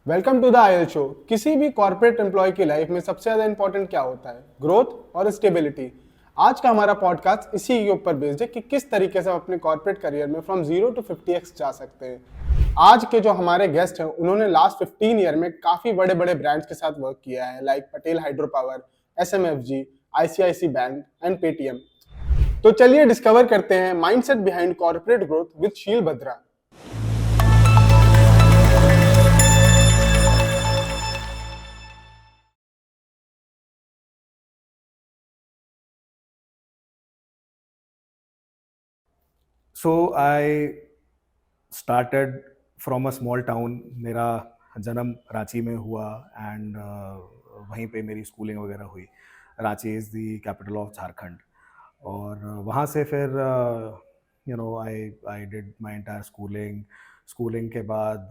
Welcome to the oil show. किसी भी corporate employ की लाइफ में सबसे ज़्यादा इंपॉर्टेंट क्या होता है? ग्रोथ और स्टेबिलिटी। आज का हमारा पॉडकास्ट इसी के ऊपर बेस्ड है कि किस तरीके से हम अपने कॉर्पोरेट करियर में फ्रॉम 0 to 50x जा सकते हैं। आज के जो हमारे गेस्ट हैं उन्होंने लास्ट 15 ईयर में काफ़ी बड़े बड़े ब्रांड्स के साथ वर्क किया है, like Patel hydro power, SMFG, ICICI bank and Paytm. तो चलिए डिस्कवर करते हैं mindset behind corporate growth with शील Bhadra. So I started from a small town. मेरा जन्म रांची में हुआ एंड वहीं पे मेरी स्कूलिंग वगैरह हुई. Ranchi is the capital of Jharkhand. और वहाँ से फिर I did my entire schooling. Schooling के बाद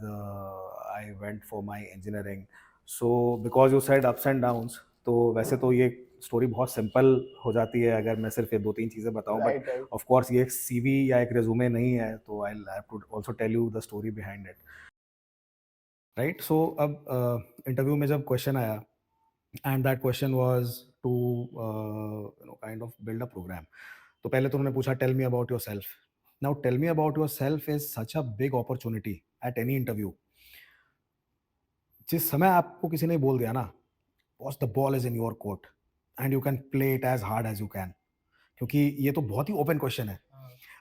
I went for my engineering. So because you said ups and downs, तो वैसे तो ये स्टोरी बहुत सिंपल हो जाती है अगर मैं सिर्फ ये दो तीन चीज़ें बताऊं, but right right. Of course ये एक सीवी या एक रिज्यूमे नहीं है, तो I have to also tell you the story behind it. Right. So अब इंटरव्यू में जब क्वेश्चन आया, and that question was to kind of build a program. तो पहले तो उन्होंने पूछा tell me about yourself. Now tell me about yourself is such a big opportunity at any interview. जिस समय आपको किसी ने बोल दिया ना, boss the ball is in your court and you can play it as hard as you can, क्योंकि ये तो बहुत ही ओपन क्वेश्चन है.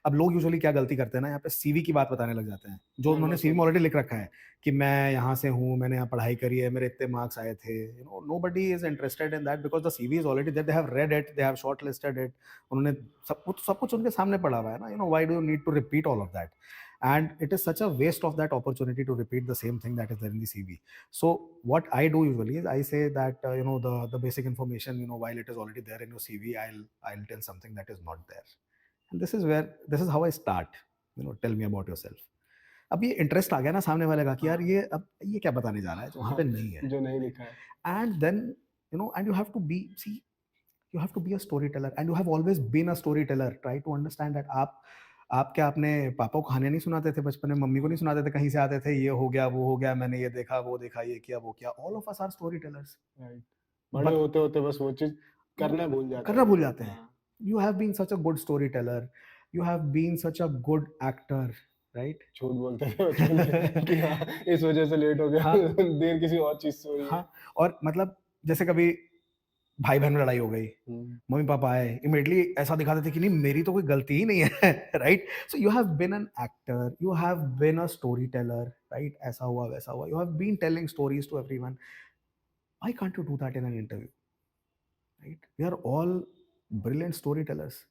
अब लोग यूजुअली क्या गलती करते हैं ना, यहाँ पे सीवी की बात बताने लग जाते हैं, जो उन्होंने सीवी में ऑलरेडी लिख रखा है कि मैं यहाँ से हूँ, मैंने यहाँ पढ़ाई करी है, मेरे इतने मार्क्स आए थे. Nobody is interested in that because the CV is already there, they have read it, they have shortlisted it. उन्होंने सब कुछ उनके सामने पड़ा हुआ है ना. Why do you need to repeat all of that? And it is such a waste of that opportunity to repeat the same thing that is there in the CV. So what I do usually is I say that the basic information, while it is already there in your CV, I'll tell something that is not there. And this is how I start. Tell me about yourself. अब ये interest आ गया ना सामने वाले का कि यार ये क्या बताने जा रहा है जो वहाँ पे नहीं है. जो नहीं लिखा है. And then and you have to be, see, you have to be a storyteller, and you have always been a storyteller. Try to understand that आप क्या अपने पापा को कहानियां नहीं सुनाते थे बचपन में, मम्मी को नहीं सुनाते थे, कहीं से आते थे, ये हो गया वो हो गया, मैंने ये देखा वो देखा, ये किया वो किया. All of us are storytellers. Right. बड़े होते होते बस वो चीज करना भूल जाते हैं. हाँ. You have been such a good storyteller. You have been such a good actor. Right. झूठ बोलते थे बचपन में कि हाँ इस वजह से लेट हो गया. हाँ. देर किसी और चीज से हुई है. हाँ. और मतलब जैसे कभी भाई बहन में लड़ाई हो गई, मम्मी पापा आए, इमीडिएटली ऐसा दिखाते थे कि नहीं मेरी तो कोई गलती ही नहीं है. Right. So you have been an actor, you have been a storyteller. Right. ऐसा हुआ वैसा हुआ, you have been telling stories to everyone. Why can't you do that in an interview? Right. We are all brilliant storytellers.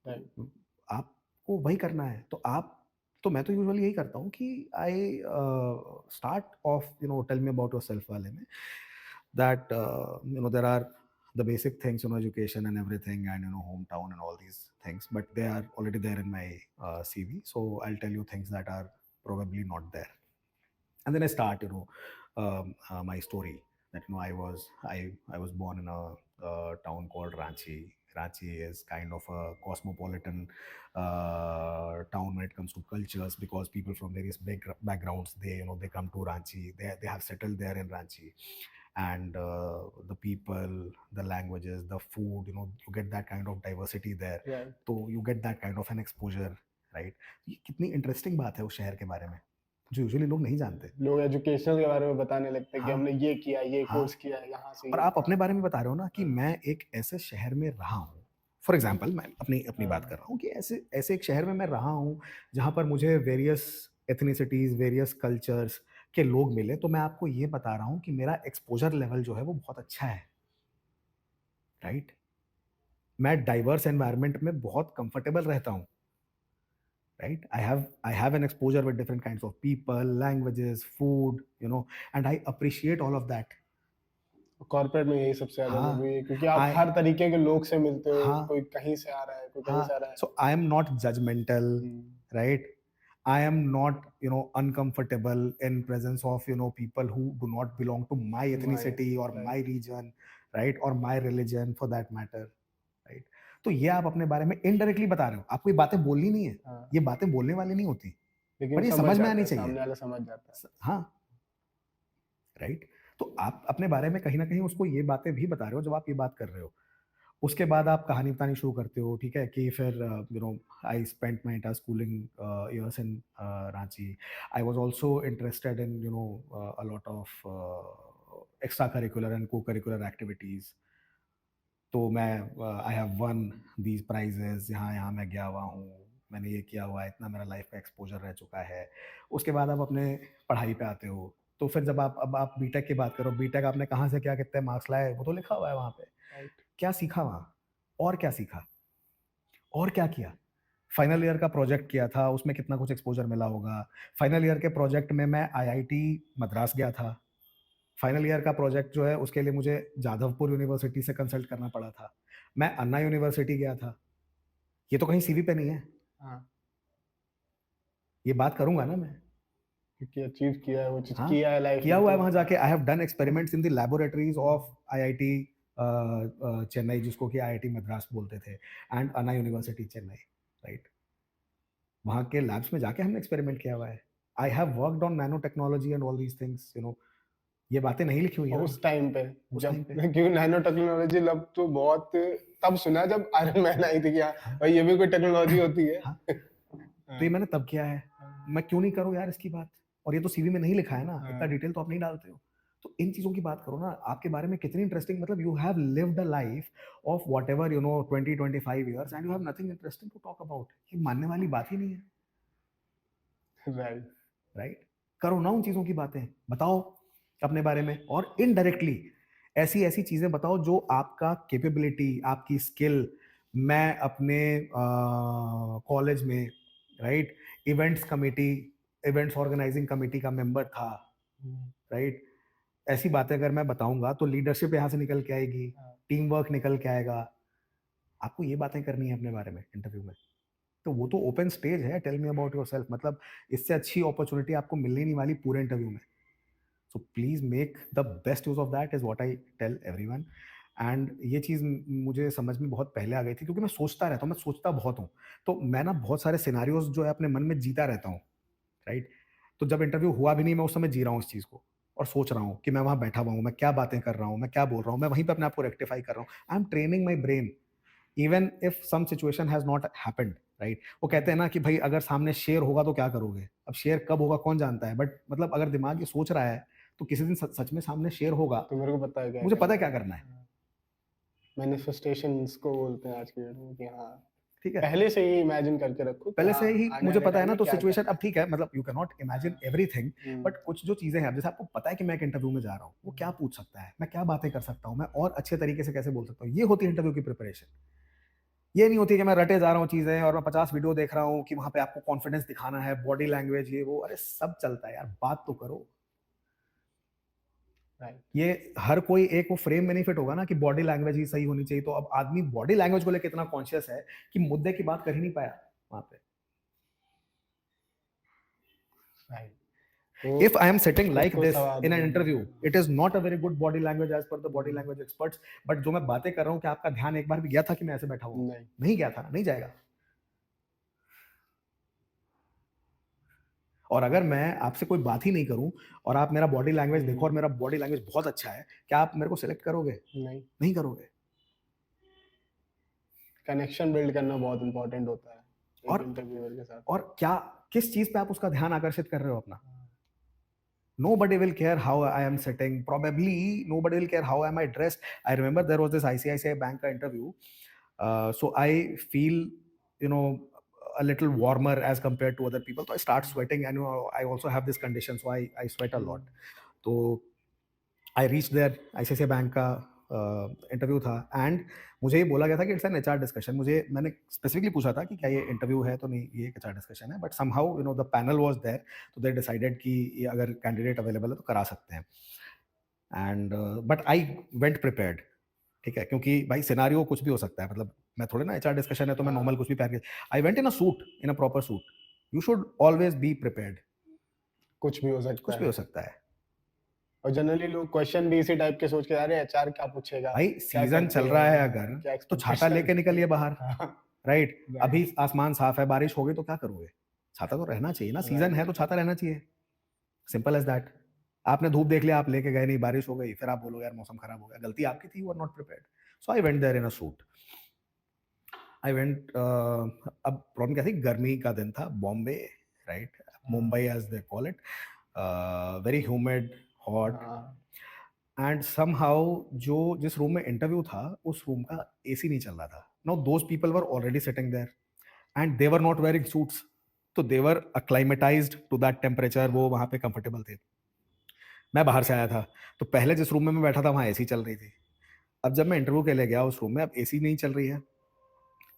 Right. आपको वही करना है, तो मैं तो यूजुअली यही करता हूँ कि I start of tell me about yourself वाले में, that there are the basic things, education and everything, and hometown and all these things, but they are already there in my CV. So I'll tell you things that are probably not there, and then I start my story that I was born in a town called Ranchi. Ranchi is kind of a cosmopolitan town when it comes to cultures, because people from various backgrounds, they come to Ranchi. They have settled there in Ranchi, and the people, the languages, the food, you get that kind of diversity there. Right. So you get that kind of an exposure, right? ये कितनी interesting बात है उस शहर के बारे में जो यूजुअली लोग नहीं जानते. लोग एजुकेशन के बारे में बताने लगते हैं कि हाँ. हमने ये किया, ये हाँ. कोर्स किया, यहाँ से और ये. आप अपने बारे में बता रहे हो ना कि मैं एक ऐसे शहर में रहा हूँ. फॉर एग्जाम्पल मैं अपनी बात कर रहा हूँ कि ऐसे ऐसे एक शहर में मैं रहा हूँ जहाँ पर मुझे वेरियस एथनिसिटीज, वेरियस कल्चर्स के लोग मिले. तो मैं आपको ये बता रहा हूँ कि मेरा एक्सपोजर लेवल जो है वो बहुत अच्छा है. राइट. मैं डाइवर्स एनवायरनमेंट में बहुत कंफर्टेबल रहता हूँ. right, I have an exposure with different kinds of people, languages, food, and I appreciate all of that. Corporate में यही सबसे ज्यादा हाँ. जरूरी है क्योंकि आप I हर तरीके के लोग से मिलते हो. हाँ. कोई कहीं से आ रहा है, कोई कहीं हाँ. से आ रहा है. So I am not judgmental. Hmm. Right. I am not uncomfortable in presence of people who do not belong to my ethnicity or right. my region, right, or my religion for that matter. Right. तो ये आप अपने बारे में indirectly बता रहे हो, आपको ये बातें बोलनी नहीं है. हाँ. ये बातें बोलने वाली नहीं होती. लेकिन पर ये समझ समझ में जाता आनी है, चाहिए। सामने वाला समझ जाता है। हाँ, राइट। तो आप अपने बारे में कहीं ना कहीं उसको ये बातें भी बता रहे हो जब आप ये बात कर रहे हो। उसके बाद आप कहानी बतानी शुरू करते हो, ठीक है, कि फिर you know I spent my inter schooling years in Ranchi. I was also interested in a lot of extracurricular and co-curricular activities. तो मैं I have won these prizes, यहाँ यहाँ मैं गया हुआ हूँ, मैंने ये किया हुआ है, इतना मेरा लाइफ का एक्सपोजर रह चुका है। उसके बाद आप अपने पढ़ाई पे आते हो, तो फिर जब आप बीटेक की बात करो, बीटेक आपने कहाँ से क्या कितने मार्क्स लाए वो तो लिखा हुआ है वहाँ पे। राइट। क्या सीखा वहाँ, और क्या सीखा, और क्या किया? फाइनल ईयर का प्रोजेक्ट किया था, उसमें कितना कुछ एक्सपोजर मिला होगा। फाइनल ईयर के प्रोजेक्ट में मैं आईआईटी मद्रास गया था। फाइनल ईयर का प्रोजेक्ट जो है उसके लिए मुझे जाधवपुर यूनिवर्सिटी से कंसल्ट करना पड़ा था। मैं अन्ना यूनिवर्सिटी गया था। ये तो कहीं सीवी पे नहीं है। हाँ, ये बात करूंगा ना मैं। क्योंकि अचीव किया है, वो चीज हाँ, किया है लाइफ किया में, हुआ है तो वहां जाके। I have done experiments in the laboratories of IIT Chennai, जिसको कि आईआईटी मद्रास बोलते थे, and Anna university Chennai, right. वहाँ के लैब्स में जाके हमने एक्सपेरिमेंट किया हुआ है। I have worked on nano technology and all these things, ये बातें नहीं लिखी हुई है और ना उस टाइम पे उस जब टाइम पे। क्योंकि नैनो टेक्नोलॉजी लब तो बहुत तब सुना जब आयरन मैन आई थी कि हाँ हाँ, भाई ये भी कोई टेक्नोलॉजी होती है। हाँ, तो ये हाँ, मैंने तब किया है। हाँ, मैं क्यों नहीं करूँ यार इसकी बात? और ये तो सीवी में नहीं लिखा है ना, इतना हाँ, डिटेल तो आप नहीं डालते हो। तो इन चीज़ों की बात करो ना, आपके बारे में कितनी इंटरेस्टिंग, मतलब you have lived a life of whatever 20-25 years and you have nothing interesting to talk about. ये मानने वाली बात ही नहीं है, राइट। राइट। करो ना उन चीज़ों की बातें, बताओ अपने बारे में, और इनडायरेक्टली ऐसी ऐसी चीज़ें बताओ जो आपका कैपेबिलिटी, आपकी स्किल। मैं अपने कॉलेज में, right, events committee, events organising committee का मेंबर था, राइट। ऐसी बातें अगर मैं बताऊंगा तो लीडरशिप यहाँ से निकल के आएगी, हाँ, टीम वर्क निकल के आएगा। आपको ये बातें करनी है अपने बारे में इंटरव्यू में, तो वो तो ओपन स्टेज है, टेल मी अबाउट योरसेल्फ। मतलब इससे अच्छी अपॉर्चुनिटी आपको मिलने नहीं वाली पूरे इंटरव्यू में। So please make the best use of that, is what I tell everyone. And ये चीज़ मुझे समझ में बहुत पहले आ गई थी, क्योंकि मैं सोचता रहता हूँ, मैं सोचता बहुत हूँ। तो मैं ना बहुत सारे सिनारियोज जो है अपने मन में जीता रहता हूँ, राइट। तो जब इंटरव्यू हुआ भी नहीं, मैं उस समय जी रहा हूँ इस चीज़ को, और सोच रहा हूँ कि मैं वहाँ बैठा हुआ हूँ, मैं क्या बातें कर रहा हूँ, मैं क्या बोल रहा हूँ, मैं वहीं पे अपने आप को रेक्टिफाई कर रहा हूँ। I am training my brain even if some situation has not happened, right. वो कहते हैं ना कि भाई अगर सामने शेर होगा तो क्या करोगे? अब शेर कब होगा कौन जानता है, बट मतलब अगर दिमाग ये सोच रहा है तो किसी दिन सच में सामने शेर होगा, तो मेरे को पता है क्या मुझे पता करना है क्या करना है। मैनिफेस्टेशंस को बोलते हैं आज की डेट में कि हाँ ठीक है, पहले से ही इमेजिन करके रखो कि पहले हाँ से ही आने मुझे वाले पता है टाइम ना, में तो क्या सिचुएशन, करना अब ठीक है, मतलब you can not imagine everything, है। बट कुछ जो चीजें हैं, अब जैसे आपको पता है कि मैं एक इंटरव्यू में जा रहा हूँ, वो क्या पूछ सकता है, मैं क्या बातें कर सकता हूँ, मैं और अच्छे तरीके से कैसे बोल सकता हूँ, ये होती है इंटरव्यू की प्रिपरेशन। ये नहीं होती कि मैं रटे जा रहा हूँ चीजें और मैं 50 वीडियो देख रहा हूँ कि वहां पे आपको कॉन्फिडेंस दिखाना है, बॉडी लैंग्वेज, ये वो, अरे सब चलता है यार, बात तो करो। राइट। ये हर कोई एक वो फ्रेम में नहीं फिट होगा ना कि बॉडी लैंग्वेज ही सही होनी चाहिए। तो अब आदमी बॉडी लैंग्वेज को लेकर इतना कॉन्शियस है कि मुद्दे की बात कर ही नहीं पाया वहां पे। राइट। तो If I am sitting खुद like को this सवाल in an interview, it is not a very good body language as per the body language experts. But जो मैं बातें कर रहा हूँ, कि आपका ध्यान एक बार भी गया था कि मैं ऐसे बैठा हुआ हूँ? नहीं। नहीं गया था, नहीं जाएगा। और अगर मैं आपसे कोई बात ही नहीं करूं और आप मेरा बॉडी लैंग्वेज देखो और मेरा बॉडी लैंग्वेज बहुत अच्छा है, क्या आप मेरे को सिलेक्ट करोगे? नहीं। नहीं करोगे। कनेक्शन बिल्ड करना बहुत इंपॉर्टेंट होता है एक और इंटरव्यूअर के साथ। और क्या, किस चीज पे आप उसका ध्यान आकर्षित कर रहे हो अपना? Nobody will care how I am sitting. Probably nobody will care how am I dressed. I remember there was this ICICI bank interview. So I feel, a little warmer as compared to other people. So I start sweating, and I also have this condition, so I sweat a lot. So I reached there, ICICI bank का interview था, and मुझे ये बोला गया था कि it's an HR discussion. मैंने specifically पूछा था कि क्या ये इंटरव्यू है, तो नहीं, ये एक एचआर डिस्कशन है, but somehow the panel was there, तो दे डिसाइडेड कि ये अगर कैंडिडेट अवेलेबल है तो करा सकते हैं। And but I went prepared, ठीक है, क्योंकि भाई सिनारियो कुछ भी हो सकता है, मतलब मैं थोड़े ना, एचआर डिस्कशन है तो मैं नॉर्मल कुछ भी पहन के, I went in a suit, in a proper suit. You should always be prepared. कुछ भी हो सकता कुछ है। भी हो सकता है और जनरली लोग क्वेश्चन भी इसी टाइप के सोच के, अरे एचआर क्या पूछेगा, भाई, क्या सीजन करते चल रहा है हैं, अगर, क्या तो छाता expectation लेके निकलिए बाहर, हाँ, राइट। right. अभी आसमान साफ है, बारिश हो गई तो क्या करोगे? छाता तो रहना चाहिए ना, सीजन है तो छाता रहना चाहिए, सिंपल एज दैट। आपने धूप देख लिया, आप लेके गए नहीं, बारिश हो गई, फिर आप बोलोगे यार मौसम खराब हो गया, गलती आपकी थी, you are not prepared. So I went there in a suit. I went, अब प्रॉब्लम क्या थी, गर्मी का दिन था, Bombay, right, Mumbai as they call it, very humid, hot, and somehow जो जिस रूम में इंटरव्यू था उस रूम का एसी नहीं चल रहा था। Now those people were already sitting there and they were not wearing suits, तो they were acclimatised to that temperature, वो वहां पे कंफर्टेबल थे। मैं बाहर से आया था, तो पहले जिस रूम में मैं बैठा था वहां एसी चल रही थी। अब जब मैं इंटरव्यू के लिए गया उस रूम में, अब एसी नहीं चल रही है,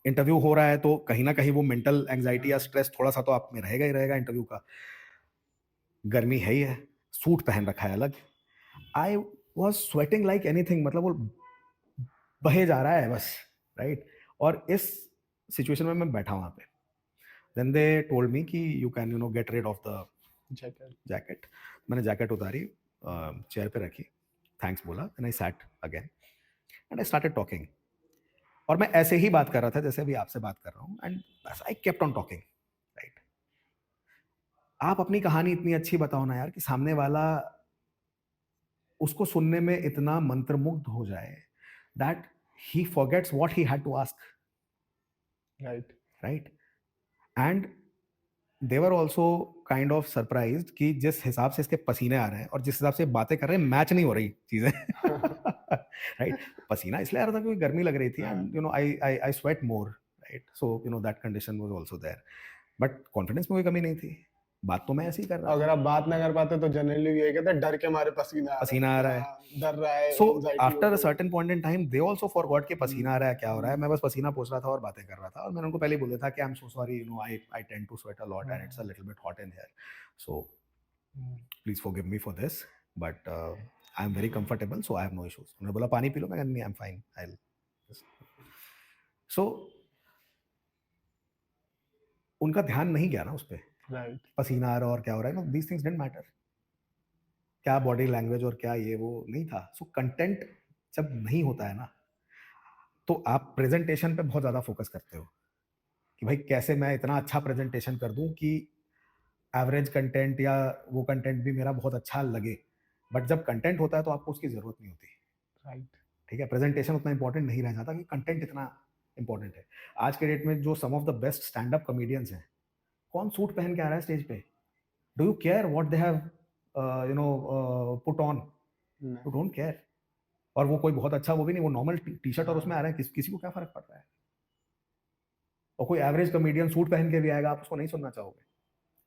इंटरव्यू हो रहा है, तो कहीं ना कहीं वो मेंटल एंजाइटी या स्ट्रेस थोड़ा सा तो आप में रहेगा ही रहेगा इंटरव्यू का। गर्मी है ही है, सूट पहन रखा है अलग। I was sweating like anything, मतलब वो बहे जा रहा है बस, राइट। और इस सिचुएशन में मैं बैठा वहां पे, देन दे टोल्ड मी कि you can get rid of the jacket. मैंने जैकेट उतारी, चेयर पे रखी, थैंक्स बोला, and I sat again and I started talking. और मैं ऐसे ही बात कर रहा था जैसे अभी आपसे बात कर रहा हूँ, and I kept on talking, right. आप अपनी कहानी इतनी अच्छी बताओ ना यार कि सामने वाला उसको सुनने में इतना मंत्रमुग्ध हो जाए that he forgets what he had to ask, right. And they were also kind of surprised कि जिस हिसाब से इसके पसीने आ रहे हैं और जिस हिसाब से बातें कर रहे हैं, मैच नहीं हो रही चीजें, राइट। पसीना इसलिए आ रहा था क्योंकि गर्मी लग रही थी, and I sweat more, right. So that condition was also there, but confidence में कोई कमी नहीं थी, बात तो मैं ऐसे ही कर रहा था। अगर आप बात ना कर पाते तो जनरली ये कहते हैं डर के मारे पसीना आ रहा है, डर रहा है, सो anxiety हो आफ्टर अ रही है। Certain point in time they also forgot कि पसीना आ रहा है, क्या हो रहा है। मैं बस पसीना पोंछ रहा था और बातें कर रहा था, और मैंने उनको पहले ही बोला था कि I am so sorry, I tend to sweat a lot and it's a little bit hot in here, so please forgive me for this, but I am very comfortable, so I have no issues. उन्होंने बोला पानी P low, मैं नहीं, I am fine, आई। सो उनका ध्यान नहीं गया ना उस पर, पसीना आ रहा और क्या हो रहा है, know these things didn't matter, क्या बॉडी लैंग्वेज और क्या ये वो नहीं था। सो कंटेंट जब नहीं होता है ना, तो आप प्रेजेंटेशन पे बहुत ज़्यादा फोकस करते हो कि भाई कैसे मैं इतना अच्छा प्रेजेंटेशन कर दूं कि एवरेज कंटेंट या वो कंटेंट भी मेरा बहुत अच्छा लगे। बट जब कंटेंट होता है तो आपको उसकी ज़रूरत नहीं होती, राइट। ठीक है। प्रेजेंटेशन उतना इंपॉर्टेंट नहीं रह जाता कि कंटेंट इतना इंपॉर्टेंट है। आज के डेट में जो some of the best stand up comedians हैं, कौन सूट पहन के आ रहा है स्टेज पे? Do you care what they have put on? You don't care. और वो कोई बहुत अच्छा वो भी नहीं, वो नॉर्मल टी शर्ट और उसमें आ रहा है, किसी को क्या फर्क पड़ रहा है। और कोई एवरेज कॉमेडियन सूट पहन के भी आएगा, आप उसको नहीं सुनना चाहोगे,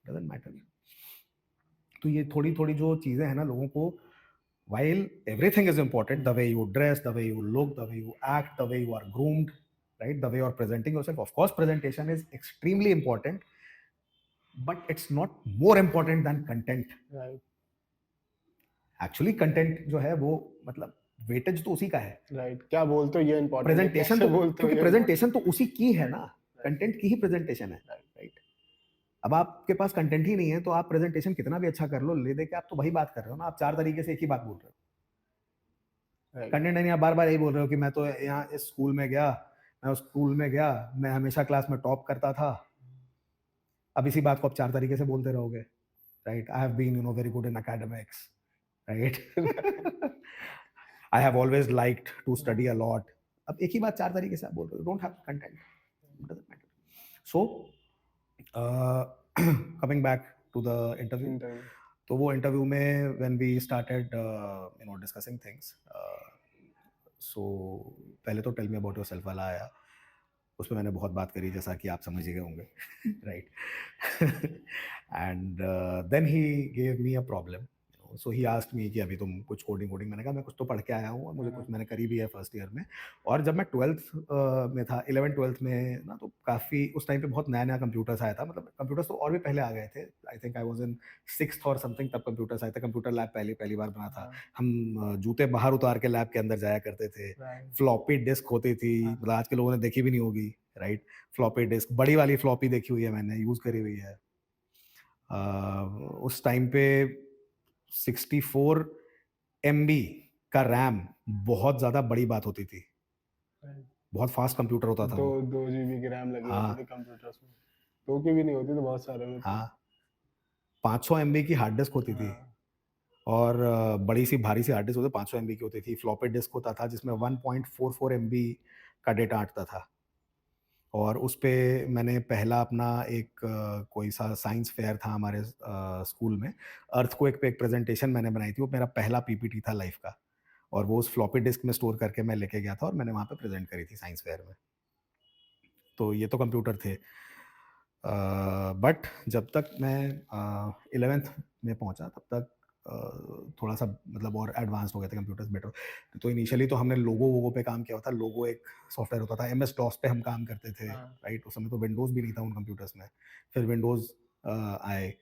डजंट मैटर। तो ये थोड़ी थोड़ी जो चीजें हैं ना, लोगों को, while everything is important, the way you dress, the way you look, the way you act, the way you are groomed, right, the way you are presenting yourself, of course presentation is extremely important, but it's not more important than content, right. actually content जो है वो मतलब weightage तो उसी का है, right, क्या बोलते हो ये इम्पोर्टेंट है, प्रेजेंटेशन कैसे तो, बोलते हो क्योंकि ये प्रेजेंटेशन तो important उसी की है ना, कंटेंट की ही प्रेजेंटेशन है, राइट। अब आपके पास कंटेंट ही नहीं है तो आप प्रेजेंटेशन कितना भी अच्छा कर लो, ले दे के आप तो वही बात कर रहे हो ना, आप चार तरीके से एक ही बात बोल रहे हो। है। कंटेंट नहीं, आप बार बार यही बोल रहे हो कि मैं तो यहाँ इस स्कूल में गया, मैं उस स्कूल में गया, मैं हमेशा क्लास में टॉप करता था। अब इसी बात को आप चार तरीके से बोलते रहोगे, right. I have been very good in academics, right. I have always liked to study a lot. अब एक ही बात चार तरीके से आप बोल रहे हो, don't have content, doesn't matter. So coming back to the interview, interview. तो वो इंटरव्यू में when we started discussing things, so पहले तो टेल मी अबाउट योरसेल्फ वाला आया, उस पर मैंने बहुत बात करी जैसा कि आप समझ ही गए होंगे, right. And then he gave me a problem, so he asked me कि अभी तुम कुछ कोडिंग वोडिंग, मैंने कहा मैं कुछ तो पढ़ के आया हूँ और मुझे कुछ मैंने करी भी है फर्स्ट ईयर में। और जब मैं 12th में था, 11th-12th में ना, तो काफ़ी उस टाइम पे बहुत नया नया कंप्यूटर्स आया था, मतलब कंप्यूटर्स तो और भी पहले आ गए थे, I think I was in 6th और समथिंग, तब कंप्यूटर्स आए थे। कंप्यूटर लैब पहली पहली बार बना था, हम जूते बाहर उतार के लैब के अंदर जाया करते थे, फ्लॉपी डिस्क होती थी, मतलब आज के लोगों ने देखी भी नहीं होगी, राइट। फ्लॉपी डिस्क, बड़ी वाली फ्लॉपी देखी हुई है मैंने, यूज़ करी हुई है। उस टाइम पे 64 MB का रैम बहुत ज़्यादा बड़ी बात होती थी, बहुत फास्ट कंप्यूटर होता था वो। 2 GB की रैम लगी हाँ। होती थी कंप्यूटर्स में। 2 की भी नहीं होती तो बहुत सारे में तो। हाँ, 500 एमबी की हार्ड डिस्क होती थी हाँ। और बड़ी सी भारी सी हार्ड डिस्क होती 500 एमबी की होती थी। फ्लॉपी डिस्क होता था जिसमें 1.44 एमबी का डेटा अटता था और उस पे मैंने पहला अपना एक कोई सा साइंस फेयर था हमारे स्कूल में, अर्थक्वेक पे एक प्रेजेंटेशन मैंने बनाई थी, वो मेरा पहला पीपीटी था लाइफ का और वो उस फ्लॉपी डिस्क में स्टोर करके मैं लेके गया था और मैंने वहाँ पे प्रेजेंट करी थी साइंस फेयर में। तो ये तो कंप्यूटर थे। बट जब तक मैं 11th में पहुंचा तब तक थोड़ा सा मतलब और एडवांस्ड हो गए थे कंप्यूटर्स बेटर। तो इनिशियली तो हमने लोगो वोगो पे काम किया था। लोगो एक सॉफ्टवेयर होता था, एमएस डॉस पे हम काम करते थे, हाँ। राइट? उस समय तो विंडोज़ भी नहीं था उन कंप्यूटर्स में। फिर विंडोज़ आए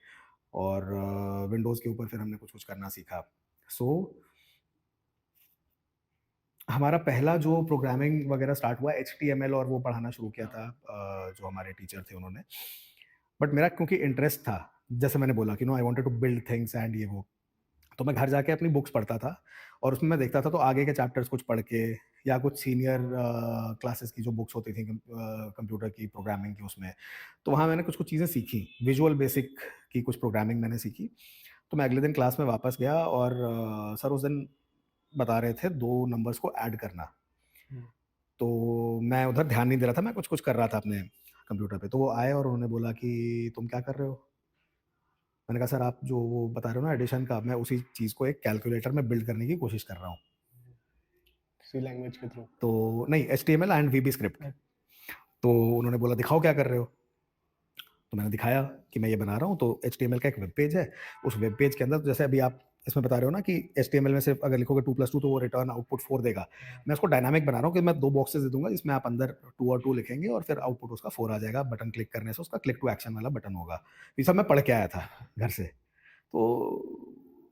और विंडोज़ के ऊपर फिर हमने कुछ कुछ करना सीखा। सो हमारा पहला जो प्रोग्रामिंग वगैरह स्टार्ट हुआ एचटीएमएल और वो पढ़ाना शुरू किया था जो हमारे टीचर थे उन्होंने। बट मेरा क्योंकि इंटरेस्ट था, जैसे मैंने बोला कि no I wanted to build things and ये वो, तो मैं घर जाके अपनी बुक्स पढ़ता था और उसमें मैं देखता था तो आगे के चैप्टर्स कुछ पढ़ के या कुछ सीनियर क्लासेस की जो बुक्स होती थी कंप्यूटर की प्रोग्रामिंग की उसमें, तो वहाँ मैंने कुछ कुछ चीज़ें सीखी। विजुअल बेसिक की कुछ प्रोग्रामिंग मैंने सीखी। तो मैं अगले दिन क्लास में वापस गया और सर उस दिन बता रहे थे 2 नंबर्स को ऐड करना। हम्म। तो मैं उधर ध्यान नहीं दे रहा था, मैं कुछ-कुछ कर रहा था अपने कंप्यूटर पे। तो वो आए और उन्होंने बोला कि, "तुम क्या कर रहे हो?" मैंने कहा, "सर आप जो वो बता रहे हो ना एडिशन का, मैं उसी चीज़ को एक कैलकुलेटर में बिल्ड करने की कोशिश कर रहा हूँ।" सी लैंग्वेज के थ्रू। तो नहीं, एचटीएमएल एंड वीबी स्क्रिप्ट। तो उन्होंने बोला, "दिखाओ क्या कर रहे हो?" तो मैंने दिखाया कि मैं ये बना रहा हूँ। तो एचटीएमएल का एक वेब पेज है, उस वेब पेज के अंदर जैसे अभी आप इसमें बता रहे हो ना कि एचटीएमएल में सिर्फ अगर लिखोगे 2+2 तो वो रिटर्न आउटपुट 4 देगा। मैं उसको डायनामिक बना रहा हूँ कि मैं 2 बॉक्सेस दे दूँगा जिसमें आप अंदर 2 और 2 लिखेंगे और फिर आउटपुट उसका 4 आ जाएगा। बटन क्लिक करने से उसका क्लिक टू एक्शन वाला बटन होगा। ये सब मैं पढ़ के आया था घर से। तो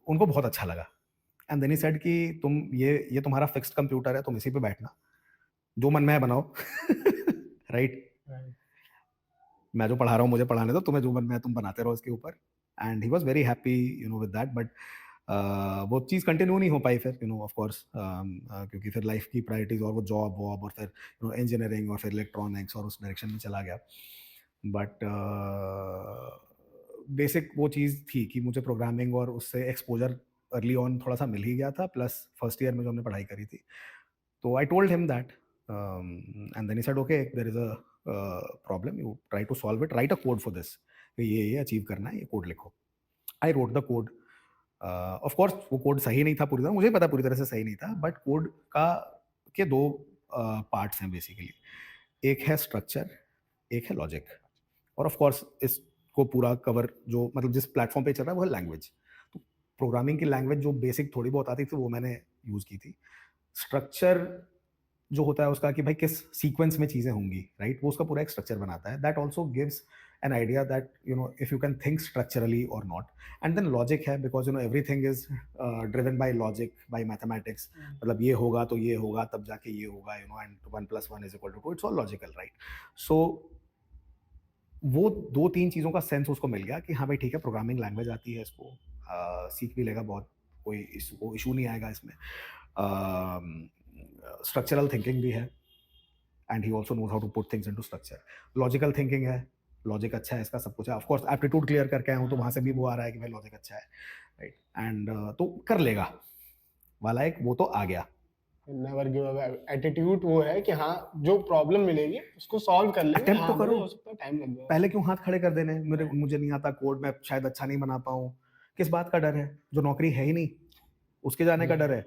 उनको बहुत अच्छा लगा एंड देन ही सेड कि तुम ये तुम्हारा फिक्स्ड कंप्यूटर है, तुम इसी पे बैठना। जो मन में है बनाओ। राइट? मैं जो पढ़ा रहा हूँ मुझे पढ़ाने दो, तुम्हें जो मन में है तुम बनाते रहो इसके ऊपर। And he was very happy with that. But वो चीज़ कंटिन्यू नहीं हो पाई फिर ऑफ कोर्स, क्योंकि फिर लाइफ की प्रायोरिटीज और वो जॉब वॉब और फिर इंजीनियरिंग और फिर इलेक्ट्रॉनिक्स और उस डायरेक्शन में चला गया। बट बेसिक वो चीज़ थी कि मुझे प्रोग्रामिंग और उससे एक्सपोजर अर्ली ऑन थोड़ा सा मिल ही गया था, प्लस फर्स्ट ईयर में जो हमने पढ़ाई करी थी। So I told him that, and then he said, "Okay, there is a problem. You try to solve it. Write a code for this. ये अचीव करना है, ये कोड लिखो." I wrote the code. Of course, वो code सही नहीं था पूरी तरह, मुझे पता पूरी तरह से सही नहीं था, बट कोड का के 2 पार्ट्स हैं बेसिकली। एक है स्ट्रक्चर, एक है लॉजिक। और ऑफ कोर्स इसको पूरा कवर जो मतलब जिस प्लेटफॉर्म पे चल रहा है वो है लैंग्वेज। तो प्रोग्रामिंग की लैंग्वेज जो बेसिक थोड़ी बहुत आती थी वो मैंने यूज़ की थी। स्ट्रक्चर जो होता है उसका कि भाई किस सीक्वेंस में चीज़ें होंगी, राइट? वो उसका पूरा एक स्ट्रक्चर बनाता है। That also gives an idea that if you can think structurally और नॉट। एंड देन लॉजिक है because everything is driven by logic, by mathematics. मतलब ये होगा तो ये होगा तब जाके ये होगा, and 1 + 1 = 2, it's all logical, right? So वो 2-3 चीज़ों का सेंस उसको मिल गया कि हाँ भाई ठीक है, प्रोग्रामिंग लैंग्वेज आती है, इसको सीख भी लेगा, बहुत कोई इशू नहीं आएगा इसमें। स्ट्रक्चरल थिंकिंग भी है and he also knows how to put things into structure. Logical thinking है, लॉजिक अच्छा है, इसका सब कुछ है। ऑफ कोर्स एप्टीट्यूड क्लियर करके आया हूँ तो वहाँ से भी वो आ रहा है कि भाई लॉजिक अच्छा है, राइट? एंड तो कर लेगा वाला एक वो तो आ गया। नेवर गिव अप एटीट्यूड वो है कि हाँ जो प्रॉब्लम मिलेगी उसको सॉल्व कर लेंगे। अटेम्प्ट तो हाँ भले करो, हो सकता है टाइम लग जाए। पहले क्यों हाथ खड़े कर देने, मुझे नहीं आता कोड, मैं शायद अच्छा नहीं बना पाऊँ। किस बात का डर है? जो नौकरी है ही नहीं, उसके जाने का डर है।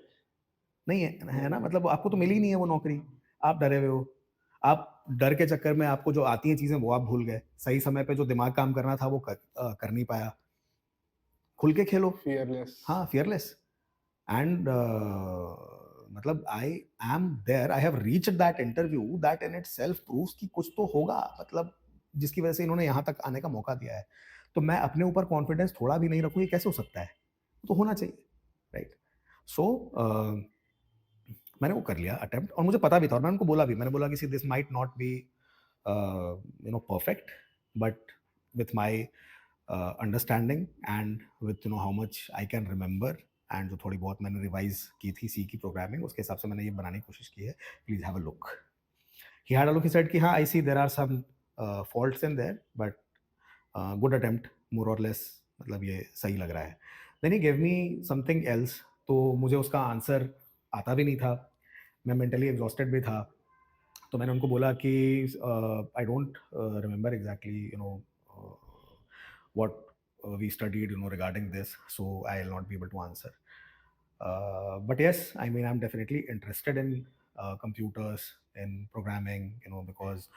नहीं है, है ना? मतलब आपको तो मिली ही नहीं है वो नौकरी, आप डरे हुए हो। आप डर के चक्कर में आपको जो आती हैं चीज़ें वो आप भूल गए। सही समय पे जो दिमाग काम करना था वो कर नहीं पाया। खुल के खेलो। फियरलेस। हाँ, फियरलेस। एंड मतलब I am there, I have reached that interview, that in itself proves कि कुछ तो होगा, मतलब जिसकी वजह से इन्होंने यहाँ तक आने का मौका दिया है। तो मैं अपने ऊपर कॉन्फिडेंस थोड़ा भी नहीं रखूँ, ये कैसे हो सकता है? तो होना चाहिए, राइट? सो मैंने वो कर लिया अटेम्प्ट और मुझे पता भी था और मैंने उनको बोला भी, मैंने बोला कि see this might not be perfect, but with my understanding and with how much I can remember and जो थोड़ी बहुत मैंने रिवाइज की थी सी की प्रोग्रामिंग, उसके हिसाब से मैंने ये बनाने की कोशिश की है। Please have a look. He had a look, he said कि हाँ I see there are some faults in there but good attempt, more or less, मतलब ये सही लग रहा है. Then he give me something else. तो मुझे उसका आंसर आता भी नहीं था, मैं मेंटली एग्जॉस्टेड भी था. तो मैंने उनको बोला कि I don't remember exactly what we studied, regarding this, so I'll not be able to answer. But yes, I mean, I'm definitely interested in computers, in programming, because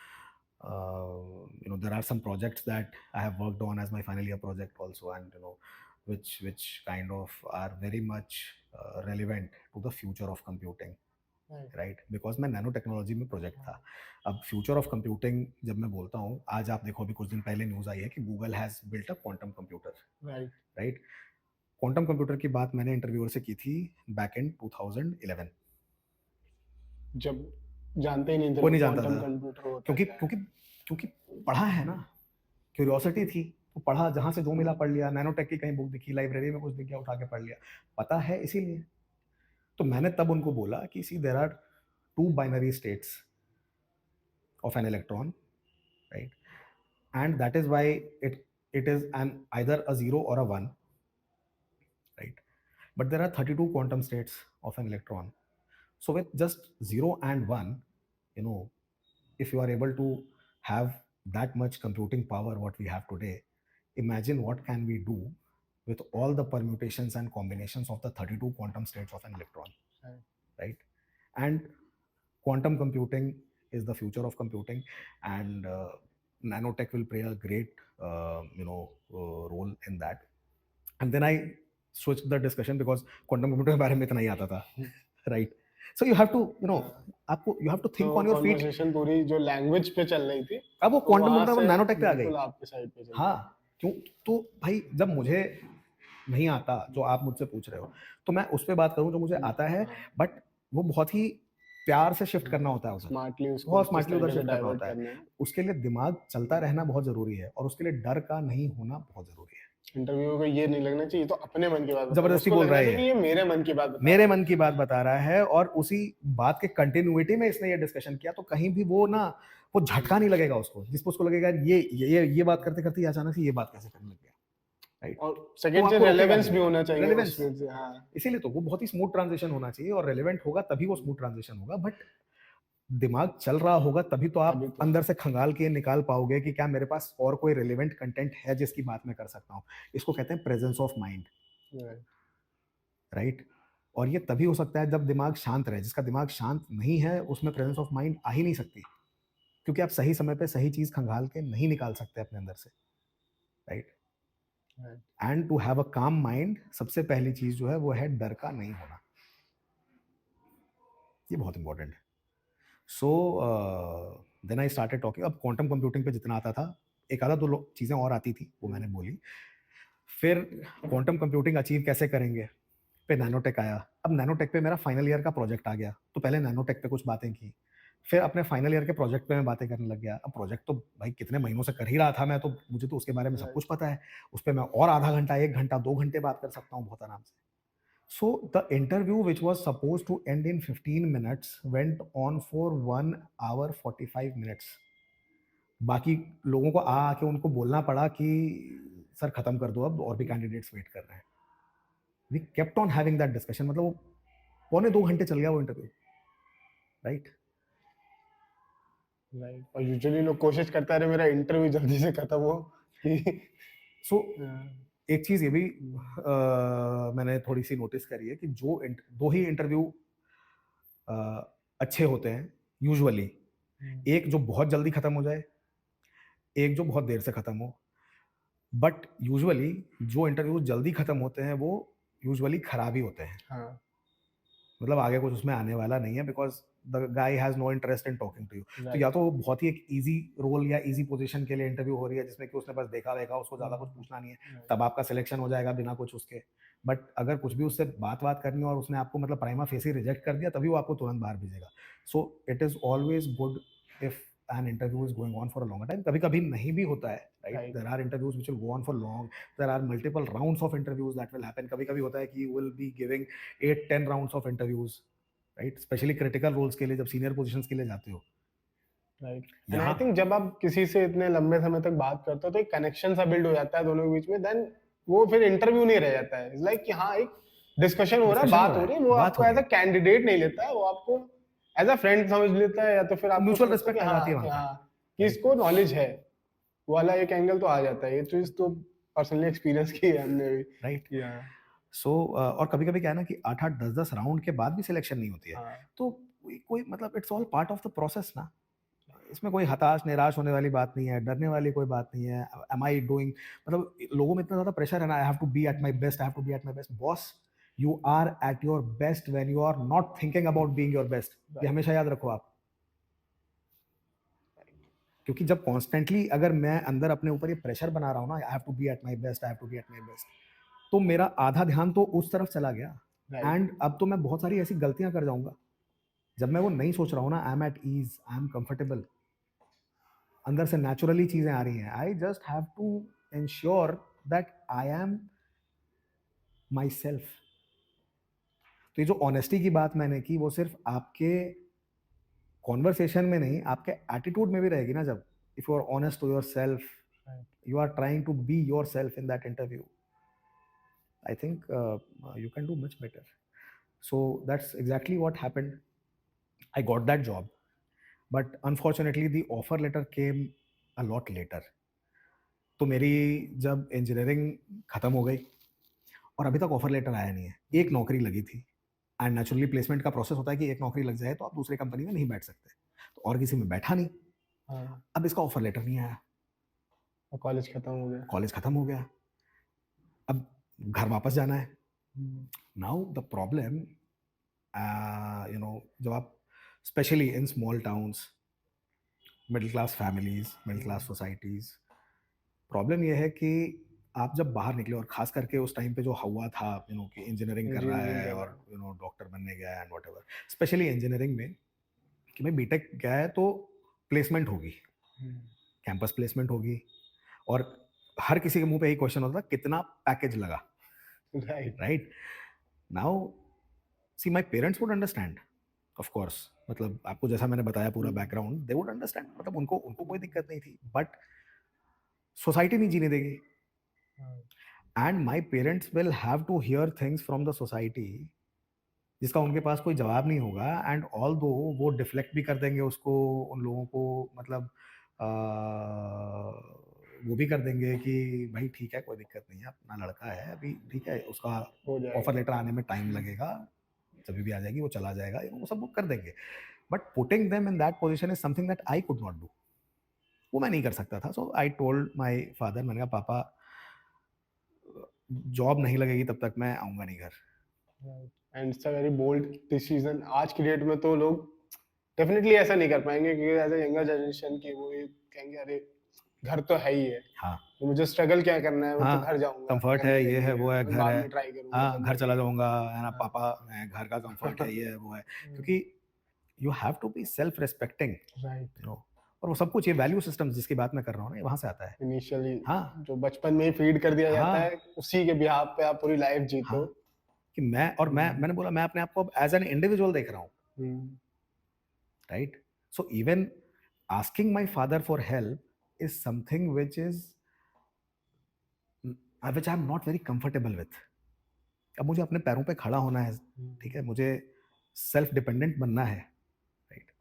there are some projects that I have worked on as my final year project also, and which kind of are very much relevant to the future of computing. Right, because मैं nano technology में project था. अब future of computing जब मैं बोलता हूँ, आज आप देखो, अभी कुछ दिन पहले न्यूज़ आई है कि Google has built a quantum computer. Right. Right. Quantum computer की बात मैंने इंटरव्यूअर से की थी बैक इन 2011. जब जानते ही नहीं थे कोई नहीं जानता क्वांटम था, कंप्यूटर होता क्योंकि क्या है. क्योंकि क्योंकि पढ़ा है ना, क्यूरियोसिटी थी, तो पढ़ा, जहाँ से जो मिला पढ़ लिया. नैनोटेक की कहीं बुक दिखी, लाइब्रेरी में कुछ दिख गया, उठा के पढ़ लिया, पता है इसीलिए. तो मैंने तब उनको बोला कि see there are two binary states of an electron, right? And that is why it is an either a 0 or a 1, right? But there are 32 quantum states of an electron. So with just 0 and 1, if you are able to have that much computing power what we have today, imagine what can we do with all the permutations and combinations of the 32 quantum states of an electron, right? And quantum computing is the future of computing, and nanotech will play a great role in that. And then I switched the discussion because quantum computer के बारे में इतना ही आता था, right? So you have to आपको you have to think on your feet. Conversation पूरी जो language पे चल रही थी, अब वो तो क्वांटम वहाँ कंप्यूटर से नैनोटेक पे आ गई. बिल्कुल आपके साइड पे चल हाँ, क्यों? तो भाई जब मुझे नहीं आता जो आप मुझसे पूछ रहे हो, तो मैं उस पर बात करूं जो मुझे आता है, बट वो बहुत ही प्यार से शिफ्ट करना होता है उधर, स्मार्टली उसको बहुत किस स्मार्टली उधर तरीके से शिफ्ट करना डाइवर्ट होता है. करना है. उसके लिए दिमाग चलता रहना बहुत जरूरी है, और उसके लिए डर का नहीं होना बहुत जरूरी है. इंटरव्यू को ये नहीं लगना चाहिए तो अपने मन की बात बता रहा है, जबरदस्ती उसको बोल लगना रहा है चाहिए कि ये मेरे मन की बात बता मेरे रहा है. मन की बात बता रहा है, और उसी बात के कंटिन्यूटी में इसने ये डिस्कशन किया, तो कहीं भी वो वो झटका नहीं लगेगा उसको, जिसको उसको लगेगा ये बात करते करते अचानक से ये बात कैसे करने लग गया, राइट? और सेकंड तो से आपको रोकेगा रेलेवेंस नहीं. भी होना चाहिए रेलेवेंस, उस फील्ड से. हाँ, इसीलिए तो वो बहुत ही स्मूथ ट्रांजिशन होना चाहिए, और रेलेवेंट होगा तभी वो स्मूथ ट्रांजिशन होगा. बट दिमाग चल रहा होगा तभी तो आप तभी तो. अंदर से खंगाल के निकाल पाओगे कि क्या मेरे पास और कोई रेलेवेंट कंटेंट है जिसकी बात मैं कर सकता हूँ. इसको कहते हैं presence of mind, Right. Right? और ये तभी हो सकता है जब दिमाग शांत रहे. जिसका दिमाग शांत नहीं है उसमें प्रेजेंस ऑफ माइंड आ ही नहीं सकती, क्योंकि आप सही समय पे सही चीज खंगाल के नहीं निकाल सकते अपने अंदर से, right? And to have a calm mind, सबसे पहली चीज जो है वो है डर का नहीं होना. ये बहुत इंपॉर्टेंट है. So then I started talking. अब क्वांटम कंप्यूटिंग पे जितना आता था, एक आधा दो चीज़ें और आती थी, वो मैंने बोली. फिर क्वांटम कंप्यूटिंग अचीव कैसे करेंगे पे नैनोटेक आया. अब नैनोटेक पे मेरा फाइनल ईयर का प्रोजेक्ट आ गया, तो पहले नैनोटेक पे कुछ बातें की, फिर अपने फाइनल ईयर के प्रोजेक्ट पे मैं बातें करने लग गया. अब प्रोजेक्ट तो भाई कितने महीनों से कर ही रहा था मैं, तो मुझे तो उसके बारे में सब कुछ पता है. उस पर मैं और आधा घंटा, 1 घंटा, 2 घंटे बात कर सकता हूँ बहुत आराम से. So the interview, which was supposed to end in 15 minutes, went on for 1 hour 45 minutes. बाकी लोगों को आके उनको बोलना पड़ा कि सर खत्म कर दो अब, और भी कैंडिडेट्स वेट कर रहे हैं. We kept on having that discussion. मतलब वो 1.25 घंटे चल गया वो इंटरव्यू, राइट? राइट. और यूजुअली लोग कोशिश करता रहे मेरा इंटरव्यू जल्दी से खत्म हो. सो एक चीज ये भी मैंने थोड़ी सी नोटिस करी है कि जो दो ही इंटरव्यू अच्छे होते हैं यूजुअली. एक जो बहुत जल्दी खत्म हो जाए, एक जो बहुत देर से खत्म हो. बट यूजुअली जो इंटरव्यू जल्दी खत्म होते हैं वो यूजुअली खराब ही होते हैं. हाँ. मतलब आगे कुछ उसमें आने वाला नहीं है, because the guy has no interest in talking to you. तो या तो बहुत ही एक इजी रोल या इजी पोजीशन के लिए इंटरव्यू हो रही है, जिसमें कि उसने बस देखा वेखा, उसको ज्यादा कुछ पूछना नहीं है, तब आपका सिलेक्शन हो जाएगा बिना कुछ उसके. बट अगर कुछ भी उससे बात करनी और उसने आपको मतलब प्राइमा फेसी रिजेक्ट कर दिया, तभी वो आपको तुरंत बाहर भेजेगा. So it is always good if an interview is going on for a longer time. कभी कभी नहीं भी होता है, right? There are interviews which will go on for long. There are multiple rounds of interviews that will happen. कभी कभी होता है कि you will be giving 8-10 rounds of interviews, right? Especially critical roles के लिए, जब senior positions के लिए जाते हो. राइट एंड आई यहाँ थिंक जब आप किसी से इतने लंबे समय तक बात करते हो तो एक कनेक्शन सा बिल्ड हो जाता है दोनों के बीच में, देन वो फिर इंटरव्यू नहीं रह जाता है, लाइक कि हाँ एक डिस्कशन हो रहा है, डिस्कशन हो बात रहा हो है, रही है, वो बात हो आपको रही एज अ है, कैंडिडेट नहीं लेता है, वो आपको एज अ फ्रेंड समझ लेता है, या तो फिर आपको म्यूचुअल समझता है रिस्पेक्ट कि आ जाती है हाँ वहाँ कि पे, हाँ कि राइट? इसको नॉलेज है, वो वाला एक एंगल तो आ जाता है। ये चीज तो पर्सनली एक्सपीरियंस की है हमने भी राइट। कि हाँ सो और कभी कभी क्या है ना कि 8-8 10-10 राउंड के बाद भी सिलेक्शन नहीं होती है, हाँ तो कोई मतलब it's all part of the process ना। इसमें कोई हताश निराश होने वाली बात नहीं है, डरने वाली कोई बात नहीं है। एम आई डूइंग, मतलब लोगों में इतना ज़्यादा प्रेशर है ना, I have to be at my best, I have to be at my best. Boss, you are at your best when you are not thinking about being your best. ये right हमेशा याद रखो आप, क्योंकि जब constantly अगर मैं अंदर अपने ऊपर ये प्रेशर बना रहा हूँ ना, I have to be at my best, I have to be at my best, तो मेरा आधा ध्यान तो उस तरफ चला गया। राइट एंड अब तो मैं बहुत सारी ऐसी गलतियां कर जाऊंगा जब मैं वो नहीं सोच रहा हूँ ना। I am at ease, I am comfortable, अंदर से नेचुरली चीजें आ रही हैं। I just have to ensure that I am myself. तो ये जो ऑनेस्टी की बात मैंने की, वो सिर्फ आपके कॉन्वर्सेशन में नहीं, आपके एटीट्यूड में भी रहेगी ना। जब if you are honest to yourself, right you are trying to be yourself in that interview, I think you can do much better. So that's exactly what happened. I got that job, but unfortunately the offer letter came a lot later. तो मेरी जब engineering ख़त्म हो गई और अभी तक offer letter आया नहीं है, एक नौकरी लगी थी। एंड नेचुरली प्लेसमेंट का प्रोसेस होता है कि एक नौकरी लग जाए तो आप दूसरी कंपनी में नहीं बैठ सकते, तो और किसी में बैठा नहीं। हाँ अब इसका ऑफर लेटर नहीं आया, और कॉलेज खत्म हो गया। कॉलेज ख़त्म हो गया, अब घर वापस जाना है। हम्म, नाउ द प्रॉब्लम, जब आप specially in small towns, middle class families, middle class societies, problem यह है कि आप जब बाहर निकले, और खास करके उस टाइम पे जो हुआ था, कि इंजीनियरिंग कर रहा इंजीनियरिंग है कर रहा और है। डॉक्टर बनने गया है and what ever, specially engineering में, कि भाई बीटेक गया है तो प्लेसमेंट होगी, हम्म, कैंपस प्लेसमेंट होगी, और हर किसी के मुंह पे यही क्वेश्चन होता था, कितना पैकेज लगा, right right? Now see my parents would understand, of course, मतलब आपको जैसा मैंने बताया पूरा बैकग्राउंड, दे वुड अंडरस्टैंड, मतलब उनको उनको कोई दिक्कत नहीं थी, बट सोसाइटी नहीं जीने देगी। And my parents will have to hear things from the society जिसका उनके पास कोई जवाब नहीं होगा। एंड ऑल दो वो डिफ्लेक्ट भी कर देंगे उसको, उन लोगों को, मतलब वो भी कर देंगे कि भाई ठीक है, कोई दिक्कत नहीं है, अपना लड़का है अभी, ठीक है, उसका हो ऑफर जाएगा। लेटर आने में टाइम लगेगा, जब भी आ जाएगी वो चला जाएगा, वो सब वो कर देंगे। But putting them in that position is something that I could not do, वो मैं नहीं कर सकता था। So I told my father, मैंने कहा पापा, जॉब नहीं लगेगी तब तक मैं आऊँगा नहीं घर। And it's a very bold decision. आज की डेट में तो लोग डेफिनेटली ऐसा नहीं कर पाएंगे, क्योंकि एज अ यंगर जनरेशन की वो ये कहेंगे अरे घर तो है ही है, हाँ, तो मुझे स्ट्रगल क्या करना है, मैं तो घर हाँ, जाऊंगा कंफर्ट करने है, के ये है, लिए, वो है, मैं घर बाद है, में ट्राई करूंगा हाँ, घर करने के चला लिए। जाऊँगा, है ना हाँ पापा, घर का कंफर्ट है, ये है, वो है। क्योंकि you have to be self respecting, right और वो सब कुछ, ये वैल्यू सिस्टम जिसकी बात मैं कर रहा हूँ ना, ये वहाँ से आता है। इनिशियली हाँ, जो बचपन में ही फीड कर दिया जाता हाँ, है, उसी के बिहाफ पे आप पूरी लाइफ जीतो। हाँ, कि मैंने बोला, मैं अपने आप को अब एज एन इंडिविजुअल देख रहा हूँ, hmm, right? So even asking my father for help is something which I am not very comfortable with. अब मुझे अपने पैरों पे खड़ा होना है, ठीक है, मुझे सेल्फ डिपेंडेंट बनना है, right?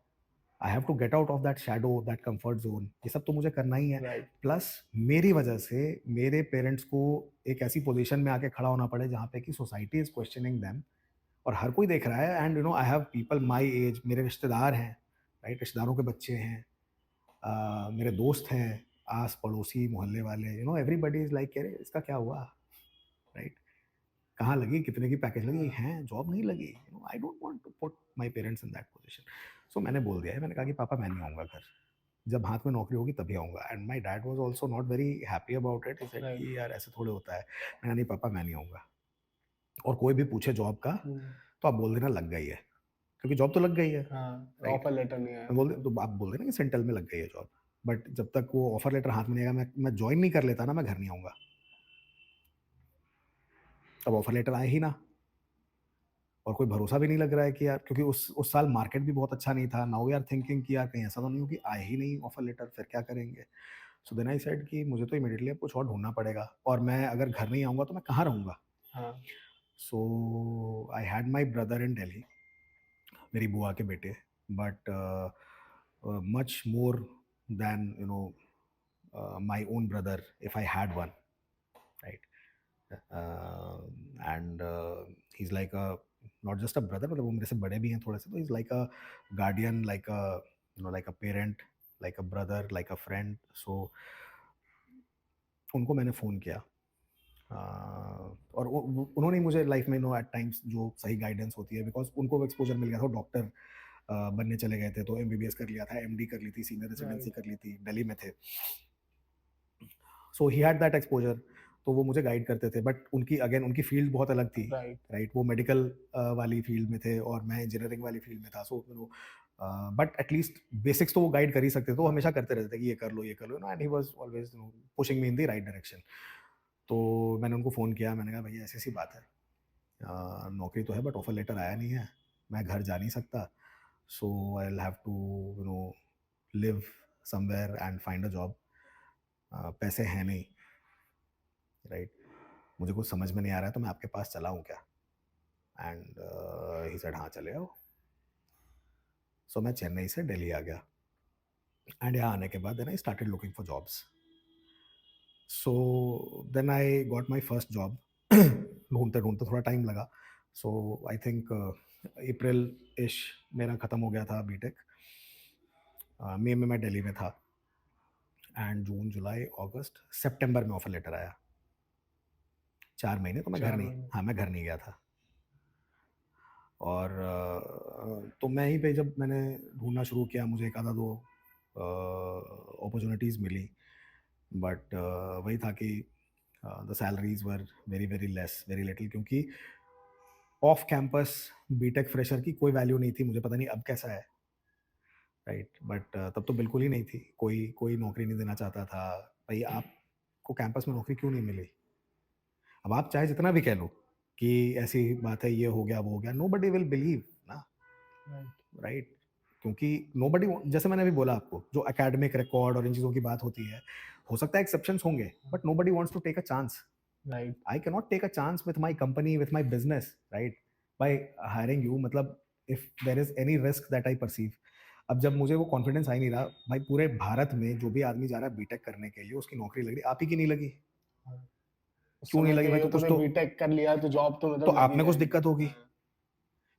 I have to get out of that shadow, that comfort zone, ये सब तो मुझे करना ही है। राइट प्लस मेरी वजह से मेरे पेरेंट्स को एक ऐसी पोजीशन में आके खड़ा होना पड़े जहाँ पे कि सोसाइटी इज क्वेश्चनिंग देम, और हर कोई देख रहा है। And I have people my age, मेरे रिश्तेदार हैं, राइट, रिश्तेदारों के बच्चे हैं, मेरे दोस्त हैं, आस पड़ोसी मोहल्ले वाले, एवरीबडी इज लाइक, अरे इसका क्या हुआ, राइट? कहाँ लगी, कितने की पैकेज लगी, हैं जॉब नहीं लगी। I don't want to put my parents in that position. So मैंने बोल दिया है, मैंने कहा कि पापा मैं नहीं आऊँगा घर, जब हाथ में नौकरी होगी तभी आऊँगा। And my dad was also not very happy about it, he said right कि यार ऐसे थोड़े होता है। मैंने कहा नहीं पापा, मैं नहीं आऊँगा, और कोई भी पूछे जॉब का तो आप बोल देना लग गई है, क्योंकि जॉब तो लग गई है, हाँ राइट? ऑफर लेटर नहीं आया। मैं बोल तो आप बोल देना कि सेंट्रल में लग गई है जॉब, बट जब तक वो ऑफर लेटर हाथ में नहीं आएगा, मैं ज्वाइन नहीं कर लेता ना, मैं घर नहीं आऊँगा। अब ऑफर लेटर आए ही ना, और कोई भरोसा भी नहीं लग रहा है कि यार, क्योंकि उस साल मार्केट भी बहुत अच्छा नहीं था। नाउ वी आर थिंकिंग कि यार कहीं ऐसा तो नहीं हो कि आए ही नहीं ऑफर लेटर, फिर क्या करेंगे। सो देन आई सेड कि मुझे तो इमीडिएटली अब कुछ और ढूंढना पड़ेगा, और मैं अगर घर नहीं आऊँगा तो मैं कहाँ रहूँगा। हाँ। So I had my brother in Delhi, मेरी बुआ के बेटे, but much more than my own brother if I had one, right? uh, and he's like a not just a brother, मतलब वो मेरे से बड़े भी हैं थोड़े से, तो he's like a guardian, like a like a parent, like a brother, like a friend. So उनको मैंने फ़ोन किया, और उन्होंने ही मुझे लाइफ में एट टाइम्स जो सही गाइडेंस होती है, बिकॉज उनको वो एक्सपोजर मिल गया था, डॉक्टर बनने चले गए थे, तो एमबीबीएस कर लिया था, एमडी कर ली थी, सीनियर रेसिडेंसी कर ली थी, दिल्ली में थे। सो ही हैड दैट एक्सपोजर, तो वो मुझे गाइड करते थे, बट उनकी फील्ड बहुत अलग थी, राइट? वो मेडिकल वाली फील्ड में थे और मैं इंजीनियरिंग वाली फील्ड में था। सो बट एटलीस्ट बेसिक्स तो वो गाइड कर ही सकते थे, तो वो हमेशा करते रहते थे कि ये कर लो, ये कर लो, and he was always pushing me in the right direction. तो मैंने उनको फ़ोन किया, मैंने कहा भैया ऐसी ऐसी बात है, नौकरी तो है बट ऑफर लेटर आया नहीं है, मैं घर जा नहीं सकता, so I will have to live somewhere and find a job, पैसे हैं नहीं, राइट? मुझे कुछ समझ में नहीं आ रहा है, तो मैं आपके पास चला हूँ क्या? एंड ही सेड हाँ चले आओ। सो मैं चेन्नई से दिल्ली आ गया, एंड यहाँ आने के बाद then I started looking for jobs. So then I got my first job. ढूंढते ढूंढते थोड़ा टाइम लगा, सो आई थिंक अप्रैल इश मेरा ख़त्म हो गया था बीटेक, मई में मैं दिल्ली में था, एंड जून जुलाई अगस्त सितंबर में ऑफर लेटर आया। 4 महीने तो मैं घर नहीं, हाँ मैं घर नहीं गया था। और तो मैं ही पे जब मैंने ढूंढना शुरू किया, मुझे एक आधा दो अपॉर्चुनिटीज़ मिली, बट वही था कि the salaries were very very less, very little, क्योंकि ऑफ कैंपस बीटेक फ्रेशर की कोई वैल्यू नहीं थी। मुझे पता नहीं अब कैसा है, राइट? बट तब तो बिल्कुल ही नहीं थी, कोई कोई नौकरी नहीं देना चाहता था। भाई आपको कैंपस में नौकरी क्यों नहीं मिली? अब आप चाहे जितना भी कह लो कि ऐसी बात है, ये हो गया वो हो गया, नोबडी विल बिलीव ना, राइट? क्योंकि नोबडी, जैसे मैंने अभी बोला आपको, जो एकेडमिक रिकॉर्ड और इन चीज़ों की बात होती है, हो सकता है एक्सेप्शंस होंगे, but nobody wants to take a chance, right. I can not take a chance with my company, with my business, right? By hiring you, मतलब if there is any risk that I perceive. अब जब मुझे वो confidence आ ही नहीं रहा, भाई पूरे भारत में जो भी आदमी जा रहा है बीटेक करने के लिए, उसकी नौकरी लग रही, आप ही की नहीं लगी, उस क्यों नहीं समय लगी के भाई? ये तो तो कुछ भाई तो बीटेक कर लिया तो जॉब तो तो मतलब लग आप ही में कुछ जाएगी। दिक्कत होगी।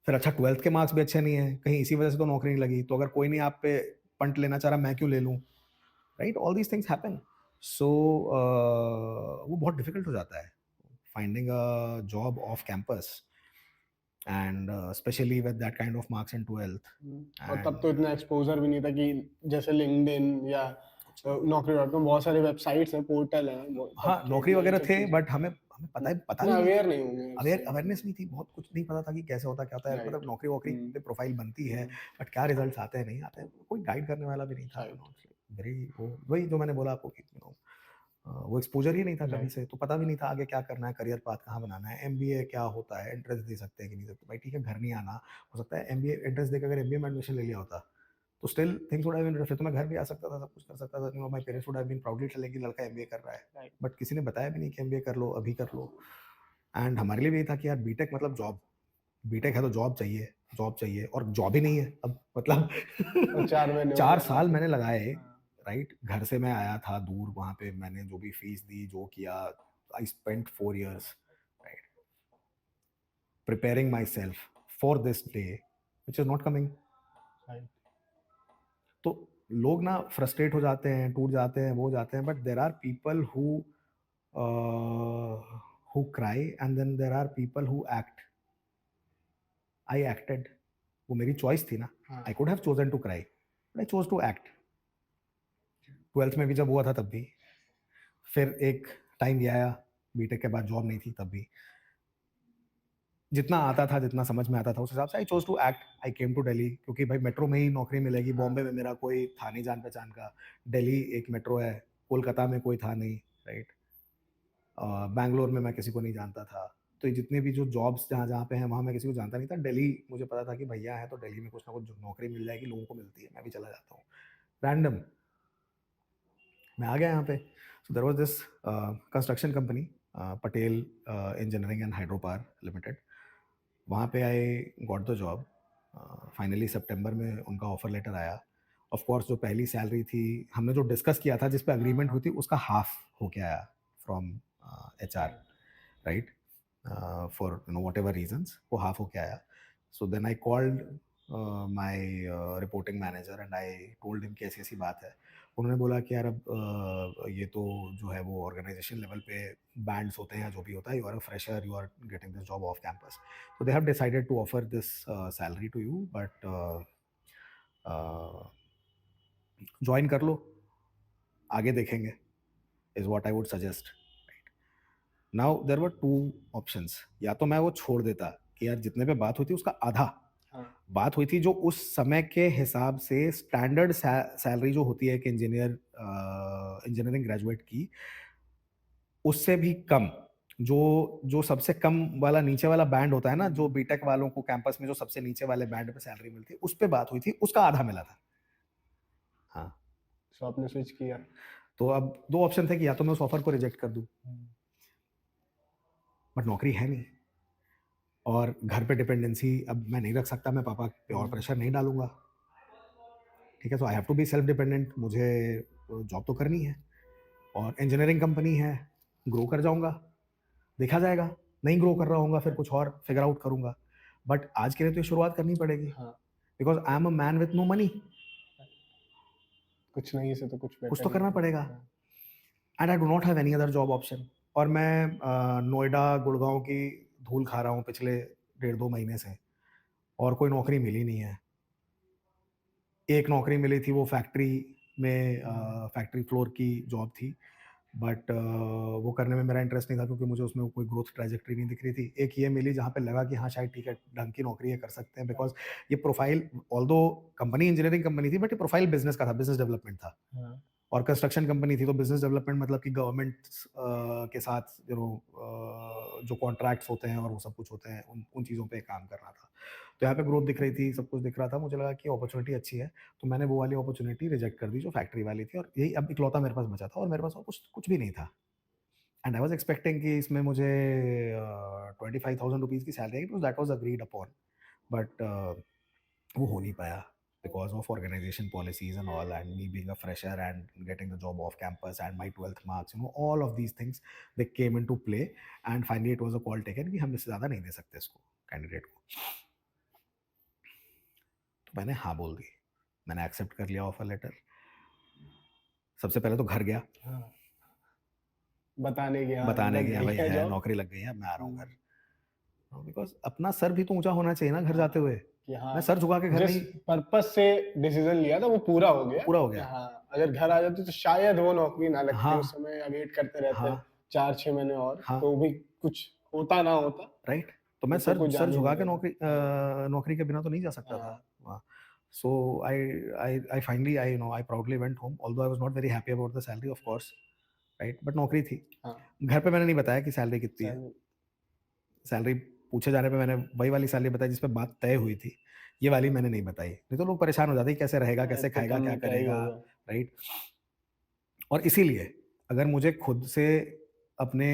फिर अच्छा 12th के मार्क्स भी अच्छे नहीं है, कहीं इसी वजह से तो नौकरी नहीं लगी, तो अगर कोई नहीं आप पे पंट लेना चाह रहा, मैं क्यों ले लूँ, right? All these things happen. So वो बहुत डिफिकल्ट हो जाता है finding a job off campus, and specially with that kind of marks in 12th। और तब एंड तो इतना एक्सपोजर भी नहीं था कि जैसे लिंक्डइन या नौकरी.com, बहुत सारे वेबसाइट्स हैं, पोर्टल हैं, हाँ, तब तो नौकरी इतना इन वगैरह सब थे, चीज़ बट हमें हमें पता भी इतना नहीं अवेयर था, नहीं होंगे उससे। अवेयरनेस नहीं थी, बहुत कुछ नहीं पता था कि कैसे होता क्या होता है, मतलब राइट। नौकरी वोकरी पे प्रोफाइल बनती है, बट क्या रिजल्ट्स आते हैं नहीं आते हैं, कोई गाइड करने वाला भी नहीं था। राइट। वेरी वो वही जो मैंने बोला आपको कि वो एक्सपोजर ही नहीं था कभी राइट। से, तो पता भी नहीं था आगे क्या करना है, करियर पाथ कहाँ बनाना है, एमबीए क्या होता है, एंट्रेंस दे सकते हैं कि नहीं सकते। भाई ठीक है, घर नहीं आना, हो सकता है एमबीए एंट्रेंस देकर अगर एमबीए में एडमिशन ले लिया होता तो still things would have been different, तो मैं घर भी आ सकता था, सब कुछ कर सकता था, my parents would have been proudly telling कि लड़का एमबीए कर रहा है, राइट। बट किसी ने बताया भी नहीं कि एमबीए कर लो, अभी कर लो। एंड हमारे लिए भी ये था कि यार बीटेक मतलब जॉब, बीटेक है तो जॉब चाहिए, जॉब चाहिए, और जॉब ही नहीं है अब, मतलब और 4 महीने हो 4 गए। साल मैंने लगाए, राइट? घर से मैं आया था दूर, वहाँ पे मैंने जो भी फीस दी, जो किया, I spent 4 years, right, preparing my self for this day which is not coming. Right. तो लोग ना फ्रस्ट्रेट हो जाते हैं, टूट जाते हैं, वो हो जाते हैं, but there are people who cry, and then there are people who act. I acted, वो मेरी चॉइस थी ना, I could have chosen to cry, but I chose to act. 12th में भी जब हुआ था तब भी, फिर एक टाइम भी आया बीटेक के बाद, जॉब नहीं थी तब भी, जितना आता था, जितना समझ में आता था, उस हिसाब से I chose to act. I came to Delhi, क्योंकि भाई मेट्रो में ही नौकरी मिलेगी, बॉम्बे में मेरा कोई था नहीं जान पहचान का, दिल्ली एक मेट्रो है, कोलकाता में कोई था नहीं, राइट? बैंगलोर में मैं किसी को नहीं जानता था, तो ये जितने भी जो जॉब्स जहाँ जहाँ पे हैं वहाँ मैं किसी को जानता नहीं था। दिल्ली मुझे पता था कि भैया है तो दिल्ली में कुछ ना कुछ नौकरी मिल जाएगी, लोगों को मिलती है, मैं भी चला जाता हूँ रैंडम। मैं आ गया यहाँ पे। So there was this construction company, Patel engineering and hydro power limited. वहाँ पे I got the job. Finally सितंबर में उनका ऑफर लेटर आया। ऑफ कोर्स जो पहली सैलरी थी, हमने जो डिस्कस किया था, जिस पे अग्रीमेंट हुई थी, उसका हाफ होके आया from HR, right, for whatever reasons वो हाफ होके आया। So then I called my reporting manager and I told him कि ऐसी ऐसी बात है। उन्होंने बोला कि यार अब ये तो जो है वो ऑर्गेनाइजेशन लेवल पे बैंड्स होते हैं या जो भी होता है, you are a fresher, you are getting this job off campus, so they have decided to offer this salary to you, but join कर लो, आगे देखेंगे, is what I would suggest. Now there were two options. या तो मैं वो छोड़ देता कि यार जितने पे बात हुई थी उसका आधा, हाँ, बात हुई थी जो उस समय के हिसाब से स्टैंडर्ड सैलरी जो होती है कि इंजीनियरिंग ग्रेजुएट की, उससे भी कम, जो जो सबसे कम वाला नीचे वाला बैंड होता है ना, जो बीटेक वालों को कैंपस में जो सबसे नीचे वाले बैंड पे सैलरी मिलती है, उस पे बात हुई थी, उसका आधा मिला था। हाँ, सो आपने स्विच किया। तो अब दो ऑप्शन थे कि या तो मैं उस ऑफर को रिजेक्ट कर दूं, बट नौकरी है नहीं और घर पे डिपेंडेंसी अब मैं नहीं रख सकता, मैं पापा पे और प्रेशर नहीं डालूंगा, ठीक है। So I have to be self dependent, मुझे जॉब तो करनी है और इंजीनियरिंग कंपनी है, ग्रो कर जाऊंगा, देखा जाएगा, नहीं ग्रो कर रहा हूँ फिर कुछ और फिगर आउट करूंगा, बट आज के लिए तो ये शुरुआत करनी पड़ेगी, हाँ, because I am a man with no money, कुछ नहीं से तो कुछ कुछ बेटर तो करना पड़ेगा, and I do not have any other job option. और मैं नोएडा गुड़गांव की धूल खा रहा हूँ पिछले 1.5-2 महीने से, और कोई नौकरी मिली नहीं है। एक नौकरी मिली थी, वो फैक्ट्री में फैक्ट्री फ्लोर की जॉब थी, बट वो करने में मेरा इंटरेस्ट नहीं था क्योंकि मुझे उसमें कोई ग्रोथ ट्रैजेक्टरी नहीं दिख रही थी। एक ये मिली जहाँ पे लगा कि हाँ शायद ठीक है, ढंग की नौकरी है, कर सकते हैं, बिकॉज ये profile, although company engineering company थी, बट ये प्रोफाइल बिजनेस का था, बिजनेस डेवलपमेंट था। और कंस्ट्रक्शन कंपनी थी, तो बिजनेस डेवलपमेंट मतलब कि गवर्नमेंट के साथ जो कॉन्ट्रैक्ट्स होते हैं और वो सब कुछ होते हैं, उन चीज़ों पे काम करना था। तो यहाँ पे ग्रोथ दिख रही थी, सब कुछ दिख रहा था, मुझे लगा कि अपॉर्चुनिटी अच्छी है, तो मैंने वो वाली अपॉर्चुनिटी रिजेक्ट कर दी जो फैक्ट्री वाली थी, और यही अब इकलौता मेरे पास बचा था, और मेरे पास और कुछ भी नहीं था। एंड आई वाज एक्सपेक्टिंग कि इसमें मुझे 25,000 रुपीज़ की salary I, because that was agreed upon, but वो हो नहीं पाया because of organization policies and all, and me being a fresher and getting the job off campus and my 12th marks, all of these things, they came into play, and finally it was a call taken कि हम इससे ज़्यादा नहीं दे सकते इसको, candidate को। तो मैंने हाँ बोल दी, मैंने एक्सेप्ट कर लिया ऑफर लेटर। सबसे पहले तो घर गया, बताने की, हाँ, बताने लग की हाँ गई भाई है है, जॉब। नौकरी लग गई है, मैं आ रहा हूँ घर, बिकॉज अपना सर भी तो ऊंचा होना चाहिए ना घर जाते हुए। कि हाँ, मैं सर झुका के घर जिस नहीं, पर्पस से डिसीजन लिया था वो पूरा हो गया। पूरा हो कि गया। हाँ, अगर घर आ जाते तो शायद वो नौकरी ना लगती, उस हाँ समय वेट करते रहते हाँ 4-6 महीने और, हाँ, तो भी कुछ होता ना होता, राइट। तो मैं तो कुछ सर जान ही झुका नहीं के रहता। नौकरी के बिना तो नहीं जा सकता था हाँ, वहाँ। So I finally I proudly went home, although I was not very happy about the salary of course, right, but नौकरी थी। हाँ, घर पे मैंने नहीं बताया कि सैलरी कितनी है, सैलरी सैलरी पूछे जाने पे मैंने वही वाली सैलरी बताई जिस पे बात तय हुई थी, ये वाली मैंने नहीं बताई, नहीं तो लोग परेशान हो जाते हैं कैसे रहेगा, कैसे इतने खाएगा, कम क्या में क्या ही करेगा, होगा। राइट। और इसीलिए अगर मुझे खुद से अपने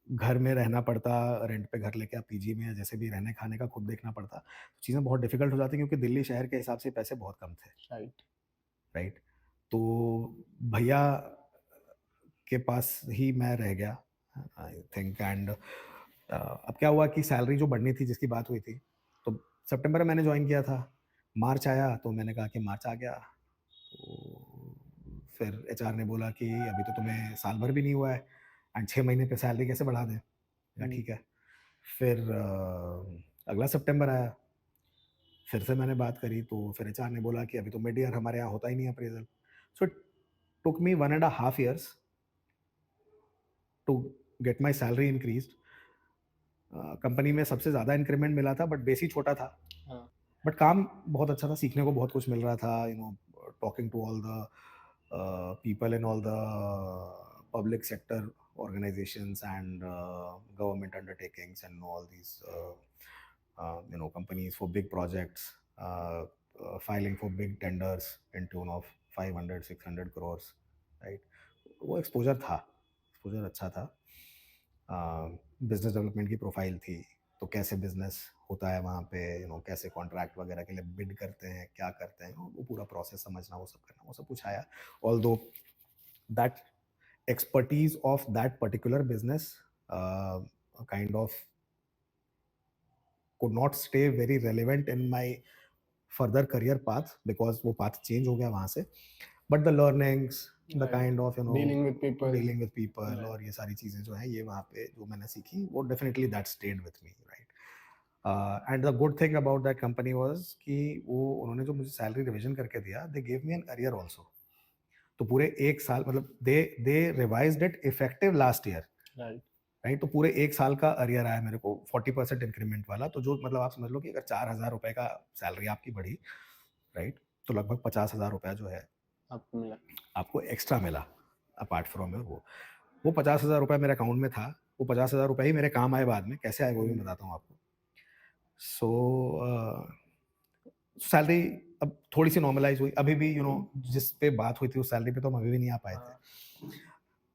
घर में रहना पड़ता, रेंट पे घर लेके, आप पीजी में या जैसे भी रहने खाने का खुद देखना पड़ता, तो चीज़ें बहुत डिफिकल्ट हो जाती क्योंकि दिल्ली शहर के हिसाब से पैसे बहुत कम थे, राइट। राइट। तो भैया के पास ही मैं रह गया, आई थिंक। एंड अब क्या हुआ कि सैलरी जो बढ़नी थी, जिसकी बात हुई थी, तो सितंबर में मैंने ज्वाइन किया था, मार्च आया तो मैंने कहा कि मार्च आ गया, तो फिर एचआर ने बोला कि अभी तो तुम्हें साल भर भी नहीं हुआ है एंड 6 महीने पे सैलरी कैसे बढ़ा दें। या ठीक है। फिर अगला सितंबर आया, फिर से मैंने बात करी, तो फिर एचआर ने बोला कि अभी तो मिड ईयर हमारे यहाँ होता ही नहीं appraisal. So it took me 1.5 years to get my salary increase. Company में सबसे ज़्यादा इंक्रीमेंट मिला था, बट बेस ही छोटा था, हाँ, बट काम बहुत अच्छा था, सीखने को बहुत कुछ मिल रहा था, talking to all the people in all the public sector organizations and government undertakings and all these companies for big projects, filing for big tenders in tune of 500-600 crores, right? वो एक्सपोजर अच्छा था, business development की profile थी, तो कैसे business होता है वहाँ पे, कैसे कॉन्ट्रैक्ट वगैरह के लिए बिड करते हैं, क्या करते हैं, वो पूरा प्रोसेस समझना, वो सब करना, वो सब कुछ आया. Although that expertise of that particular business kind of could not stay very relevant in my further career path because वो path change हो गया वहाँ से. But the learnings, the Right. kind of Dealing with people. Right. और ये सारी चीजें जो हैं ये वहाँ पे जो मैंने सीखी वो definitely that stayed with me, right? And the good thing about that company was कि वो उन्होंने जो मुझे salary revision करके दिया, they gave me an arrear also. तो पूरे एक साल मतलब they revised it effective last year, right? तो पूरे एक साल का अरियर आया मेरे को 40% इंक्रीमेंट वाला. तो जो मतलब आप समझ लो कि अगर 4,000 रुपए का सैलरी आपकी बढ़ी, राइट, तो लगभग 50,000 रुपया जो है आपको एक्स्ट्रा मिला अपार्ट फ्रॉम वो 50,000 रुपया मेरे अकाउंट में था. वो 50,000 रुपये ही मेरे काम आए बाद में, कैसे आए वो भी बताता हूँ आपको. सो सैलरी अब थोड़ी सी नॉर्मलाइज हुई. अभी भी जिस पे बात हुई थी उस सैलरी पे तो हम अभी भी नहीं आ पाए थे.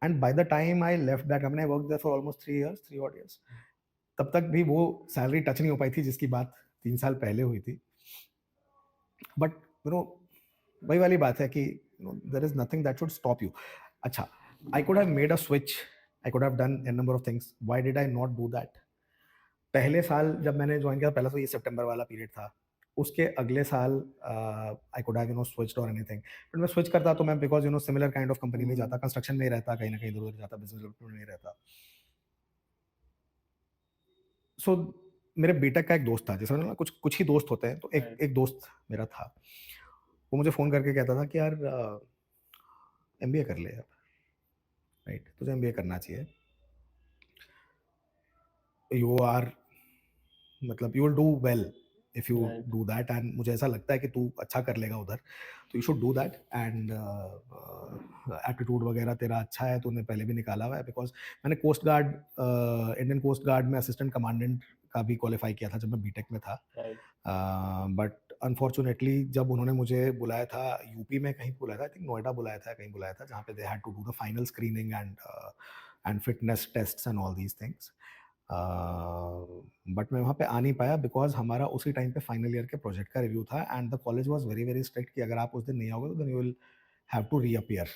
And by the time I left that company, I work there for almost 3 odd years. तब तक भी वो सैलरी टच नहीं हो पाई थी जिसकी बात 3 साल पहले हुई थी. बट वही वाली बात है कि there is nothing that should stop you. अच्छा, I could have made a switch, I could have done an number of things. Why did I not do that? पहले साल जब मैंने ज्वाइन किया, पहला तो ये सितंबर वाला पीरियड था. उसके अगले साल आई कुड हैव स्विच्ड और एनीथिंग, बट मैं स्विच करता तो मैं because similar kind of company में जाता, कंस्ट्रक्शन में ही रहता, कहीं ना कहीं इधर उधर जाता, बिजनेस डेवलपमेंट में ही रहता. सो मेरे बीटेक का एक दोस्त था, जैसे ना कुछ ही दोस्त होते हैं, तो एक दोस्त मेरा था, वो मुझे फ़ोन करके कहता था कि यार एमबीए कर ले अब, राइट, तुझे एमबीए करना चाहिए, यू आर मतलब you will do well if you do that, and मुझे ऐसा लगता है कि तू अच्छा कर लेगा उधर, तो you should do that. And aptitude वगैरह तेरा अच्छा है, तूने पहले भी निकाला हुआ है. बिकॉज मैंने coast guard, Indian coast guard में असिस्टेंट कमांडेंट का भी क्वालिफाई किया था जब मैं बीटेक में था. बट अनफॉर्चुनेटली जब उन्होंने मुझे बुलाया था, यूपी में कहीं बुलाया था, आई थिंक नोएडा बुलाया था, कहीं बुलाया था, जहाँ पे they had to do the final screening and fitness tests and all these things. But मैं वहाँ पे आ नहीं पाया बिकॉज हमारा उसी टाइम पे फाइनल ईयर के प्रोजेक्ट का रिव्यू था, and the college was very very strict कि अगर आप उस दिन नहीं आओगे तो then you will have to reappear,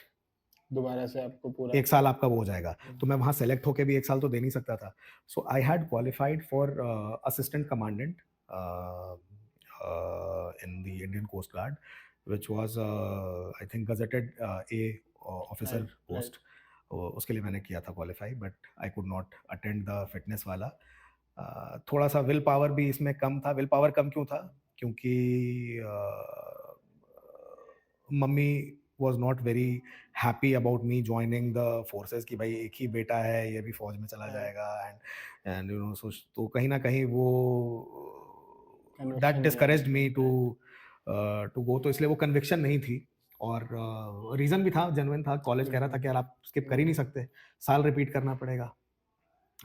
दोबारा से आपको पूरा एक साल आपका वो हो जाएगा. तो मैं वहाँ सेलेक्ट होके भी एक साल तो दे नहीं सकता था. So I had qualified for assistant commandant in the Indian coast guard, which was I think gazetted a officer post. उसके लिए मैंने किया था qualify, but I could not attend the fitness वाला. थोड़ा सा विल पावर भी इसमें कम था. विल पावर कम क्यों था? क्योंकि mummy was not very happy about me joining the forces कि भाई एक ही बेटा है, ये भी फौज में चला जाएगा, एंड तो कहीं ना कहीं वो that discouraged me to go. तो इसलिए वो कन्विक्शन नहीं थी, और रीज़न भी था, जेन्युइन था. कॉलेज कह रहा था कि यार आप स्किप कर ही नहीं सकते, साल रिपीट करना पड़ेगा.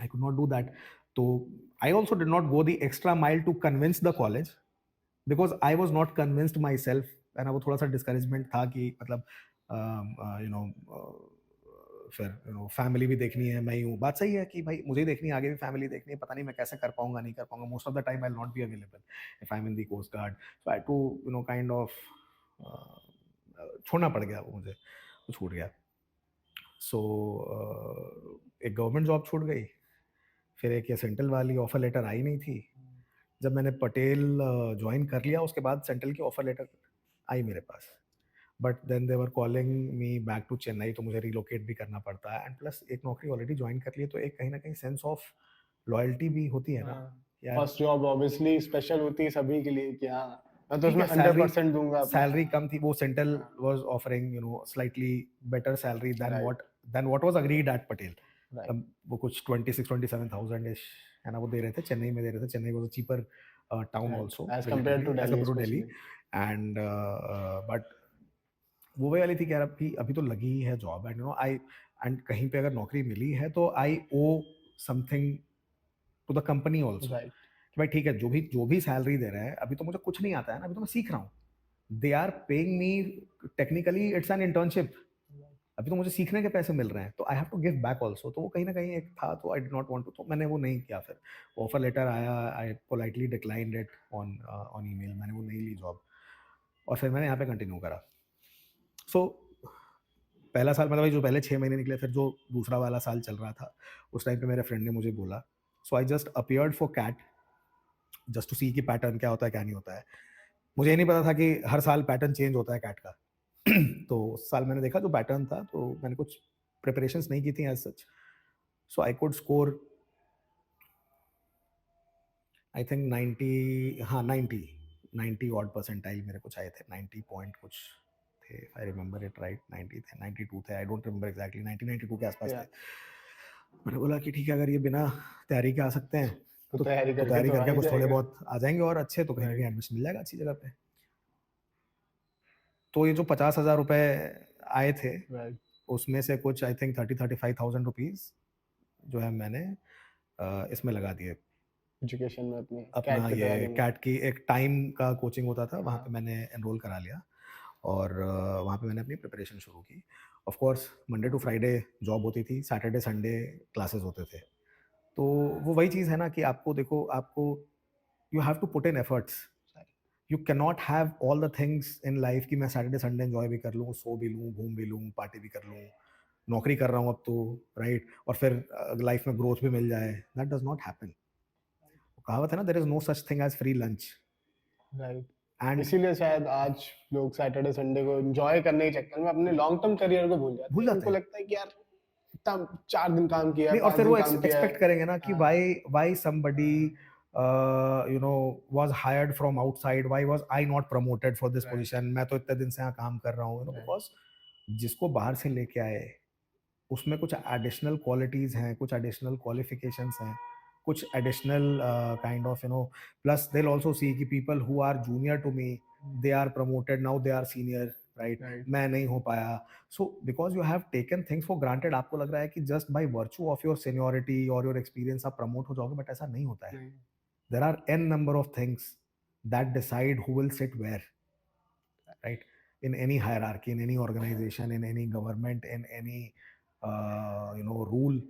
I could not do that. तो I also did not go the extra mile to convince the college because I was not convinced myself. है ना, वो थोड़ा सा डिस्करेजमेंट था कि मतलब फिर फैमिली भी देखनी है, मैं हूँ, बात सही है कि भाई मुझे ही देखनी है, आगे भी फैमिली देखनी है, पता नहीं मैं कैसे कर पाऊंगा, नहीं कर पाऊंगा. Most of the time I will not be available if I am in the coast guard. So I to kind of छोड़ना पड़ गया, वो मुझे वो छूट गया. सो एक गवर्नमेंट जॉब छूट गई, फिर एक ये सेंट्रल वाली ऑफर लेटर आई नहीं थी. जब मैंने पटेल ज्वाइन कर लिया उसके बाद सेंट्रल की ऑफर लेटर आई मेरे पास, but then they were calling me back to Chennai, तो मुझे रिलोकेट भी करना पड़ता है. एंड प्लस एक नौकरी ऑलरेडी ज्वाइन कर ली, तो एक कहीं ना कहीं सेंस ऑफ लॉयल्टी भी होती है ना. फर्स्ट जॉब ऑब्वियसली स्पेशल होती है सभी के लिए कि हाँ मैं तो उसमें 100% दूंगा. सैलरी कम थी, वो central was offering slightly better salary than what was agreed at Patel. वो कुछ 26-27,000 इश है ना, वो दे रहे थे, चेन्नई में दे रहे थे. Chennai was a cheaper town also as compared to Delhi. And but वो वाली थी कि यार अभी तो लगी ही है जॉब, एंड एंड कहीं पे अगर नौकरी मिली है तो I owe something to the company also, right कि भाई ठीक है, जो भी सैलरी दे रहा है, अभी तो मुझे कुछ नहीं आता है ना, अभी तो मैं सीख रहा हूँ, they are paying me, technically it's an internship, अभी तो मुझे सीखने के पैसे मिल रहे हैं, तो I have to give back also, तो वो कहीं ना कहीं एक था, तो I did not want to, तो मैंने वो नहीं किया। फिर ऑफर लेटर आया, I politely declined it on on email, मैंने वो नहीं ली जॉब, और फिर मैंने यहाँ पे कंटिन्यू करा। सो पहला साल मतलब जो पहले 6 महीने निकले, फिर जो दूसरा वाला साल चल रहा था, उस टाइम पे मेरे फ्रेंड ने मुझे बोला, so I just appeared for CAT, just to see कि पैटर्न क्या होता है क्या नहीं होता है। मुझे ये नहीं पता था कि हर साल पैटर्न चेंज होता है कैट का। तो उस साल मैंने देखा जो पैटर्न था, तो मैंने कुछ प्रिपरेशंस नहीं की थी as such, so I could score I think 90, हाँ 90 ऑड परसेंटाइल मेरे कुछ आए थे, 90 पॉइंट कुछ थे, आई रिमेंबर इट राइट, 90 थे, 92 थे, आई डोंट रिमेंबर एग्जैक्टली, 92 के आसपास थे। मैंने बोला कि ठीक है, अगर ये बिना तैयारी के आ सकते हैं तो तैयारी तो करके तैयारी तो आ करके ही कुछ थोड़े जाएगा। बहुत आ जाएंगे, और अच्छे तो कहीं ना कहीं एडमिशन मिल जाएगा अच्छी जगह पे। तो ये जो 50,000 रुपए आए थे, राइट उसमें से कुछ आई थिंक 35,000 रुपीज़ जो है मैंने इसमें लगा दिए, एजुकेशन में अपनी अपना कैट की ये तैयारी में। कैट की एक टाइम का कोचिंग होता था, वहाँ हाँ पे मैंने एनरोल करा लिया, और वहाँ पे मैंने अपनी प्रिपरेशन शुरू की। Of course Monday to Friday job होती थी, सैटरडे संडे क्लासेस होते थे। तो वो वही चीज़ है ना कि आपको देखो, आपको you have to put in efforts, you can not have all the things in life कि मैं सैटरडे संडे एंजॉय भी कर लूँ, सो भी लूँ, घूम भी लूँ, पार्टी भी कर लूँ, नौकरी कर रहा हूँ अब तो, राइट, और फिर लाइफ में ग्रोथ भी मिल जाए, दैट डज नॉट हैपन। कहावत है ना, there is no such thing as free lunch. Right and इसीलिए शायद आज लोग सैटरडे संडे को एंजॉय करने के चक्कर में अपने लॉन्ग टर्म करियर को भूल जाते भूल हैं। जाते उनको हैं। लगता है कि यार इतना 4 दिन काम किया है, नहीं, और 5 फिर दिन वो काम किया है। एक्सपेक्ट करेंगे ना कि हाँ why somebody you know was hired from outside, why was I not promoted for this right position, मैं तो इतने दिन से यहाँ काम कर रहा हूँ, यू नो, राइट बिकॉज जिसको बाहर से लेके आए उसमें कुछ एडिशनल क्वालिटीज हैं, कुछ एडिशनल क्वालिफिकेशंस हैं, कुछ additional kind of, you know, plus they will also see कि people who are junior to me, they are promoted now, they are senior, right, right मैं नहीं हो पाया। So because you have taken things for granted, आपको लग रहा है कि just by virtue of your seniority और योर एक्सपीरियंस आप प्रमोट हो जाओगे, बट ऐसा नहीं होता है। नहीं there are an number of things that decide who will sit where, right, in any hierarchy, in any organization, in any government, in any you know, rule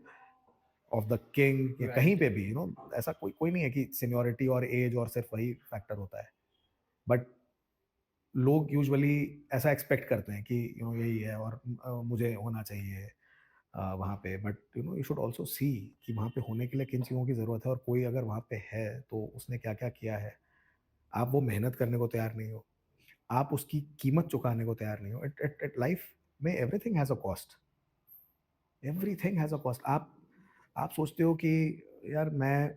of the king, या कहीं right पे भी, you know, ऐसा कोई कोई नहीं है कि सीनियोरिटी और एज और सिर्फ वही फैक्टर होता है, बट लोग यूजुअली ऐसा एक्सपेक्ट करते हैं कि यू नो यही है और मुझे होना चाहिए वहाँ पे, but you know you should also see कि वहाँ पे होने के लिए किन चीज़ों की ज़रूरत है, और कोई अगर वहाँ पे है तो उसने क्या क्या किया है। आप वो मेहनत करने को तैयार नहीं हो, आप उसकी कीमत चुकाने को तैयार नहीं हो। इट लाइफ में everything has a cost, everything has a cost. आप सोचते हो कि यार मैं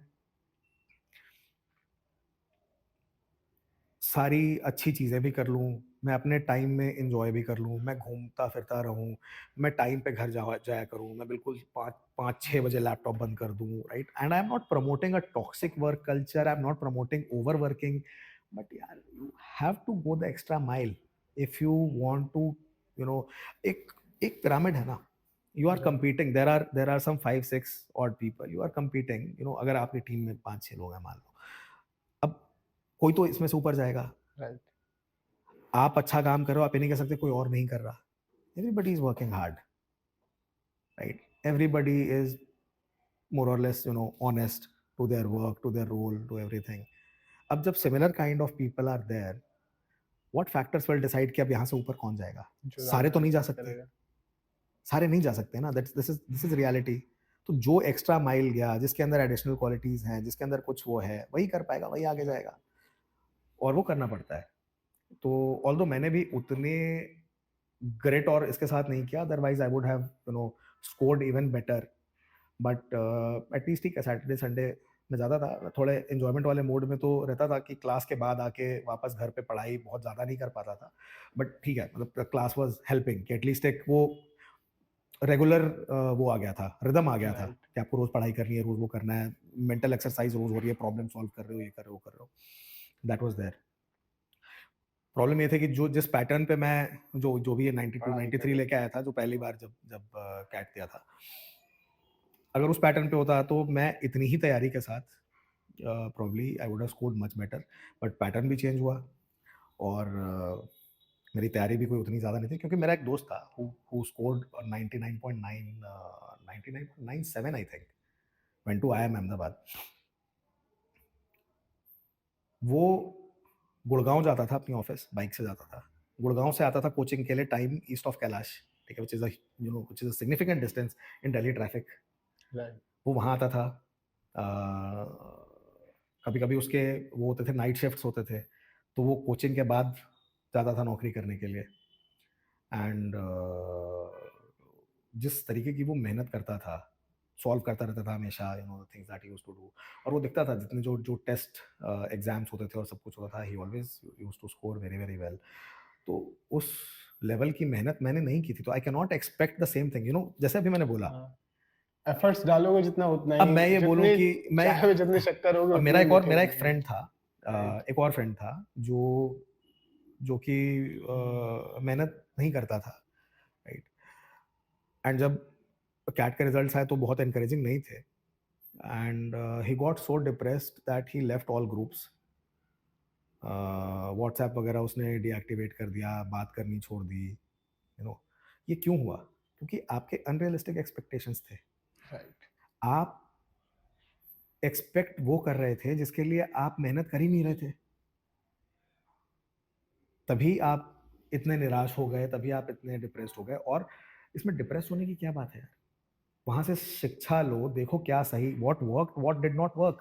सारी अच्छी चीज़ें भी कर लूँ, मैं अपने टाइम में एन्जॉय भी कर लूँ, मैं घूमता फिरता रहूँ, मैं टाइम पे घर जाया करूँ, मैं बिल्कुल 5-6 बजे लैपटॉप बंद कर दूँ, right? And I am not promoting a toxic work culture, I am not promoting overworking, but यार you have to go the extra mile if you want to, you know, एक एक पिरामिड है ना, you are competing, there are some 5-6 odd people, you are competing, you know, अगर आपकी team में 5-6 लोग हैं मान लो, अब कोई तो इसमें से ऊपर जाएगा। राइट आप अच्छा काम कर रहे हो, आप ये नहीं कह सकते कोई और नहीं कर रहा। Everybody is working hard, right, everybody is more or less, you know, honest to their work, to their role, to everything. अब जब similar kind of people are there, what factors will decide कि अब यहाँ से ऊपर कौन जाएगा? जो सारे ज्यादा तो नहीं जा एफर्ट सकते, करेगा। सारे नहीं जा सकते ना, दैट्स दिस इज रियलिटी। तो जो एक्स्ट्रा माइल गया, जिसके अंदर एडिशनल क्वालिटीज हैं, जिसके अंदर कुछ वो है, वही कर पाएगा, वही आगे जाएगा, और वो करना पड़ता है। तो ऑल्दो मैंने भी उतने ग्रेट और इसके साथ नहीं किया, otherwise I would have, you know, scored even better, but at least ठीक है, सैटरडे संडे में ज़्यादा था, थोड़े इन्जॉयमेंट वाले मूड में तो रहता था कि क्लास के बाद आके वापस घर पे पढ़ाई बहुत ज़्यादा नहीं कर पाता था, बट ठीक है, मतलब क्लास वाज हेल्पिंग कि एटलीस्ट एक वो रेगुलर वो आ गया था, रिदम आ गया था राइट कि आपको रोज़ पढ़ाई करनी है, रोज़ वो करना है, मेंटल एक्सरसाइज रोज़ हो रही है, प्रॉब्लम सॉल्व कर रहे हो, ये कर रहे हो, वो कर रहे हो, दैट वाज देयर। प्रॉब्लम ये थी कि जो जिस पैटर्न पे मैं जो भी ये 92 पढ़ाई 93 करी। लेके आया था, जो पहली बार जब जब कैट दिया था, अगर उस पैटर्न पे होता तो मैं इतनी ही तैयारी के साथ probably I would have scored much better, but pattern भी चेंज हुआ और मेरी तैयारी भी कोई उतनी ज़्यादा नहीं थी, क्योंकि मेरा एक दोस्त था who scored 99.97 I think, went to IIM Ahmedabad. वो गुड़गांव जाता था अपनी ऑफिस, बाइक से जाता था, गुड़गांव से आता था कोचिंग के लिए, टाइम ईस्ट ऑफ कैलाश, ठीक है, which is a significant distance in Delhi traffic. Right. वो वहाँ आता था, कभी कभी उसके वो होते थे नाइट शिफ्ट्स होते थे, तो वो कोचिंग के बाद जाता था नौकरी करने के लिए। एंड जिस तरीके की वो मेहनत करता था, सॉल्व करता रहता था हमेशा, you know, things that he used to do, और वो दिखता था जितने जो जो टेस्ट एग्जाम्स होते थे और सब कुछ होता था, he always used to score very very well. तो उस लेवल की मेहनत मैंने नहीं की थी, तो आई can not expect the same thing, you know, जैसे अभी मैंने बोला। एफर्ट्स डालोगे जितना उतना अब ही, मैं ये बोलूँ जितनी कि मैं चाय में जितनी शक्कर होगी अब उतनी ही मेरा मीठे एक फ्रेंड था, राइट। एक और फ्रेंड था जो जो कि मेहनत नहीं करता था, राइट। एंड जब कैट के रिजल्ट्स आए तो बहुत encouraging नहीं थे, and he got so depressed that he left all groups, WhatsApp वगैरह उसने डीएक्टिवेट कर दिया, बात करनी छोड़ दी, यू नो। ये क्यों हुआ? क्योंकि आपके अनरियलिस्टिक एक्सपेक्टेशंस थे। राइट। आप एक्सपेक्ट वो कर रहे थे जिसके लिए आप मेहनत कर ही नहीं रहे थे, तभी आप इतने निराश हो गए, तभी आप इतने डिप्रेस्ड हो गए। और इसमें डिप्रेस होने की क्या बात है यार? वहां से शिक्षा लो, देखो क्या सही, what work, what did not work,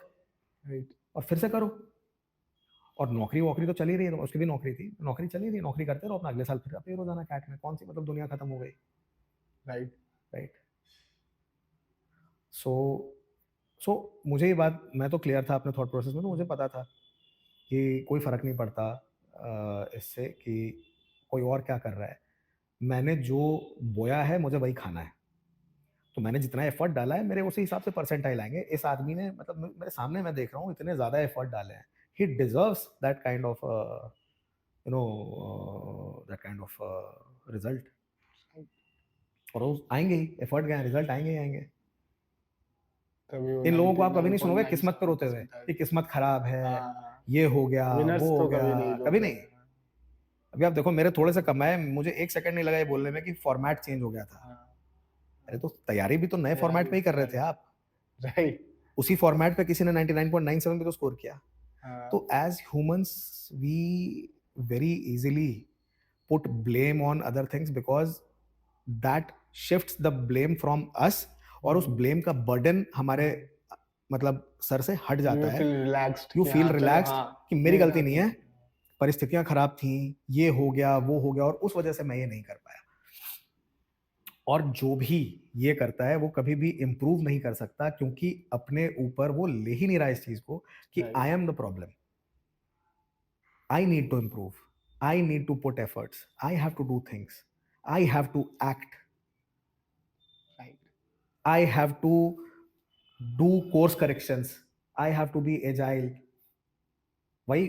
right. और फिर से करो। और नौकरी वोकरी तो चल ही रही है, उसकी भी नौकरी थी, नौकरी चल ही रही है, नौकरी करते रहो अपना, अगले साल फिर अपीयर हो जाना कैट में, कौन सी मतलब दुनिया खत्म हो गई, राइट। राइट। सो सो मुझे ये बात, मैं तो क्लियर था अपने थॉट प्रोसेस में, तो मुझे पता था कि कोई फर्क नहीं पड़ता इससे कि कोई और क्या कर रहा है, मैंने जो बोया है मुझे वही खाना है। तो मैंने जितना एफर्ट डाला है, मेरे उसी हिसाब से परसेंटाइल आएंगे। इस आदमी ने, मतलब मेरे सामने मैं देख रहा हूँ, इतने ज़्यादा एफर्ट डाले हैं, ही deserves that kind of you know that kind of result. और वो आएंगे ही, एफर्ट गए, रिजल्ट आएंगे ही आएंगे। तभी वो इन लोगों को आप कभी नहीं सुनोगे किस्मत पे रोते हुए 99.97% कि किस्मत खराब है, हाँ, ये हो गया, विनर्स वो हो तो गया, कभी नहीं कभी रोते नहीं। हैं। अभी आप देखो, मेरे थोड़े से कम आए, मुझे एक सेकंड नहीं लगा ये बोलने में कि फॉर्मेट चेंज हो गया था। हाँ, अरे तो तैयारी भी तो नए फॉर्मेट पे ही कर रहे थे आप, राइट। उसी फॉर्मेट पे किसी ने 99.97 पे तो स्कोर किया। हाँ, तो as humans we very easily put blame on other things, because that shifts the blame from us, और उस ब्लेम का बर्डन हमारे मतलब सर से हट यू जाता है। फील रिलैक्स्ड यू कि फील हाँ चलो रिलैक्स्ड हाँ कि मेरी मेरी गलती नहीं गलती है, नहीं है। परिस्थितियां खराब थी, ये हो गया, वो हो गया, और उस वजह से मैं ये नहीं कर पाया। और जो भी ये करता है वो कभी भी इम्प्रूव नहीं कर सकता, क्योंकि अपने ऊपर वो ले ही नहीं रहा इस चीज को कि right. I am the problem, I need to improve, I need to put efforts, I have to do things, I have to act, right. I have to do course corrections, I have to be agile. वही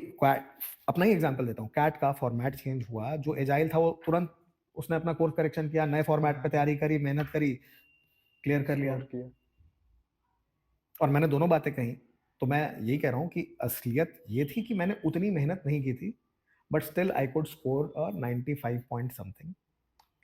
अपना ही example देता हूँ, cat का format change हुआ, जो agile था वो तुरंत उसने अपना कोर्स करेक्शन किया, नए फॉर्मेट पे तैयारी करी, मेहनत करी, क्लियर कर लिया। स्कोर किया। और मैंने दोनों बातें कही, तो मैं यही कह रहा हूँ कि असलियत ये थी कि मैंने उतनी मेहनत नहीं की थी, but still I could score 95 point something,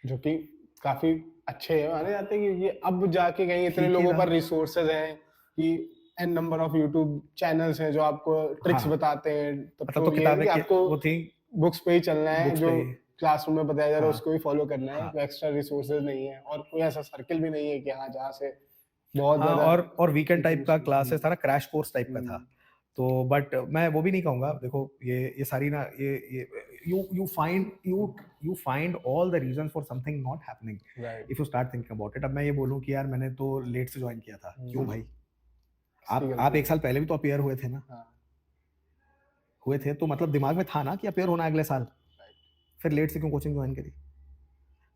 जो कि काफी अच्छे हैं, माने जाते हैं, क्योंकि अब जाके कहीं इतने ठीक ही लोगों था। पर रिसोर्सेज हैं कि n number of YouTube channels हैं जो आपको ट्रिक्स हाँ, बताते हैं। तब मतलब तो तो ये है किताबें कि आपको वो थी, बुक्स पे ही चलना है, बुक्स जो पे ही। क्लासरूम में बताया जा रहा है हाँ उसको ही फॉलो करना है, हाँ कोई एक्स्ट्रा रिसोर्सेज नहीं है और कोई ऐसा सर्किल भी नहीं है कि हाँ जहाँ से बहुत हाँ, ज्यादा और वीकेंड टाइप का इंफॉर्मेशन। क्लासेस था ना, क्रैश कोर्स टाइप का था। तो बट मैं वो भी नहीं कहूँगा, देखो ये सारी ना, ये you find all the reason for something not happening right. If you start thinking about it. अब मैं ये बोलूँ कि यार मैंने तो लेट से ज्वाइन किया था, क्यों भाई? किसकी आप गलती एक है? साल पहले भी तो अपेयर हुए थे ना, हाँ। हुए थे, तो मतलब दिमाग में था ना कि अपेयर होना है अगले साल, राइट। फिर लेट से क्यों कोचिंग ज्वाइन करी,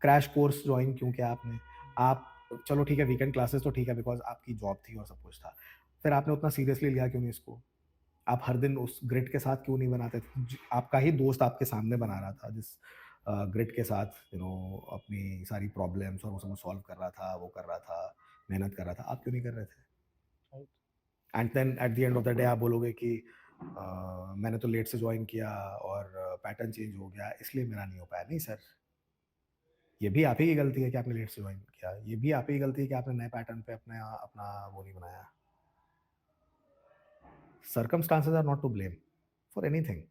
क्रैश कोर्स ज्वाइन क्यों किया आपने? आप चलो ठीक है, वीकेंड क्लासेस तो ठीक है बिकॉज आपकी जॉब थी और सब कुछ था, फिर आपने उतना सीरियसली लिया क्यों नहीं इसको? आप हर दिन उस ग्रिड के साथ क्यों नहीं बनाते थे? आपका ही दोस्त आपके सामने बना रहा था, जिस ग्रिड के साथ अपनी सारी प्रॉब्लम्स और वो सब सॉल्व कर रहा था, वो कर रहा था, मेहनत कर रहा था, आप क्यों नहीं कर रहे थे? And then at the end of the day आप बोलोगे कि मैंने तो लेट से ज्वाइन किया और पैटर्न चेंज हो गया इसलिए मेरा नहीं हो पाया। नहीं सर, ये भी आप ही की गलती है कि आपने लेट से ज्वाइन किया, ये भी आप ही की गलती है कि आपने नए पैटर्न पे अपने अपना वो नहीं बनाया। Circumstances are not to blame for anything.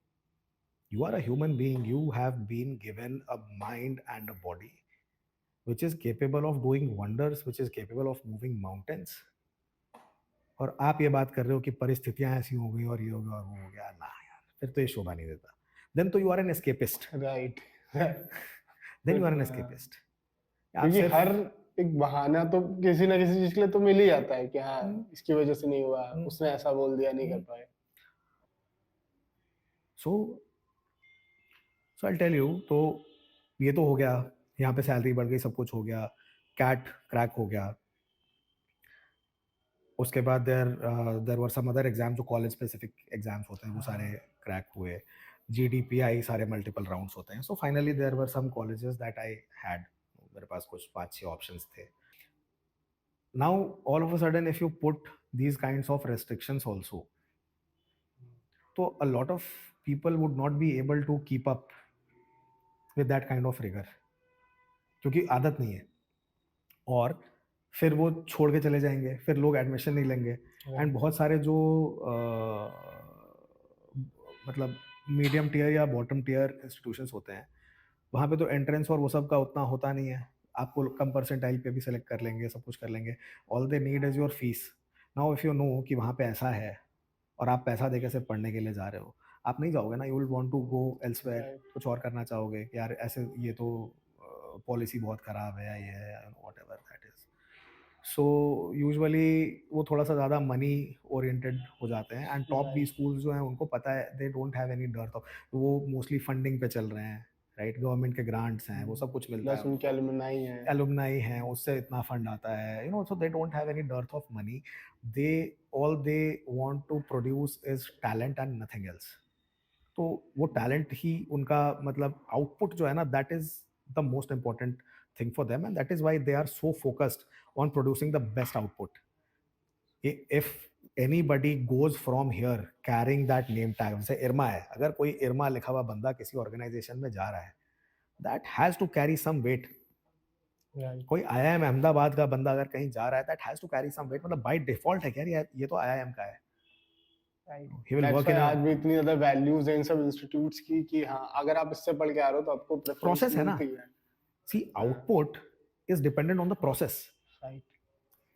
You are a human being. You have been given a mind and a body which is capable of doing wonders, which is capable of moving mountains. और आप ये बात कर रहे हो कि परिस्थितियां ऐसी हो गई और ये हो गया और वो हो गया। ना यार, फिर तो ये शोभा नहीं देता। देन तो you are an escapist. Right. Then you are an escapist. आप क्योंकि सिर्फ हर एक बहाना तो किसी ना किसी चीज के लिए तो मिल ही जाता है कि हाँ इसकी वजह से नहीं हुआ, उसने ऐसा बोल दिया, नहीं कर पाए। सो आई टेल यू, तो ये तो हो गया, यहाँ पे सैलरी बढ़ गई, सब कुछ हो गया, कैट क्रैक हो गया। उसके बाद there were some other exam जो कॉलेज स्पेसिफिक एग्जाम्स होते हैं, वो सारे क्रैक हुए। GDPI सारे मल्टीपल राउंड्स होते हैं। So finally there were some colleges that I had, मेरे पास कुछ 5-6 ऑप्शंस थे। Now all of a sudden if you put these kinds of restrictions also, तो a lot of people would not be able to keep up with that kind of rigour, क्योंकि आदत नहीं है। और फिर वो छोड़ के चले जाएंगे, फिर लोग एडमिशन नहीं लेंगे। एंड बहुत सारे जो मतलब मीडियम टियर या बॉटम टियर इंस्टीट्यूशंस होते हैं, वहाँ पे तो एंट्रेंस और वो सब का उतना होता नहीं है। आपको कम परसेंटाइल पे भी सेलेक्ट कर लेंगे, सब कुछ कर लेंगे। All they need is your fees. Now if you know कि वहाँ पे ऐसा है और आप पैसा देके सिर्फ पढ़ने के लिए जा रहे हो, आप नहीं जाओगे ना। You will want to go elsewhere, कुछ और करना चाहोगे कि यार ऐसे ये तो पॉलिसी बहुत ख़राब है, ये है, what ever that is. So usually वो थोड़ा सा ज़्यादा मनी ओरिएंटेड हो जाते हैं। एंड टॉप बी स्कूल्स जो हैं उनको पता है, दे don't have any dearth of, वो मोस्टली फंडिंग पे चल रहे हैं, राइट? गवर्नमेंट के ग्रांट्स हैं, वो सब कुछ मिलता है प्लस उनके उनको, एलुमनाई हैं, एलुमनाई हैं, उससे इतना फंड आता है, so they don't have any dearth of money. They all they want to produce is talent and nothing else. तो वो टैलेंट ही उनका मतलब आउटपुट जो है ना, that is the most important thing for them, and that is why they are so focused on producing the best output. If anybody goes from here carrying that name tag, जैसे इरमा है, अगर कोई इरमा लिखा हुआ बंदा किसी ऑर्गेनाइजेशन में जा रहा है, that has to carry some weight. कोई IIM अहमदाबाद का बंदा अगर कहीं जा रहा है, that has to carry some weight। मतलब by default है कि यार ये तो IIM का है। He will work in आज a भी इतनी ज्यादा वैल्यूज हैं इन सब इंस्टीट्यूट्स की कि हाँ अगर आप इससे पढ़ के आ रहे हो तो आपको प्रेफरेंस प्रोसेस है ना। मिलती है। See, output is dependent on the process.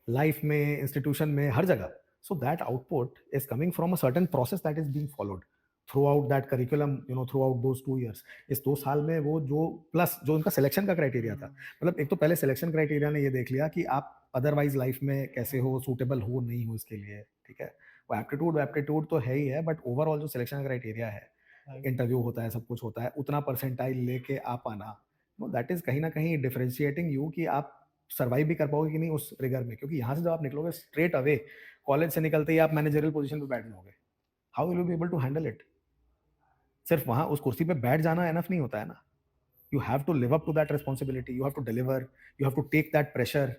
Life में, इंस्टीट्यूशन में, हर जगह। So that output is coming from a certain process that is being followed through out that curriculum, through out those 2 years। इस 2 साल में वो जो प्लस जो उनका सिलेक्शन का क्राइटेरिया था, मतलब एक तो पहले सिलेक्शन क्राइटेरिया ने ये देख लिया कि आप अदरवाइज लाइफ में कैसे हो, सूटेबल हो नहीं हो इसके लिए, ठीक है। वो एप्टीट्यूड तो है ही है, बट ओवरऑल जो सिलेक्शन क्राइटेरिया है, इंटरव्यू होता है, सब कुछ होता है, उतना परसेंटाइल लेके आ पाना, दैट इज कहीं ना कहीं डिफरेंशिएटिंग यू कि आप सर्वाइव भी कर पाओगे कि नहीं उस रिगर में। क्योंकि यहाँ से जब आप निकलोगे स्ट्रेट अवे, कॉलेज से निकलते ही आप मैनेजरियल पोजीशन पे बैठ जाओगे, how will you be able to handle it? सिर्फ वहाँ उस कुर्सी पे बैठ जाना एनफ नहीं होता है ना। You have to live up to that responsibility, you have to deliver, you have to take that pressure,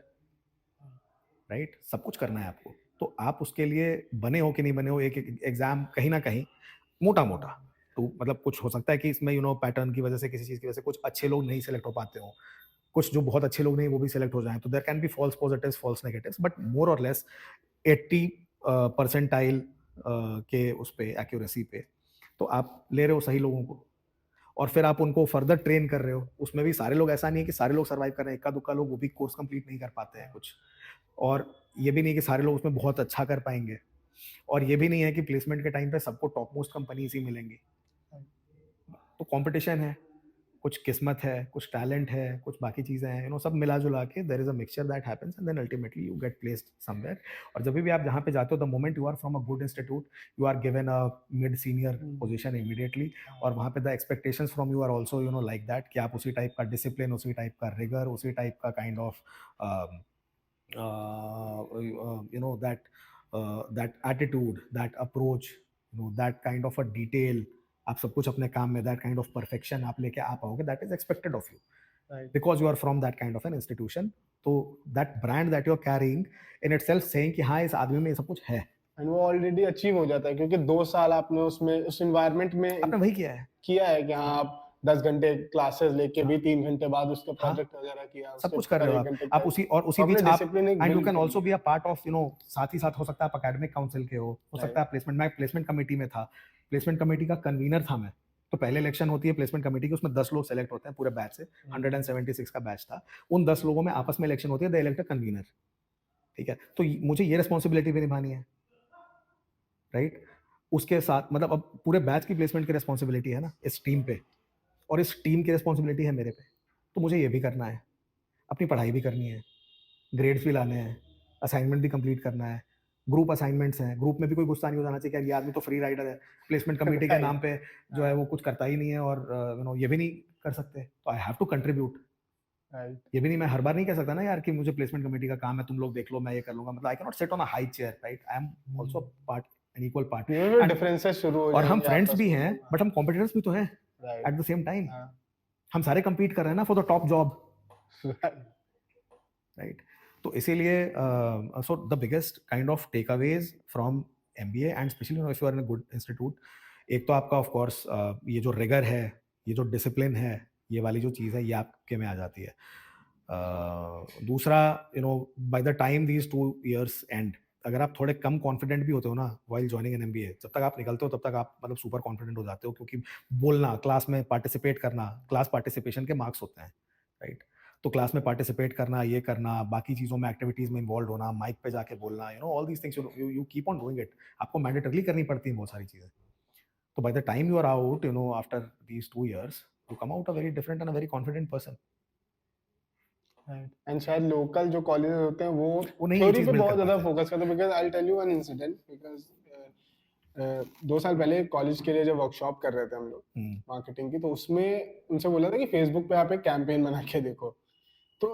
right? सब कुछ करना है आपको। तो आप उसके लिए बने हो कि नहीं बने हो, एक एग्जाम कहीं ना कहीं मोटा मोटा तो मतलब कुछ हो सकता है कि इसमें पैटर्न की वजह से, किसी चीज़ की वजह से कुछ अच्छे लोग नहीं सेलेक्ट हो पाते हो, कुछ जो बहुत अच्छे लोग नहीं वो भी सेलेक्ट हो जाएं, तो there can be false positives, false negatives, but more or less 80 percentile के उस पे एक्यूरेसी पे तो आप ले रहे हो सही लोगों को, और फिर आप उनको फर्दर ट्रेन कर रहे हो। उसमें भी सारे लोग, ऐसा नहीं है कि सारे लोग सर्वाइव कर रहे हैं, इक्का दुक्का लोग वो भी कोर्स कंप्लीट नहीं कर पाते हैं कुछ, और ये भी नहीं कि सारे लोग उसमें बहुत अच्छा कर पाएंगे, और ये भी नहीं है कि प्लेसमेंट के टाइम पे सबको टॉप मोस्ट कंपनीज ही मिलेंगी। तो कंपटीशन है, कुछ किस्मत है, कुछ टैलेंट है, कुछ बाकी चीज़ें हैं, सब मिला जुला के there is a mixture that happens and then ultimately you get placed somewhere. और जब भी आप जहाँ पे जाते हो, the moment you are from a good institute, you are given a mid senior position immediately, और वहाँ पे the expectations from you are also like that कि आप उसी टाइप का डिसिप्लिन, उसी टाइप का रिगर, उसी टाइप का kind of that attitude, that approach that kind of a detail, आप सब कुछ अपने काम में दैट काइंड ऑफ परफेक्शन आप लेके आ पाओगे, that is expected of you right because you are from that kind of an institution. तो that brand that you are carrying in itself saying कि हाँ इस आदमी में ये सब कुछ है, एंड वो ऑलरेडी अचीव हो जाता है क्योंकि 2 साल आपने उसमें उस एनवायरनमेंट में आपने वही किया है. किया है कि हाँ आप 10 घंटे क्लासेस लेके भी 3 घंटे बाद उसका हाँ, प्रोजेक्ट वगैरह किया, सब उसके कुछ कर ऊपर रहे हो एक आप. घंटे आप किया, उसी और उसी तो बीच आपने आप डिसिप्लिन एक एंड यू बिल्ड कैन कर ऑल्सो लिया। बी अ पार्ट ऑफ साथ ही साथ हो सकता है आप एकेडमिक काउंसिल के हो सकता Right. है प्लेसमेंट, मैं प्लेसमेंट कमेटी में था, प्लेसमेंट कमेटी का कन्वीनर था मैं. तो पहले इलेक्शन होती है प्लेसमेंट कमेटी की, उसमें 10 लोग सेलेक्ट होते हैं पूरे बैच से, 176 का बैच था. उन 10 लोगों में आपस में इलेक्शन होती है, दे इलेक्ट अ कन्वीनर. ठीक है, तो मुझे ये रिस्पॉन्सिबिलिटी भी निभानी है, राइट. उसके साथ मतलब अब पूरे बैच की प्लेसमेंट की रिस्पॉन्सिबिलिटी है ना इस टीम पे, और इस टीम की रिस्पॉन्सिबिलिटी है मेरे पे. तो मुझे ये भी करना है, अपनी पढ़ाई भी करनी है, ग्रेड्स भी लाने हैं, असाइनमेंट भी कंप्लीट करना है, ग्रुप असाइनमेंट्स हैं, ग्रुप में भी कोई गुस्सा नहीं हो जाना चाहिए कि यार ये आदमी तो फ्री राइडर है, प्लेसमेंट कमेटी के Right. नाम पे जो है वो कुछ करता ही नहीं है, और ये भी नहीं कर सकते, तो I have to contribute. Right. ये भी नहीं, मैं हर बार नहीं कह सकता ना यार कि मुझे प्लेसमेंट कमेटी का काम है, तुम लोग देख लो मैं ये कर लूंगा, मतलब I can not sit on a high chair, right. I am also part, an equal part. ये भी डिफरेंसेस शुरू हो और हम जाएंगे फ्रेंड्स आपस भी में। हैं, बट हम कॉम्पिटिटर्स भी तो हैं Right. At the same time. हाँ. हम सारे compete कर रहे हैं ना for the top job, Right. Right. तो इसीलिए so the biggest kind of takeaways from MBA and specially if you are in a good institute, एक तो आपका ऑफ कोर्स ये जो रिगर है, ये जो डिसिप्लिन है, ये वाली जो चीज़ है ये आपके में आ जाती है. दूसरा bye the time these 2 years and, अगर आप थोड़े कम कॉन्फिडेंट भी होते हो ना वाइल ज्वाइनिंग एन एमबीए, जब तक आप निकलते हो तब तक आप मतलब सुपर कॉन्फिडेंट हो जाते हो, क्योंकि बोलना, क्लास में पार्टिसिपेट करना, क्लास पार्टिसिपेशन के मार्क्स होते हैं, राइट. तो क्लास में पार्टिसिपेट करना, ये करना, बाकी चीज़ों में एक्टिविटीज़ में इन्वॉल्व होना, माइक पे जाके बोलना, all these things you keep on doing it. आपको मैंडेटरली करनी पड़ती हैं बहुत सारी चीज़ें. तो by the time you are out, after these 2 years, you come out a very different and a very confident person. And शायद लोकल जो कॉलेजेस होते हैं वो वो नहीं ये थ्योरी चीज़ पे बिल्ड बहुत कर ज्यादा पाते. फोकस करते हैं because I tell you one incident because 2 साल पहले कॉलेज के लिए जब वर्कशॉप कर रहे थे हम लोग मार्केटिंग की, तो उसमें उनसे बोला था कि फेसबुक पे आप एक कैंपेन बना के देखो. तो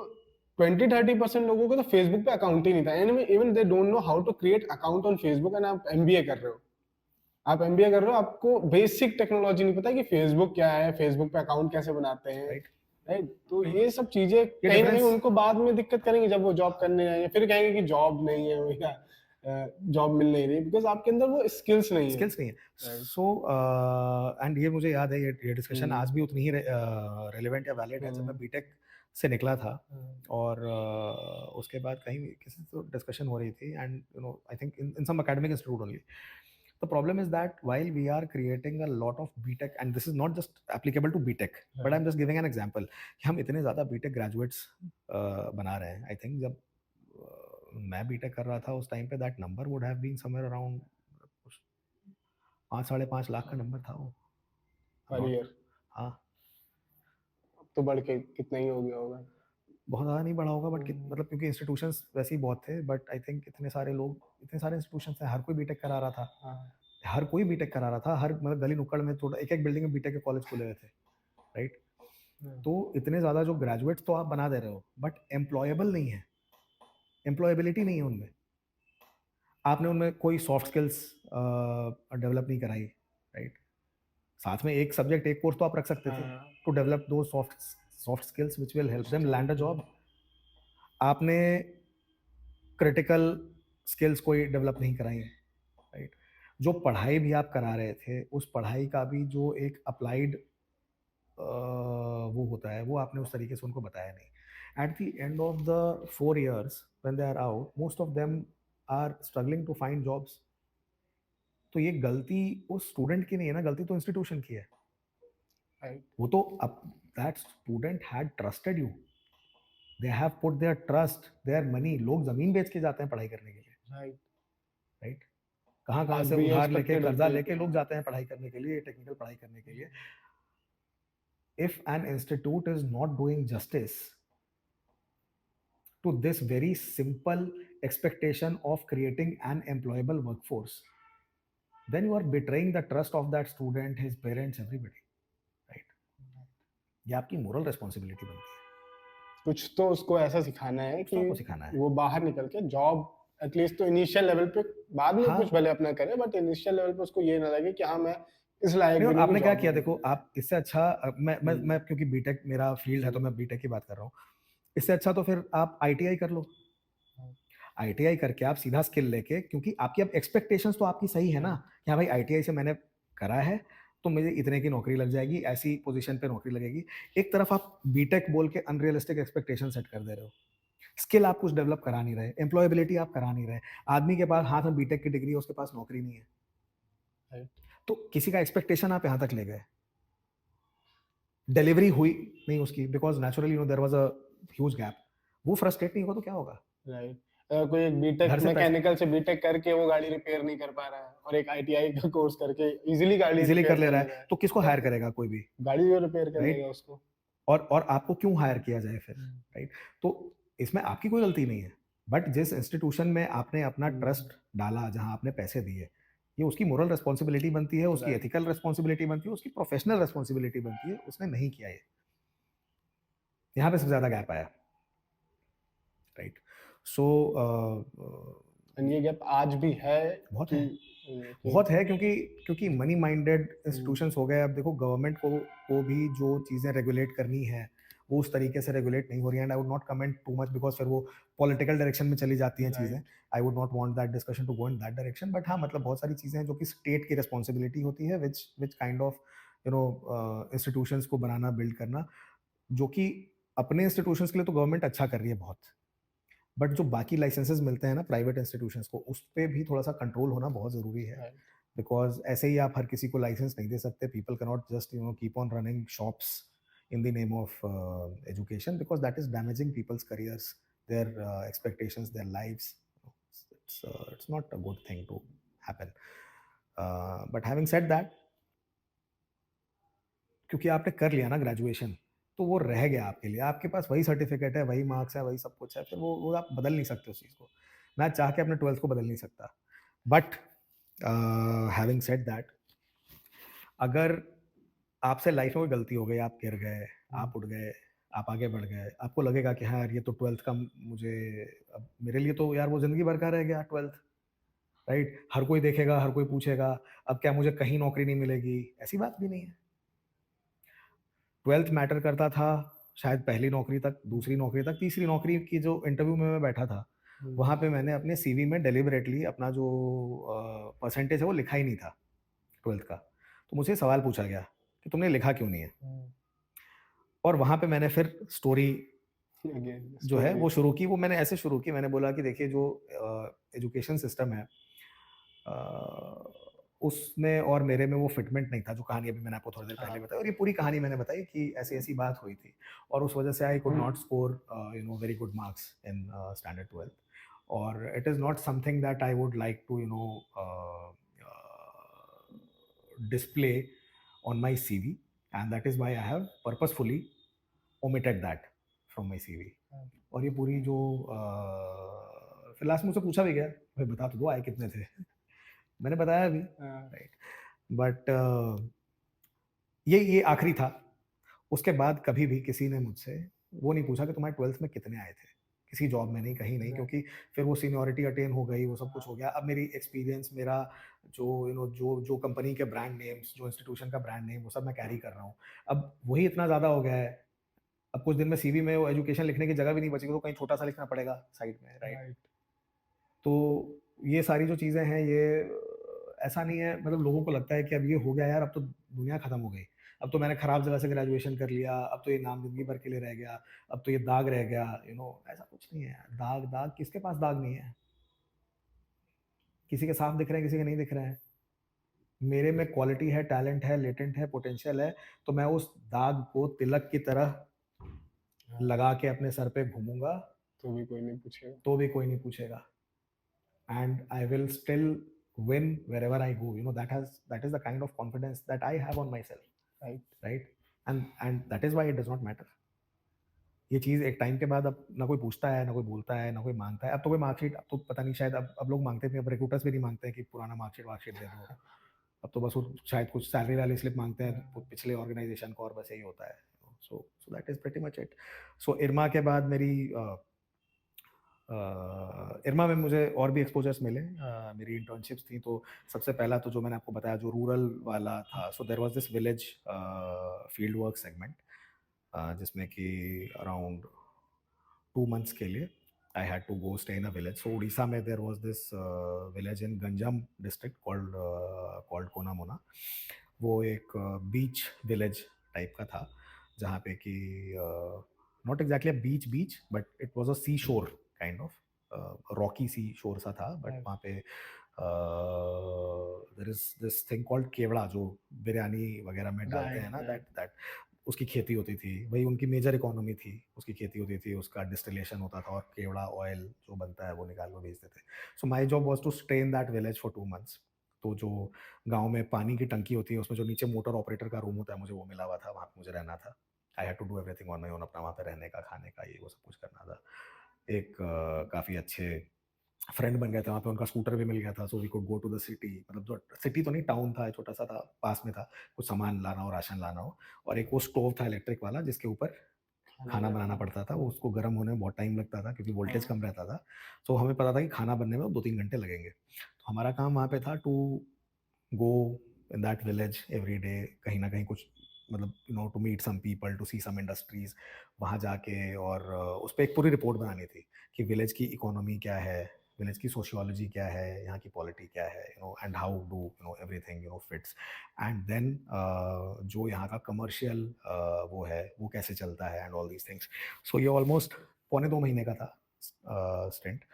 20-30% लोगों को तो फेसबुक पे अकाउंट ही नहीं था, even they don't know how to create account on Facebook. And आप एमबीए कर रहे हो, आपको बेसिक टेक्नोलॉजी नहीं पता कि फेसबुक क्या है, फेसबुक पे अकाउंट कैसे बनाते हैं, राइट. राइट. तो ये सब चीजें कहीं ना कहीं डिफरेंस उनको बाद में दिक्कत करेंगे जब वो जॉब करने आएंगे, फिर कहेंगे कि जॉब नहीं है या जॉब मिल नहीं रही बिकॉज आपके अंदर वो स्किल्स नहीं है. स्किल्स नहीं है. सो एंड ये मुझे याद है, ये डिस्कशन आज भी उतनी ही रेलेवेंट या वैलिड है. जब मैं बीटेक से निकला था और उसके बाद कहीं किसी से तो डिस्कशन हो रही थी, and I think in some academic institute only. The problem is that while we are creating a lot of BTech, and this is not just applicable to BTech, but I'm just giving an example, कि हम इतने ज़्यादा BTech graduates बना रहे हैं. I think जब मैं BTech कर रहा था उस टाइम पे that number would have been somewhere around 5-5.5 lakh का नंबर था वो पर ईयर. हाँ. अब तो बढ़ के कितना ही हो गया होगा. बहुत ज़्यादा नहीं बढ़ा होगा, बट मतलब क्योंकि इंस्टीट्यूशंस वैसे ही बहुत थे, बट आई थिंक इतने सारे लोग, इतने सारे इंस्टीट्यूशंस हैं, हर कोई बीटेक करा रहा था. हर कोई बीटेक करा रहा था, हर मतलब गली नुक्कड़ में थोड़ा एक बिल्डिंग में बीटेक के कॉलेज खुले हुए थे, राइट. तो इतने ज़्यादा जो ग्रेजुएट्स तो आप बना दे रहे हो, बट एम्प्लॉयबल नहीं है, एम्प्लॉयबिलिटी नहीं है उनमें. आपने उनमें कोई सॉफ्ट स्किल्स डेवलप नहीं कराई, राइट. साथ में एक सब्जेक्ट, एक कोर्स तो आप रख सकते थे टू डेवलप दो soft skills which will help them land a job. आपने क्रिटिकल स्किल्स कोई डेवलप नहीं कराई, राइट. जो पढ़ाई भी आप करा रहे थे, उस पढ़ाई का भी जो एक अप्लाइड वो होता है, वो आपने उस तरीके से उनको बताया नहीं. At the end of the 4 years when they are out, most of them are struggling to find jobs. तो ये गलती उस स्टूडेंट की नहीं है ना, गलती तो इंस्टीट्यूशन की है. वो तो अब that student had trusted you, they have put their trust, their money. लोग जमीन बेच के जाते हैं पढ़ाई करने के लिए, राइट. कहाँ से उधार लेके, कर्जा लेके लोग जाते हैं पढ़ाई करने के लिए, टेक्निकल पढ़ाई करने के लिए. If an institute is not doing justice to this very simple expectation of creating an employable workforce, then you are betraying the trust of that student, his parents, everybody, right. ये आपकी moral responsibility बनती है. कुछ तो उसको ऐसा सिखाना है कि उसको सिखाना है. वो बाहर निकल के जॉब एटलीस्ट तो इनिशियल लेवल पे, बाद में हाँ कुछ भले अपना करे, बट इनिशियल लेवल पे उसको ये ना लगे कि हाँ मैं इस लायक नहीं, भी और नहीं कि आपने क्या जॉब किया, मिल देखो जाए। आप इससे अच्छा मैं हम्म, क्योंकि बीटेक मेरा फील्ड है तो हम्म, मैं बीटेक की बात कर रहा हूँ। इससे अच्छा तो फिर आप आईटीआई कर लो। आईटीआई करके आप सीधा स्किल लेके, क्योंकि आपकी अब एक्सपेक्टेशंस तो आपकी सही है ना कि हाँ भाई आईटीआई से मैंने करा है तो मुझे इतने की नौकरी लग जाएगी, ऐसी पोजीशन पे नौकरी लगेगी। एक तरफ आप बीटेक बोल के अनरियलिस्टिक एक्सपेक्टेशन सेट कर दे रहे हो, स्किल आप कुछ डेवलप करा नहीं रहे, एम्प्लॉयबिलिटी आप करा नहीं रहे। आदमी के पास हाथ में बीटेक की डिग्री है, उसके पास नौकरी नहीं है, राइट। तो किसी का एक्सपेक्टेशन आप यहाँ तक ले गए, डिलीवरी हुई नहीं उसकी, because naturally there was a huge gap. वो फ्रस्ट्रेट नहीं होगा तो क्या होगा? राइट। अगर कोई एक बीटेक घर से पैसे मैकेनिकल से बीटेक करके वो गाड़ी रिपेयर नहीं कर पा रहा है और एक आईटीआई का कोर्स करके इजीली गाड़ी इजीली कर रिपेयर ले कर रहा ले है रहा है, तो किसको हायर तो करेगा कोई भी, गाड़ी जो रिपेयर कर राइट? लेगा उसको। और आपको क्यों हायर किया जाए फिर, राइट? तो इसमें आपकी कोई गलती नहीं है, बट जिस इंस्टीट्यूशन में आपने अपना ट्रस्ट डाला, जहां आपने पैसे दिए, ये उसकी मोरल रिस्पॉन्सिबिलिटी बनती है, उसकी राइट। एथिकल रिस्पॉन्सिबिलिटी बनती है, उसकी प्रोफेशनल रिस्पॉन्सिबिलिटी बनती है। उसने नहीं किया ये, यहाँ पे सबसे ज्यादा गैप आया, राइट? सो एंड ये गैप आज भी है बहुत कि है, कि बहुत है, क्योंकि क्योंकि मनी माइंडेड हम्म, इंस्टीट्यूशंस हो गए। अब देखो गवर्नमेंट को भी जो चीज़ें रेगुलेट करनी है वो उस तरीके से रेगुलेट नहीं हो रही है। And I would not comment too much because फिर वो पॉलिटिकल डायरेक्शन में चली जाती हैं चीज़ें। Right. I would not want that discussion to go in that direction, but हाँ मतलब बहुत सारी चीज़ें हैं जो कि स्टेट की रिस्पॉन्सिबिलिटी होती है, विच विच काइंड ऑफ इंस्टीट्यूशंस को बनाना, बिल्ड करना, जो कि अपने इंस्टीट्यूशंस के लिए तो गवर्नमेंट अच्छा कर रही है बहुत, बट जो बाकी लाइसेंसेस मिलते हैं ना प्राइवेट इंस्टीट्यूशंस को, उस पे भी थोड़ा सा कंट्रोल होना बहुत ज़रूरी है। राइट। बिकॉज ऐसे ही आप हर किसी को लाइसेंस नहीं दे सकते। People cannot just keep on running shops in the name of education, because that is damaging people's careers, their expectations, their lives. It's not a good thing to happen. But having said that, क्योंकि आपने कर लिया ना graduation, तो वो रह गया आपके लिए, आपके पास वही सर्टिफिकेट है, वही मार्क्स है, वही सब कुछ है, फिर वो आप बदल नहीं सकते उस चीज़ को। मैं चाह के अपने 12th को बदल नहीं सकता, बट हैविंग सेड दैट, अगर आपसे लाइफ में कोई गलती हो गई, आप गिर गए, आप उठ गए, आप आगे बढ़ गए, आपको लगेगा कि हाँ यार ये तो 12th का मुझे, अब मेरे लिए तो यार वो ज़िंदगी भर का रह गया 12th, राइट? हर कोई देखेगा, हर कोई पूछेगा, अब क्या मुझे कहीं नौकरी नहीं मिलेगी? ऐसी बात भी नहीं है। 12th मैटर करता था शायद पहली नौकरी तक, दूसरी नौकरी तक, तीसरी नौकरी की जो इंटरव्यू में मैं बैठा था, वहाँ पे मैंने अपने सीवी में डेलिबरेटली अपना जो परसेंटेज है वो लिखा ही नहीं था 12th का। तो मुझे सवाल पूछा गया कि तुमने लिखा क्यों नहीं है? और वहाँ पे मैंने फिर स्टोरी अगेन जो है स्टोरी। वो शुरू की। वो मैंने ऐसे शुरू की, मैंने बोला कि देखिए जो एजुकेशन सिस्टम है, उसमें और मेरे में वो फिटमेंट नहीं था, जो कहानी अभी मैंने आपको थोड़ी देर पहले हाँ। बताई। और ये पूरी कहानी मैंने बताई कि ऐसी ऐसी बात हुई थी, और उस वजह से I could not score very good marks in standard 12th। और it is not something that I would like to display on my CV, and that is why I have purposefully omitted that from my CV। और ये पूरी जो फिर last में मुझसे पूछा भी गया, भाई बता तो दो आए कितने थे। मैंने बताया भी, राइट? बट ये आखिरी था। उसके बाद कभी भी किसी ने मुझसे वो नहीं पूछा कि तुम्हारे 12th में कितने आए थे, किसी जॉब में नहीं, कहीं नहीं, क्योंकि फिर वो सीनियरिटी अटेन हो गई, वो सब कुछ हो गया। अब मेरी एक्सपीरियंस, मेरा जो जो जो कंपनी के ब्रांड नेम्स, जो इंस्टीट्यूशन का ब्रांड नेम, वो सब मैं कैरी कर रहा हूँ। अब वही इतना ज़्यादा हो गया है, अब कुछ दिन में सीवी में वो एजुकेशन लिखने की जगह भी नहीं बचेगी, तो कहीं छोटा सा लिखना पड़ेगा साइड में, राइट? तो ये सारी जो चीज़ें हैं, ये ऐसा नहीं है, मतलब लोगों को लगता है कि अब ये हो गया यार, अब तो दुनिया खत्म हो गई, अब तो मैंने खराब जगह से ग्रेजुएशन कर लिया, अब तो ये नाम जिंदगी भर के लिए रह गया, अब तो ये दाग रह गया। ऐसा कुछ नहीं है यार। दाग दाग किसके पास दाग नहीं है? किसी के साफ दिख रहे हैं, किसी के नहीं दिख रहे हैं। मेरे में क्वालिटी है, टैलेंट है, लेटेंट है, पोटेंशियल है, तो मैं उस दाग को तिलक की तरह लगा के अपने सर पे घूमूंगा, तो भी कोई नहीं पूछेगा। तो भी कोई नहीं पूछेगा। And I will still win wherever I go. That is the kind of confidence that I have on myself, right. right? And that is why it does not matter. ये चीज़ एक टाइम के बाद अब ना कोई पूछता है, ना कोई बोलता है, ना कोई मांगता है। अब तो कोई मार्कशीट, अब तो पता नहीं, शायद अब लोग मांगते थे, अब रिक्रूटर्स भी नहीं मांगते हैं कि पुराना मार्कशीट दे दो। अब तो बस वो शायद कुछ सैलरी वाली स्लिप मांगते हैं पिछले ऑर्गेनाइजेशन को, और बस यही होता है। So that is pretty much it. So IRMA के बाद मेरी इरमा में मुझे और भी एक्सपोजर्स मिले। मेरी इंटर्नशिप्स थी, तो सबसे पहला तो जो मैंने आपको बताया जो रूरल वाला था, so there was this village field work segment, जिसमें कि अराउंड 2 मंथ्स के लिए I had to go stay in a village. So Orissa में there was this village in Ganjam district called Konamona. वो एक बीच विलेज टाइप का था, जहाँ पे कि not exactly a beach beach, but it was a sea shore kind of Rocky सी शोर सा था। बट वहाँ पे there is this thing called kewra, जो बिरयानी वगैरह में डालते हैं ना, दैट दैट उसकी खेती होती थी। वही उनकी मेजर इकोनॉमी थी, उसकी खेती होती थी, उसका डिस्टिलेशन होता था, और केवड़ा ऑयल जो बनता है वो निकाल के बेचते थे। So my job was to stay in that village for 2 months. तो जो गांव में पानी की टंकी होती है, उसमें जो नीचे मोटर ऑपरेटर का रूम होता है, मुझे वो मिला हुआ था, वहाँ पे मुझे रहना था। I had to do everything on my own, अपना वहाँ पे रहने का, खाने का, ये वो सब कुछ करना था। एक काफ़ी अच्छे फ्रेंड बन गए थे वहाँ पे, उनका स्कूटर भी मिल गया था, so we could go to the city. मतलब जो सिटी तो नहीं, टाउन था, छोटा सा था, पास में था। कुछ सामान लाना हो, राशन लाना हो, और एक वो स्टोव था इलेक्ट्रिक वाला, जिसके ऊपर खाना बनाना पड़ता था। वो उसको गर्म होने में बहुत टाइम लगता था, क्योंकि वोल्टेज कम रहता था। तो हमें पता था कि खाना बनने में 2-3 घंटे लगेंगे। तो हमारा काम वहाँ पे था to go in that village every day, कहीं ना कहीं कुछ, मतलब to meet some people, to see some industries, वहाँ जाके। और उस पर एक पूरी रिपोर्ट बनानी थी कि विलेज की इकोनॉमी क्या है, विलेज की सोशियोलॉजी क्या है, यहाँ की पॉलिटी क्या है, and how do everything fits. And then जो यहाँ का कमर्शियल वो है, वो कैसे चलता है, एंड ऑल दीज थिंग्स। सो ये ऑलमोस्ट 1.25 महीने का था स्टेंट,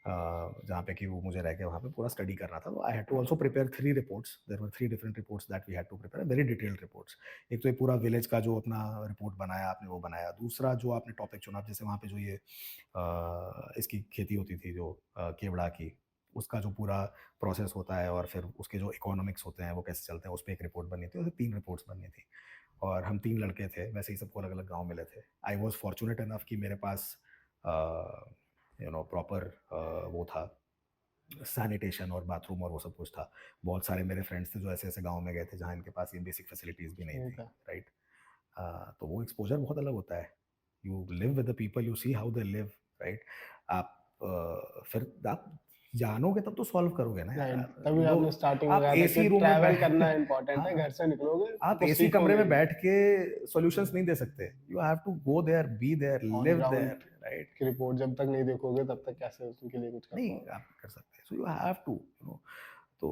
जहाँ पे कि वो मुझे रह के वहाँ पे पूरा स्टडी करना था। तो I had to also prepare 3 reports. There were 3 different reports that we had to prepare, very detailed reports. एक तो ये पूरा विलेज का जो अपना रिपोर्ट बनाया आपने, वो बनाया। दूसरा जो आपने टॉपिक चुना, जैसे वहाँ पे जो ये इसकी खेती होती थी, जो केवड़ा की, उसका जो पूरा प्रोसेस होता है, और फिर उसके जो इकोनॉमिक्स होते हैं वो कैसे चलते हैं, उस पर एक रिपोर्ट बननी थी। उसे 3 रिपोर्ट्स बननी थी, और हम 3 लड़के थे, वैसे ही सबको अलग अलग गाँव मिले थे। आई वॉज फॉर्चुनेट इनफ कि मेरे पास प्रॉपर वो था, सैनिटेशन और बाथरूम और वो सब कुछ था। बहुत सारे मेरे फ्रेंड्स थे जो ऐसे ऐसे गांव में गए थे जहाँ इनके पास ये बेसिक फैसिलिटीज़ भी नहीं थी, राइट। तो वो एक्सपोजर बहुत अलग होता है। You live with the people, you see how they live, right. आप फिर आप जानोगे तब तो सॉल्व करोगे ना यार। तभी आपने स्टार्टिंग में आप कहा था एसी कि रूम में ट्रैवल बैठ करना इम्पोर्टेंट है, हाँ, घर से निकलोगे आप तो एसी कमरे सीखोगे में भी। बैठ के सॉल्यूशंस नहीं दे सकते। You have to go there, be there, on live ground there, right. की रिपोर्ट जब तक नहीं देखोगे तब तक कैसे उनके लिए कुछ कर नहीं पाओगे। आप कर सकते। सो यू हैव टू तो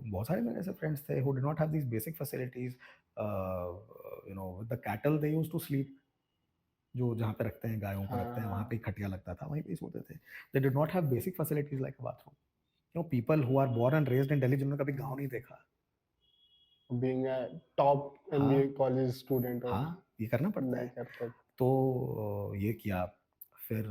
बहुत सारे मेरे ऐसे फ्रेंड्स थे who did not have these basic facilities. With the cattle they used to sleep, जो जहाँ पे रखते हैं, गायों को रखते हैं, वहाँ पे हाँ, ही खटिया लगता था, वहीं पे ही सोते थे। They did not have basic facilities like a bathroom. People who are born and raised in Delhi, जिन्होंने कभी गाँव नहीं देखा। बीइंग अ टॉप हाँ, एमबीए कॉलेज स्टूडेंट और हाँ, ये करना पड़ता नहीं है। करते। तो ये किया। फिर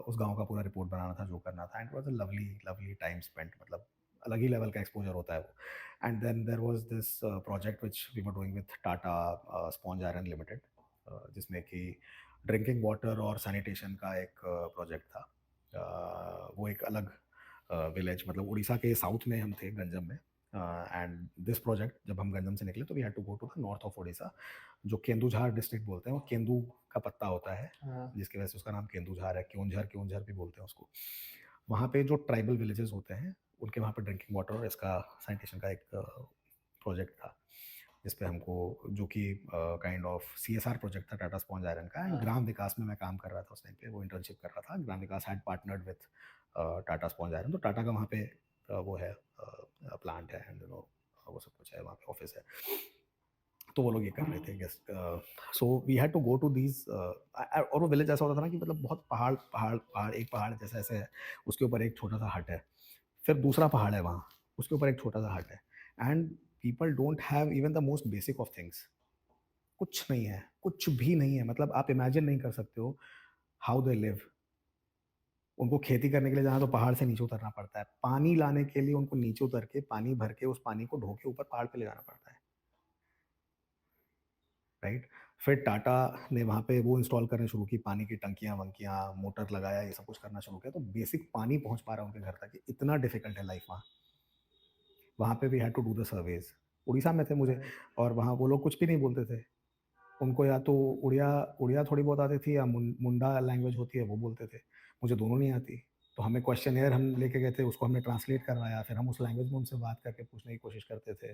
उस गांव का पूरा रिपोर्ट बनाना था, जो करना था। And was a lovely lovely time spent, मतलब अलग ही लेवल का एक्सपोजर होता है वो। And then there was this project which we were doing with Tata sponge iron limited, जिसमें कि ड्रिंकिंग वाटर और सैनिटेशन का एक प्रोजेक्ट था। वो एक अलग विलेज, मतलब उड़ीसा के साउथ में हम थे, गंजम में। एंड दिस प्रोजेक्ट, जब हम गंजम से निकले तो we had to go to the north of Orissa, जो केंदुझार डिस्ट्रिक्ट बोलते हैं। वो केंदू का पत्ता होता है, हाँ, जिसकी वजह से उसका नाम केंदुझार है। क्योंझर क्योंझर भी बोलते हैं उसको। वहाँ पे जो ट्राइबल विलेजेस होते हैं, उनके वहाँ पे ड्रिंकिंग वाटर और इसका सैनिटेशन का एक प्रोजेक्ट था, जिस पे हमको, जो कि काइंड ऑफ CSR प्रोजेक्ट था टाटा स्पॉन्ज आयरन का। एंड ग्राम विकास में मैं काम कर रहा था उस टाइम पे, वो इंटर्नशिप कर रहा था। Gram Vikas had partnered with Tata sponge iron. तो टाटा का वहाँ पे वो है, प्लांट है, एंड वो सब कुछ है, वहाँ पे ऑफिस है। तो वो लोग ये कर रहे थे guest. So we had to go to these. और वो विलेज ऐसा होता था ना कि मतलब बहुत पहाड़ पहाड़ पहाड़, एक पहाड़ जैसे ऐसे है, उसके ऊपर एक छोटा सा हट है, फिर दूसरा पहाड़ है वहाँ, उसके ऊपर एक छोटा सा हट है। And people don't have even the most basic of things. कुछ नहीं है, कुछ भी नहीं है। मतलब आप इमेजिन नहीं कर सकते हो हाउ दे लिव। उनको खेती करने के लिए जाना तो पहाड़ से नीचे उतरना पड़ता है, पानी लाने के लिए उनको नीचे उतर के पानी भर के उस पानी को ढो के ऊपर पहाड़ पे ले जाना पड़ता है, राइट। फिर टाटा ने वहाँ पे वो इंस्टॉल करने शुरू की, पानी की टंकियाँ वंकियाँ, मोटर लगाया, ये सब कुछ करना शुरू किया। तो बेसिक पानी पहुँच पा रहा है उनके घर तक, इतना डिफिकल्ट है लाइफ वहाँ। वहाँ पे we had to do the surveys. Orissa में थे मुझे, और वहाँ वो लोग कुछ भी नहीं बोलते थे। उनको या तो उड़िया उड़िया थोड़ी बहुत आती थी, या मुंडा लैंग्वेज होती है वो बोलते थे। मुझे दोनों नहीं आती। तो हमें क्वेश्चनेयर हम लेके गए थे, उसको हमने ट्रांसलेट करवाया, फिर हम उस लैंग्वेज में उनसे बात करके पूछने की कोशिश करते थे।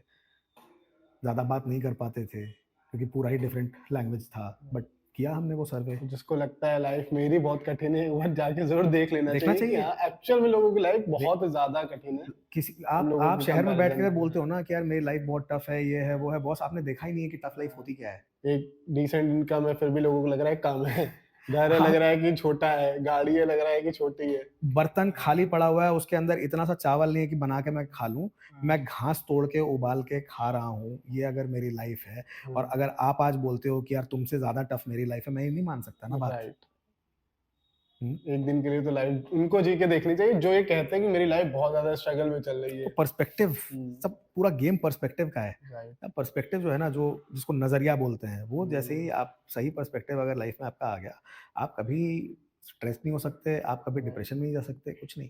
ज़्यादा बात नहीं कर पाते थे क्योंकि पूरा ही डिफरेंट लैंग्वेज था, बट किया हमने वो सर्वे। जिसको लगता है लाइफ मेरी बहुत कठिन है, वह जाके जरूर देख लेना देखना चाहिए कि चाहिए। हाँ एक्चुअल में लोगों की लाइफ दे बहुत ज्यादा कठिन है किसी हम लोगों आप के शहर में बैठ कंपैरिजन के में। बोलते हो ना कि यार मेरी लाइफ बहुत टफ है, ये है, वो है, बॉस आपने देखा ही नहीं है कि टफ लाइफ होती क्या है। एक डिसेंट इनकम है फिर भी लोगों को लग रहा है कम है, घर है लग हाँ, रहा है कि छोटा है, गाड़ी है लग रहा है कि छोटी है। बर्तन खाली पड़ा हुआ है, उसके अंदर इतना सा चावल नहीं है कि बना के मैं खा लूं, मैं घास तोड़ के उबाल के खा रहा हूँ, ये अगर मेरी लाइफ है। और अगर आप आज बोलते हो कि यार तुमसे ज्यादा टफ मेरी लाइफ है, मैं ये नहीं मान सकता ना बात। राइट। हम्म? एक दिन के लिए तो लाइफ उनको जी के देखनी चाहिए जो ये कहते हैं कि मेरी लाइफ बहुत ज्यादा स्ट्रगल में चल रही तो है। पर्सपेक्टिव, सब पूरा गेम पर्सपेक्टिव का है। राइट। पर्सपेक्टिव जो है ना, जो जिसको नजरिया बोलते हैं, वो जैसे ही आप सही पर्सपेक्टिव अगर लाइफ में आपका आ गया, आप कभी स्ट्रेस नहीं हो सकते, आप कभी डिप्रेशन में नहीं जा सकते, कुछ नहीं।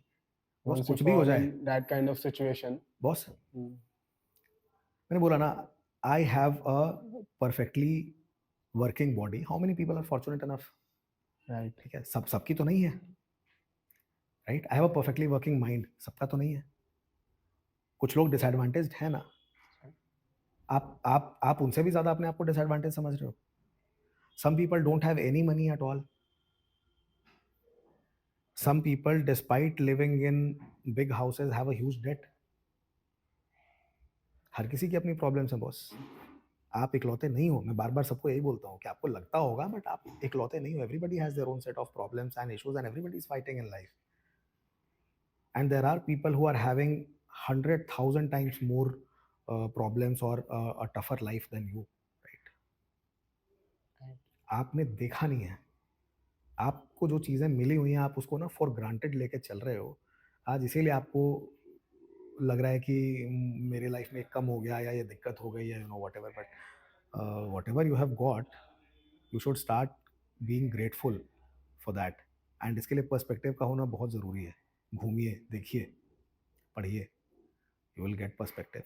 बॉस once you कुछ भी हो fall in जाए, that kind of situation। Boss मैंने बोला ना, I have a perfectly working body, how many people are fortunate enough. Right. ठीक है, सबकी तो नहीं है, right. I have a perfectly working mind, सबका तो नहीं है। कुछ लोग डिसएडवांटेज्ड है ना। आप उनसे भी ज्यादा अपने आप को डिसएडवांटेज समझ रहे हो। Some people don't have any money at all. Some people despite living in big houses have a huge debt. हर किसी की अपनी प्रॉब्लम्स है बॉस। आप इकलौते नहीं हो, मैं बार बार सबको यही बोलता हूँ कि आपको लगता होगा बट आप इकलौते नहीं हो। Everybody has their own set of problems and issues and everybody is fighting in life. And there are people who are having 100,000 times more problems or a tougher life than you, right? आपने देखा नहीं है, आपको जो चीज़ें मिली हुई हैं आप उसको ना फॉर ग्रांटेड लेके चल रहे हो। आज इसीलिए आपको लग रहा है कि मेरे लाइफ में कम हो गया या ये दिक्कत हो गई, या you know what ever. But what ever you have got, you should start being grateful for that. And इसके लिए पर्सपेक्टिव का होना बहुत ज़रूरी है। घूमिए, देखिए, पढ़िए, यू विल गेट पर्सपेक्टिव।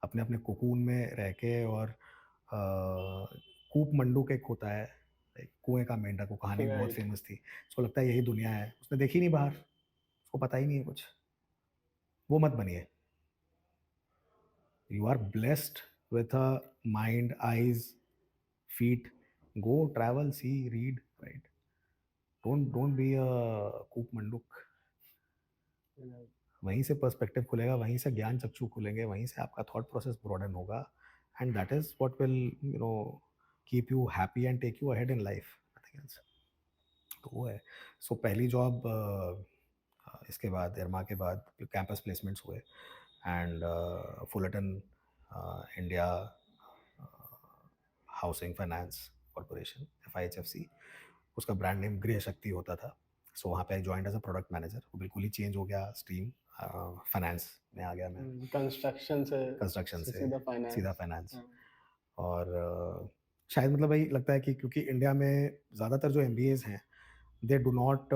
अपने अपने कोकून में रह के, और कूप मंडूक एक होता है, एक कुएं का मेंढक, वो कहानी बहुत राइट। फेमस थी। उसको लगता है यही दुनिया है, उसने देखी नहीं बाहर, उसको पता ही नहीं है कुछ। वो मत बनिए। You are blessed with a mind, eyes, feet, go travel, see, read, write. Don't be a koop manduk. वहीं से पर्सपेक्टिव खुलेगा, वहीं से ज्ञान चक्षु खुलेंगे, वहीं से आपका थॉट प्रोसेस ब्रॉडन होगा। And that is what will you know keep you happy and take you ahead in life, nothing else. तो वो है। सो पहली जॉब, इसके बाद एरमा के बाद कैंपस प्लेसमेंट्स हुए, and Fullerton India housing finance corporation, FIHFC, उसका ब्रांड नेम गृह शक्ति होता था। सो वहाँ पे I joined as a product manager. वो बिल्कुल ही चेंज हो गया स्ट्रीम, फाइनेंस में आ गया मैं। कंस्ट्रक्शन कंस्ट्रक्शन से से सीधा सीधा फाइनेंस। फाइनेंस। और शायद मतलब वही लगता है कि क्योंकि इंडिया में ज़्यादातर जो MBAs हैं, they do not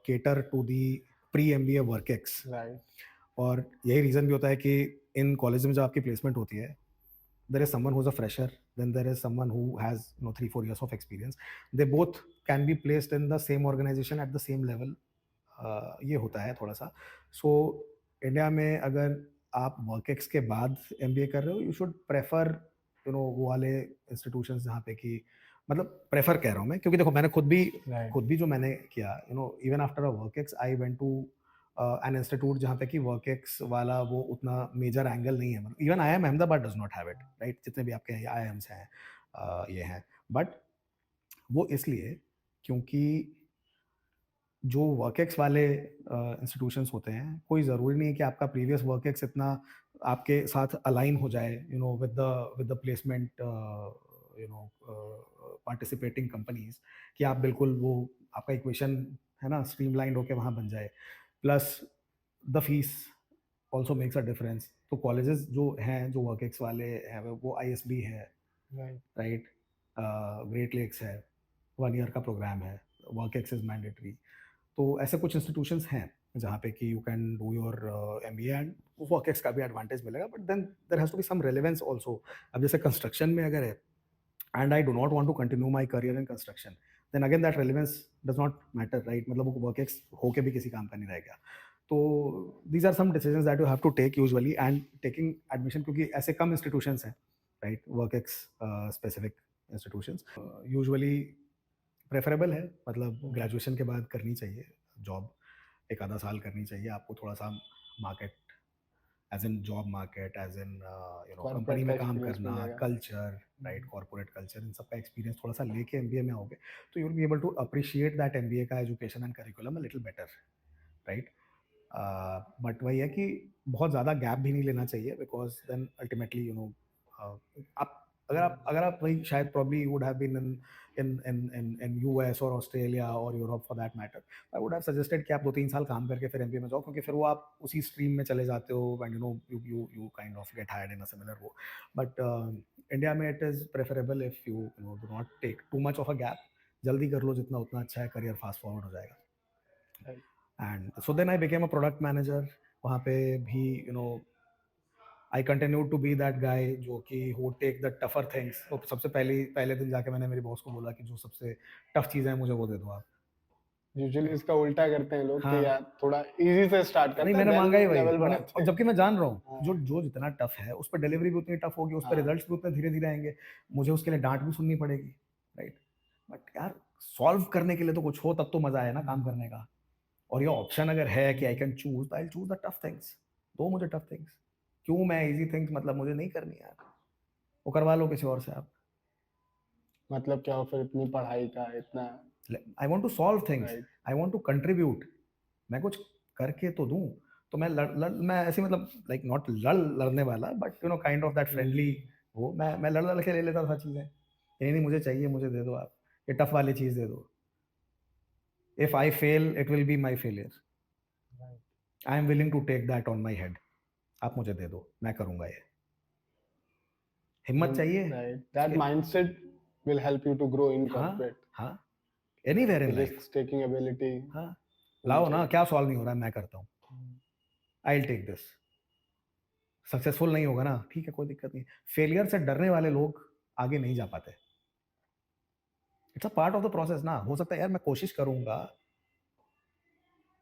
cater to the pre MBA work ex. Right. और यही रीज़न भी होता है कि इन कॉलेज में जब आपकी प्लेसमेंट होती है, there is someone who's a fresher, then there is someone who has 3-4 years of experience. They both can be placed in the same organization at the same level. ये होता है थोड़ा सा। सो इंडिया में अगर आप वर्क के बाद MBA कर रहे हो, यू शुड प्रेफर वो वाले इंस्टीट्यूशन जहाँ पे कि, मतलब प्रेफर कह रहा हूँ मैं, क्योंकि देखो मैंने खुद भी जो मैंने किया, even after a work I went to an institute जहाँ पे कि वर्क वाला वो उतना मेजर एंगल नहीं है। मतलब even IIM Ahmedabad does not have it, right. जितने भी आपके IIMs हैं, ये हैं, बट वो इसलिए क्योंकि जो वर्क वाले इंस्टीट्यूशंस होते हैं, कोई ज़रूरी नहीं है कि आपका प्रीवियस वर्क इतना आपके साथ अलाइन हो जाए with the placement participating companies, कि आप बिल्कुल वो आपका इक्वेशन है ना स्ट्रीमलाइंड होके वहाँ बन जाए। Plus the fees also makes a difference. तो कॉलेजेस जो हैं, जो वर्क वाले हैं, वो ISB है, राइट, ग्रेट लेक्स है, 1 ईयर का प्रोग्राम है, वर्क इज मैंडेटरी। तो ऐसे कुछ इंस्टीट्यूशंस हैं जहाँ पे कि you can do your MBA and work का भी एडवांटेज मिलेगा, but then there has to be some relevance also. अब जैसे कंस्ट्रक्शन में अगर है, and I do not want to continue my career in construction, then again that relevance does not matter, right? मतलब वो work होके भी किसी काम का नहीं रह गया. तो these are some decisions that you have to take usually, and taking admission क्योंकि ऐसे कम institutions हैं, right? WorkX specific institutions usually preferable है, मतलब graduation के बाद करनी चाहिए job, एक आधा साल करनी चाहिए आपको, थोड़ा सा market edge in job market, edge in company में काम करना, कल्चर, राइट, कॉर्पोरेट कल्चर, इन सब का एक्सपीरियंस थोड़ा सा लेके एमबीए में आओगे तो you will be able to appreciate that MBA का education and curriculum a little better, right. But वही है कि बहुत ज़्यादा गैप भी नहीं लेना चाहिए, बिकॉज देन अल्टीमेटली आप अगर आप वही शायद probably would have been in US or Australia or Europe for that matter, I would have suggested कि आप 2-3 साल काम करके फिर एमबीए में जाओ, क्योंकि फिर वो आप उसी स्ट्रीम में चले जाते हो and you kind of get hired in a similar role. But India में it is preferable if you do not take too much of a gap. जल्दी कर लो जितना उतना अच्छा है, करियर फास्ट फॉरवर्ड हो जाएगा. And so then I became a product manager. वहाँ पे भी I continued to be that guy जो कि who would take the tougher things. तो सबसे पहले दिन जाके मैंने मेरे बॉस को बोला कि जो सबसे टफ चीज़ें हैं मुझे वो दे दो आप. यूजुअली इसका उल्टा करते हैं लोग हाँ. कि यार थोड़ा इजी से स्टार्ट करते हैं, नहीं, मैंने मांगा ही वही, लेवल मैंने, बढ़ाते और हैं. जबकि मैं जान रहा हूँ हाँ. जो जितना टफ है उस पर डिलीवरी भी उतनी टफ होगी, उस पर हाँ. रिजल्ट्स भी उतने धीरे धीरे आएंगे, मुझे उसके लिए डांट भी सुननी पड़ेगी, राइट. बट यार सॉल्व करने के लिए तो कुछ हो, तब तो मजा आए ना काम करने का. और ये ऑप्शन अगर है कि I can choose, I choose the tough things. दो मुझे टफ थिंग्स, क्यों मैं इजी थिंग्स मतलब मुझे नहीं करनी यार, वो करवा लो किसी और से आप. मतलब क्या हो फिर इतनी पढ़ाई का इतना. I want to solve things, Right. I want to contribute, मैं कुछ करके तो दूं. तो मैं मैं ऐसे मतलब लाइक नॉट लड़ने वाला, but kind of that friendly, वो मैं लड़ के ले लेता था चीज़ें. नहीं नहीं मुझे चाहिए, मुझे दे दो आप, ये टफ वाली चीज़ दे दो. If I fail it will be my failure, I am willing to take that on my head. आप मुझे दे दो, मैं करूँगा ये. हिम्मत चाहिए. That mindset will help you to grow in हाँ कॉर्पोरेट. हाँ, anywhere in life. Risk taking ability. हाँ, लाओ ना, क्या सॉल्व नहीं हो रहा है, मैं करता हूँ. I will take this. Successful नहीं होगा ना, ठीक है, कोई दिक्कत नहीं. फेलियर से डरने वाले लोग आगे नहीं जा पाते. It's a part of the process ना. हो सकता है यार मैं कोशिश करूंगा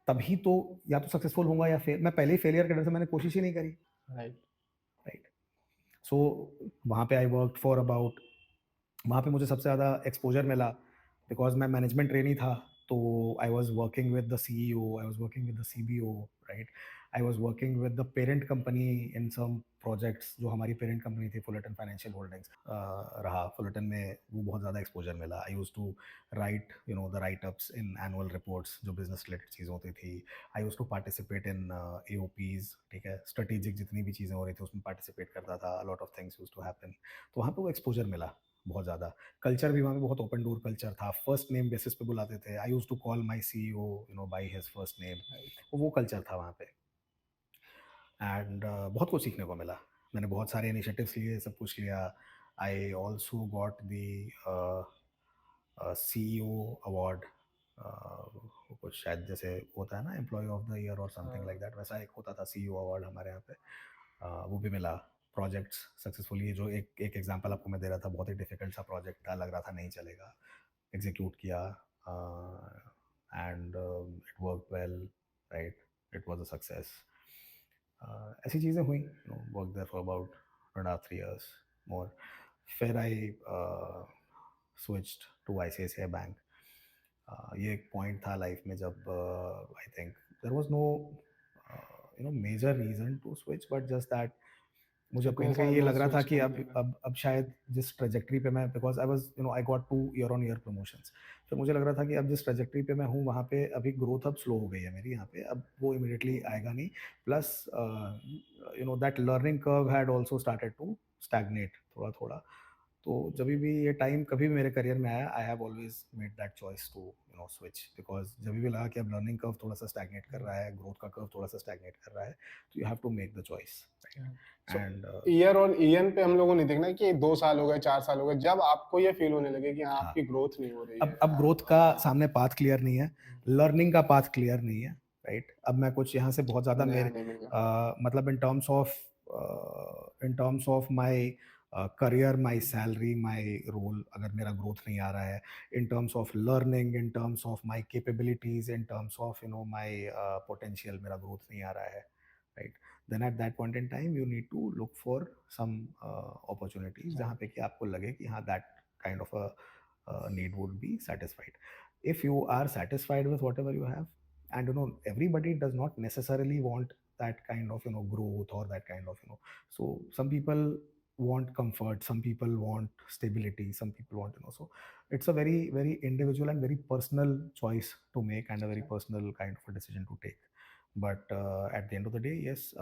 तभी तो या तो सक्सेसफुल होऊंगा या फेल. मैं पहले ही फेलियर के डर से मैंने कोशिश ही नहीं करी. राइट. राइट. सो वहाँ पे आई वर्क फॉर अबाउट, वहाँ पे मुझे सबसे ज़्यादा एक्सपोजर मिला बिकॉज मैं मैनेजमेंट ट्रेनी था. तो I was working with the CEO, I was working with the CBO, right. I was working with the parent company in some projects. जो हमारी पेरेंट कंपनी थी फुलरटन फाइनेंशियल होल्डिंग्स रहा, Fullerton में वो बहुत ज़्यादा एक्सपोजर मिला. I used to write the write ups in annual reports जो बिजनेस रिलेटेड चीज़ें होती थी. I used to participate in AOPs, ठीक है, स्ट्रेटेजिक जितनी भी चीज़ें हो रही थी उसमें पार्टिसिपेट करता था. Lot of things used to happen. तो वहाँ पे वो एक्सपोजर मिला बहुत ज़्यादा. कल्चर भी वहाँ पे बहुत ओपन डोर कल्चर था. फर्स्ट नेम बेसिस पे बुलाते थे. I used to call my CEO by his first name. वो कल्चर था वहाँ पे. एंड बहुत कुछ सीखने को मिला. मैंने बहुत सारे इनिशिएटिव्स लिए, सब कुछ लिया. I also got the CEO award. कुछ शायद जैसे होता है ना एम्प्लॉय ऑफ द ईयर और समथिंग लाइक दैट, वैसा एक होता था CEO अवार्ड हमारे यहाँ पे. वो भी मिला. प्रोजेक्ट्स सक्सेसफुली, जो एक एग्जांपल आपको मैं दे रहा था, बहुत ही डिफिकल्ट सा प्रोजेक्ट था, लग रहा था नहीं चलेगा, एग्जीक्यूट किया and it work well, right. It was a success. ऐसी चीज़ें हुई. Work there for about 2.5-3 years more. फिर I switched to ICICI bank. ये एक पॉइंट था लाइफ में जब I think there was no major reason to switch, but just that मुझे कहीं ना कहीं ये लग रहा था कि अब शायद जिस ट्रेजेक्ट्री पे मैं, because I was I got 2 year-on-year promotions. फिर मुझे लग रहा था कि अब जिस ट्रेजेक्ट्री पे मैं हूँ वहाँ पे अभी ग्रोथ अब स्लो हो गई है मेरी यहाँ पे, अब वो इमिडिएटली आएगा नहीं. Plus that learning curve had also started to stagnate थोड़ा थोड़ा. तो जब भी ये टाइम कभी भी मेरे करियर में आया, I have always made that choice to switch, because जब भी लगा कि अब लर्निंग कर्व थोड़ा सा स्टैग्नेट कर रहा है, ग्रोथ का कर्व थोड़ा सा स्टैग्नेट कर रहा है, तो you have to make the choice. And year on year पे हम लोगों ने देखना कि 2 साल हो गए, 4 साल हो गए, जब आपको ये फील होने लगे कि हाँ आपकी ग्रोथ नहीं हो रही है, अब ग्रोथ का सामने पाथ क्लियर नहीं है, लर्निंग का पाथ क्लियर नहीं है, राइट. अब मैं कुछ यहाँ से बहुत ज़्यादा मेरे मतलब in terms of my career, my salary, my role, अगर मेरा ग्रोथ नहीं आ रहा है in terms of learning, in terms of my capabilities, in terms of my potential, मेरा ग्रोथ नहीं आ रहा है, right, then at that point in time you need to look for some opportunities जहाँ पे कि आपको लगे कि हाँ that kind of a need would be satisfied. If you are satisfied with whatever you have, and everybody does not necessarily want that kind of growth or that kind of so some people want comfort, some people want stability, some people want so it's a very very individual and very personal choice to make, and a very personal kind of a decision to take. But at the end of the day, yes,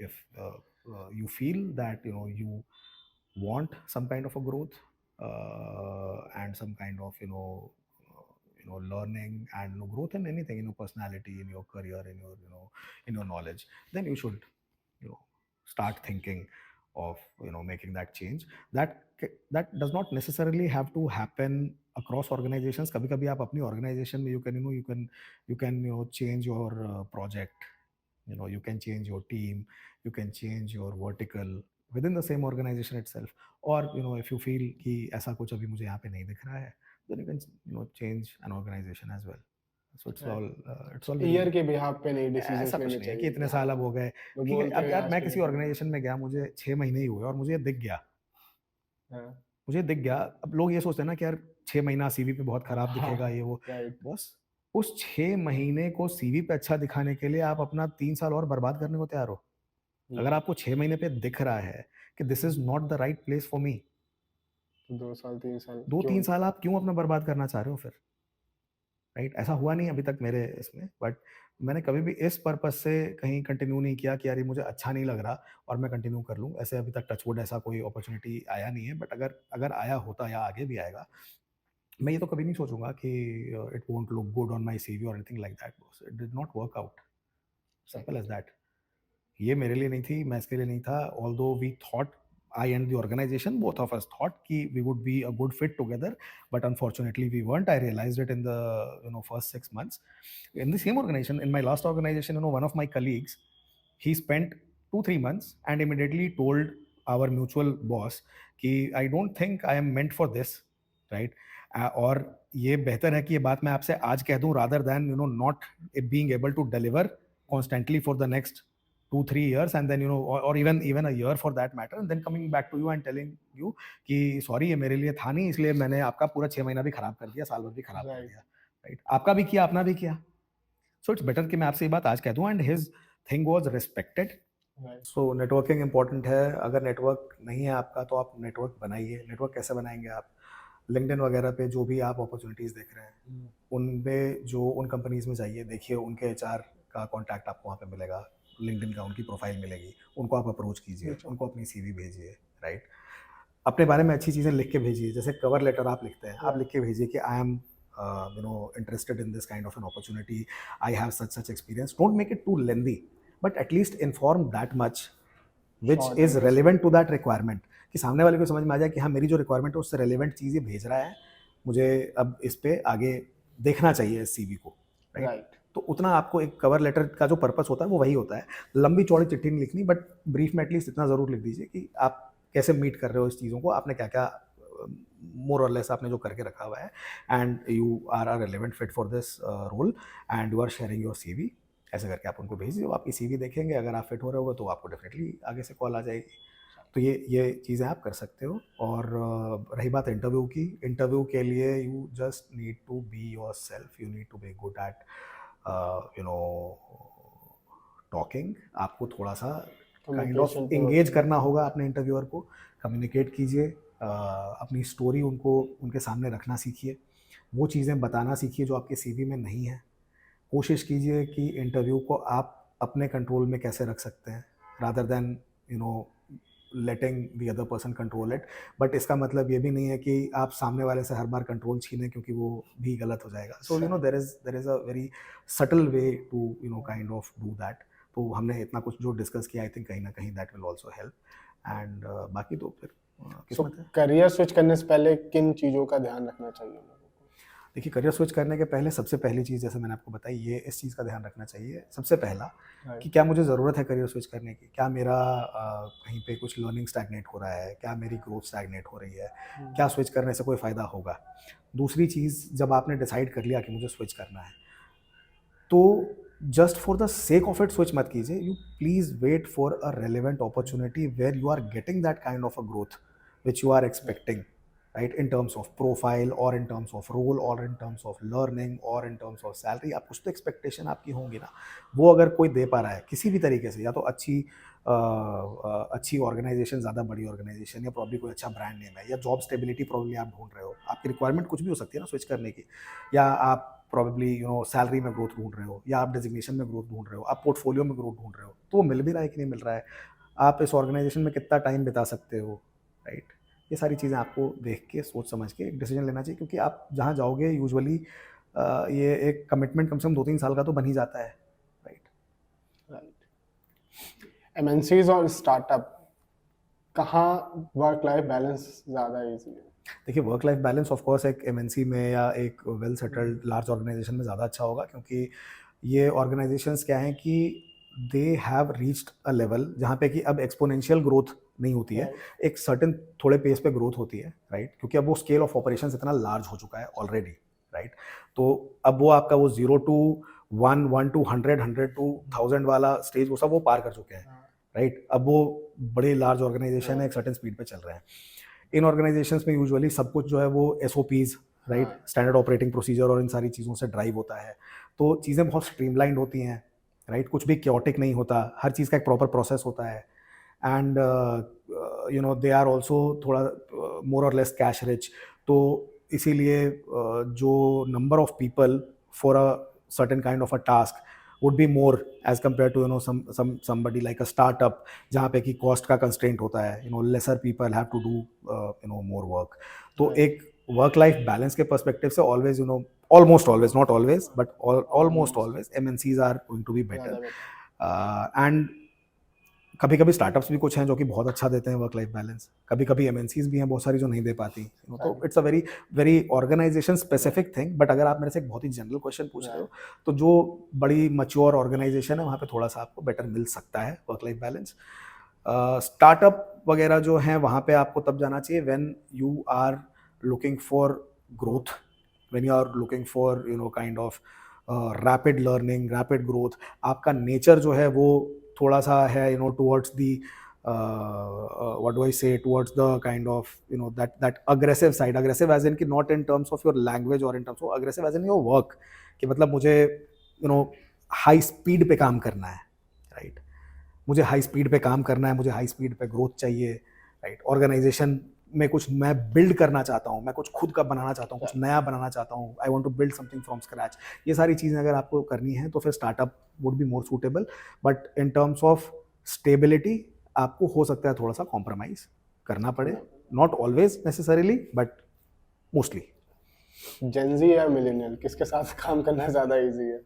if you feel that you want some kind of a growth, and some kind of learning and growth in anything, personality, in your career, in your in your knowledge, then you should start thinking of making that change. That does not necessarily have to happen across organizations. kabhi kabhi aap apni organization mein you can change your project, you can change your team, you can change your vertical within the same organization itself. Or if you feel कि ऐसा कुछ अभी मुझे यहाँ पे नहीं दिख रहा है, then you can change an organization as well. So it's all very year के बिहाफ पे नहीं डिसीजंस ऐसा कुछ लेने नहीं है कि चाहिए। इतने साल अब हो गए, वो ठीक है। बोलते अब हैं यार आज मैं पे किसी नहीं ऑर्गेनाइजेशन में गया, मुझे 6 महीने ही हुए और मुझे दिख गया, हाँ, मुझे दिख गया। अब लोग ये सोचते हैं ना कि यार 6 महीना सीवी पे बहुत खराब दिखेगा ये वो। राइट। बस उस 6 महीने को सीवी पे अच्छा दिखाने के लिए आप अपना 3 साल और बर्बाद करने को तैयार हो। अगर आपको 6 महीने पे दिख रहा है कि this is not the right place for me, 2 साल 3 साल 2-3 क्यों? साल आप क्यों अपना बर्बाद करना चाह रहे हो फिर? राइट? ऐसा हुआ नहीं अभी तक मेरे इसमें, बट मैंने कभी भी इस पर्पज़ से कहीं कंटिन्यू नहीं किया कि यार ये मुझे अच्छा नहीं लग रहा और मैं कंटिन्यू कर लूँ। ऐसे अभी तक टचवुड ऐसा कोई अपॉर्च्युनिटी आया नहीं है, बट अगर अगर आया होता या आगे भी आएगा, मैं ये तो कभी नहीं सोचूँगा कि it won't look good on my CV और anything like that. It did not work out, simple as that. ये मेरे लिए नहीं थी, मैं इसके लिए नहीं था। Although we thought, I and the organization, both of us thought कि we would be a good fit together, but unfortunately we weren't. I realized it in the first 6 months. In the same organization, in my last organization, one of my colleagues, he spent 2-3 months and immediately told our mutual boss कि I don't think I am meant for this, right? और ये बेहतर है कि ये बात मैं आपसे आज कह दूं rather than not being able to deliver constantly for the next 2-3 years, and then or even a year for that matter, and then coming back to you and telling you कि सॉरी ये मेरे लिए था नहीं, इसलिए मैंने आपका पूरा 6 महीना भी खराब कर दिया, साल भर भी खराब कर राइट। दिया, राइट? आपका भी किया, अपना भी किया। सो इट्स बेटर कि मैं आपसे ये बात आज कह दूं, and his thing was respected. Right. So networking important है। अगर नेटवर्क नहीं है आपका तो आप नेटवर्क बनाइए। नेटवर्क कैसे बनाएंगे आप? लिंक्डइन वगैरह पे जो भी आप अपॉर्चुनिटीज़ देख रहे हैं, उनपे जो उन कंपनीज़ में जाइए, देखिए उनके एचआर का कॉन्टैक्ट आपको वहाँ पे मिलेगा, लिंक्डइन का उनकी प्रोफाइल मिलेगी, उनको आप अप्रोच कीजिए, उनको अपनी सीवी भेजिए, राइट? अपने बारे में अच्छी चीज़ें लिख के भेजिए। जैसे कवर लेटर आप लिखते हैं, आप लिख के भेजिए कि I M interested in this kind of an opportunity, I have such experience. Don't make it too lengthy, but at least inform that much which Short is and relevant to that requirement, कि सामने वाले को समझ में आ जाए कि हाँ मेरी जो रिक्वायरमेंट है उससे रेलिवेंट चीज़ ये भेज रहा है, मुझे अब इस पे आगे देखना चाहिए इस सीवी को, राइट? राइट। तो उतना आपको एक कवर लेटर का जो पर्पस होता है वो वही होता है। लंबी चौड़ी चिट्ठी नहीं लिखनी, बट ब्रीफ में एटलीस्ट इतना ज़रूर लिख दीजिए कि आप कैसे मीट कर रहे हो इस चीज़ों को, आपने क्या क्या मोर और लेस आपने जो करके रखा हुआ है, and you are a relevant fit for this role, and you are sharing your CV. ऐसे करके आप उनको भेजिए, वो आपकी सीवी देखेंगे, अगर आप फिट हो रहे हो तो आपको डेफिनेटली आगे से कॉल आ जाएगी। तो ये चीज़ें आप कर सकते हो। और रही बात इंटरव्यू की, इंटरव्यू के लिए you just need to be yourself, you need to be good at talking. आपको थोड़ा सा काइंड ऑफ इंगेज करना होगा अपने इंटरव्यूअर को। कम्युनिकेट कीजिए, अपनी स्टोरी उनके सामने रखना सीखिए, वो चीज़ें बताना सीखिए जो आपके सीवी में नहीं है। कोशिश कीजिए कि इंटरव्यू को आप अपने कंट्रोल में कैसे रख सकते हैं, rather than letting the other person control it. But इसका मतलब ये भी नहीं है कि आप सामने वाले से हर बार कंट्रोल छीनें, क्योंकि वो भी गलत हो जाएगा। So there is a very subtle way to kind of do that. तो हमने इतना कुछ जो डिस्कस किया, आई थिंक कहीं ना कहीं that will also help. And बाकी तो फिर किस्मत है। करियर स्विच करने से पहले किन चीज़ों का ध्यान रखना चाहिए लोगों को? देखिए करियर स्विच करने के पहले सबसे पहली चीज़ जैसे मैंने आपको बताई, ये इस चीज़ का ध्यान रखना चाहिए सबसे पहला कि क्या मुझे ज़रूरत है करियर स्विच करने की, क्या मेरा कहीं पे कुछ लर्निंग स्टैग्नेट हो रहा है, क्या मेरी ग्रोथ स्टैग्नेट हो रही है, क्या स्विच करने से कोई फ़ायदा होगा। दूसरी चीज़, जब आपने डिसाइड कर लिया कि मुझे स्विच करना है, तो just for the sake of it switch मत कीजिए। You please wait for a relevant opportunity where you are getting that kind of a growth which you are expecting, right, in terms of profile or in terms of role or in terms of learning or in terms of salary। आप कुछ तो expectation आपकी होंगी ना, वो अगर कोई दे पा रहा है किसी भी तरीके से, या तो अच्छी ऑर्गेनाइजेशन, ज़्यादा बड़ी ऑर्गेनाइजेशन, या प्रॉब्ली कोई अच्छा ब्रांड नेम है, या जॉब स्टेबिलिटी प्रॉब्ली आप ढूंढ रहे हो, आपकी रिक्वायरमेंट कुछ भी हो सकती है ना स्विच करने की, या आप प्रॉब्ली सैलरी में ग्रोथ ढूंढ रहे हो, या आप डेजिग्नेशन में ग्रोथ ढूंढ रहे हो, आप पोर्टफोलियो में ग्रोथ ढूंढ रहे हो, तो वो मिल भी रहा है कि नहीं मिल रहा है, आप इस ऑर्गेनाइजेशन में कितना टाइम बिता सकते हो, राइट। ये सारी चीज़ें आपको देख के सोच समझ के एक डिसीजन लेना चाहिए, क्योंकि आप जहाँ जाओगे यूजुअली ये एक कमिटमेंट कम से कम 2-3 साल का तो बन ही जाता है, राइट। एमएनसीज और स्टार्टअप, कहाँ वर्क लाइफ बैलेंस ज़्यादा इजी है? देखिए work life balance of course एक एमएनसी में या एक वेल सेटल्ड लार्ज ऑर्गेनाइजेशन में ज़्यादा अच्छा होगा, क्योंकि ये ऑर्गेनाइजेशंस क्या हैं कि they have reached a level जहाँ पे कि अब एक्सपोनेंशियल ग्रोथ नहीं होती है, एक सर्टेन थोड़े पेस पे ग्रोथ होती है, राइट, क्योंकि अब वो स्केल ऑफ ऑपरेशंस इतना लार्ज हो चुका है ऑलरेडी, राइट। तो अब वो आपका वो 0 to 1, 1 to 100, 100 to 1000 वाला स्टेज वो सब वो पार कर चुके हैं, राइट। अब वो बड़े लार्ज ऑर्गेनाइजेशन है, एक सर्टेन स्पीड पे चल रहे हैं। इन ऑर्गेनाइजेशंस में यूजुअली सब कुछ जो है वो SOPs, right, standard operating procedure और इन सारी चीज़ों से ड्राइव होता है, तो चीज़ें बहुत स्ट्रीमलाइंड होती हैं, राइट, कुछ भी क्योटिक नहीं होता, हर चीज़ का एक प्रॉपर प्रोसेस होता है, एंड दे आर ऑल्सो थोड़ा मोर और लेस कैश रिच। तो इसीलिए जो number of people for a certain kind of a task would be more as compared to somebody like a startup जहाँ पे कि कॉस्ट का कंस्ट्रेंट होता है, lesser people have to do more work। तो एक वर्क लाइफ बैलेंस के perspective से always almost always, not always but almost always MNCs are going to be better। And कभी कभी स्टार्टअप्स भी कुछ हैं जो कि बहुत अच्छा देते हैं वर्क लाइफ बैलेंस, कभी कभी एमएनसीज भी हैं बहुत सारी जो नहीं दे पाती, तो it's a very very organization specific thing. But अगर आप मेरे से एक बहुत ही जनरल क्वेश्चन पूछ रहे हो, तो जो बड़ी मैच्योर ऑर्गेनाइजेशन है वहाँ पे थोड़ा सा आपको बेटर मिल सकता है वर्क लाइफ बैलेंस। स्टार्टअप वगैरह जो हैं वहाँ पे आपको तब जाना चाहिए when you are looking for growth, when you are looking for kind of rapid learning, rapid growth. आपका नेचर जो है वो थोड़ा सा है towards the what do I say, towards the kind of that aggressive side, aggressive as in कि not in terms of your language or in terms of aggressive as in your work, कि मतलब मुझे high speed पे काम करना है, right, मुझे high speed पे काम करना है, मुझे हाई स्पीड पे ग्रोथ चाहिए, राइट। ऑर्गेनाइजेशन में कुछ मैं बिल्ड करना चाहता हूँ, मैं कुछ खुद का बनाना चाहता हूँ, कुछ नया बनाना चाहता हूँ, I want to build something from scratch. ये सारी चीज़ें अगर आपको करनी है तो फिर startup would be more suitable. But in terms of stability आपको हो सकता है थोड़ा सा कॉम्प्रोमाइज करना पड़े, not always necessarily but mostly. Gen Z या मिलेनियल, किसके साथ काम करना ज़्यादा ईजी है?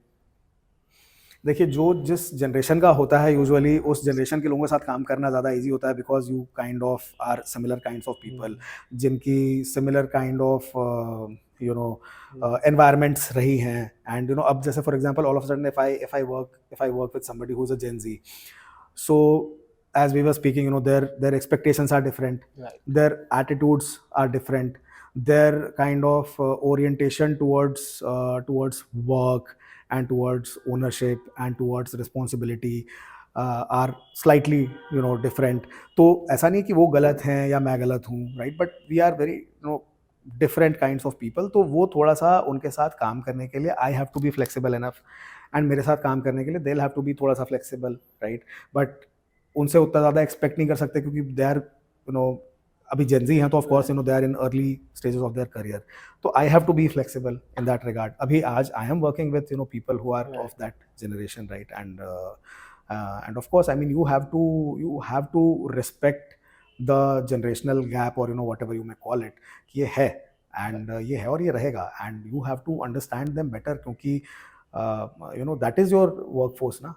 देखिए जो जिस जनरेशन का होता है यूजुअली उस जनरेशन के लोगों के साथ काम करना ज़्यादा इजी होता है, because you kind of are similar kinds of people जिनकी सिमिलर काइंड ऑफ एनवायरमेंट्स रही हैं। एंड अब जैसे for example all of sudden if I work with somebody who is a Gen Z, so as we were speaking, their expectations are different, right, their attitudes are different, their kind of orientation towards work and towards ownership and towards responsibility are slightly different। तो ऐसा नहीं कि वो गलत हैं या मैं गलत हूँ, right, but we are very different kinds of people। तो वो थोड़ा सा उनके साथ काम करने के लिए I have to be flexible enough, and मेरे साथ काम करने के लिए they'll have to be थोड़ा सा flexible, right। but उनसे उतना ज़्यादा एक्सपेक्ट नहीं कर सकते क्योंकि दे आर अभी जेनजी हैं, तो of course they are in early stages of their career. तो I have to be flexible in that regard. अभी आज I am working with people who are of that generation, right, and of course I mean you have to respect the generational gap or whatever you may call it, कि ये है and ये है और ये रहेगा, and you have to understand them better, क्योंकि that is your work force ना,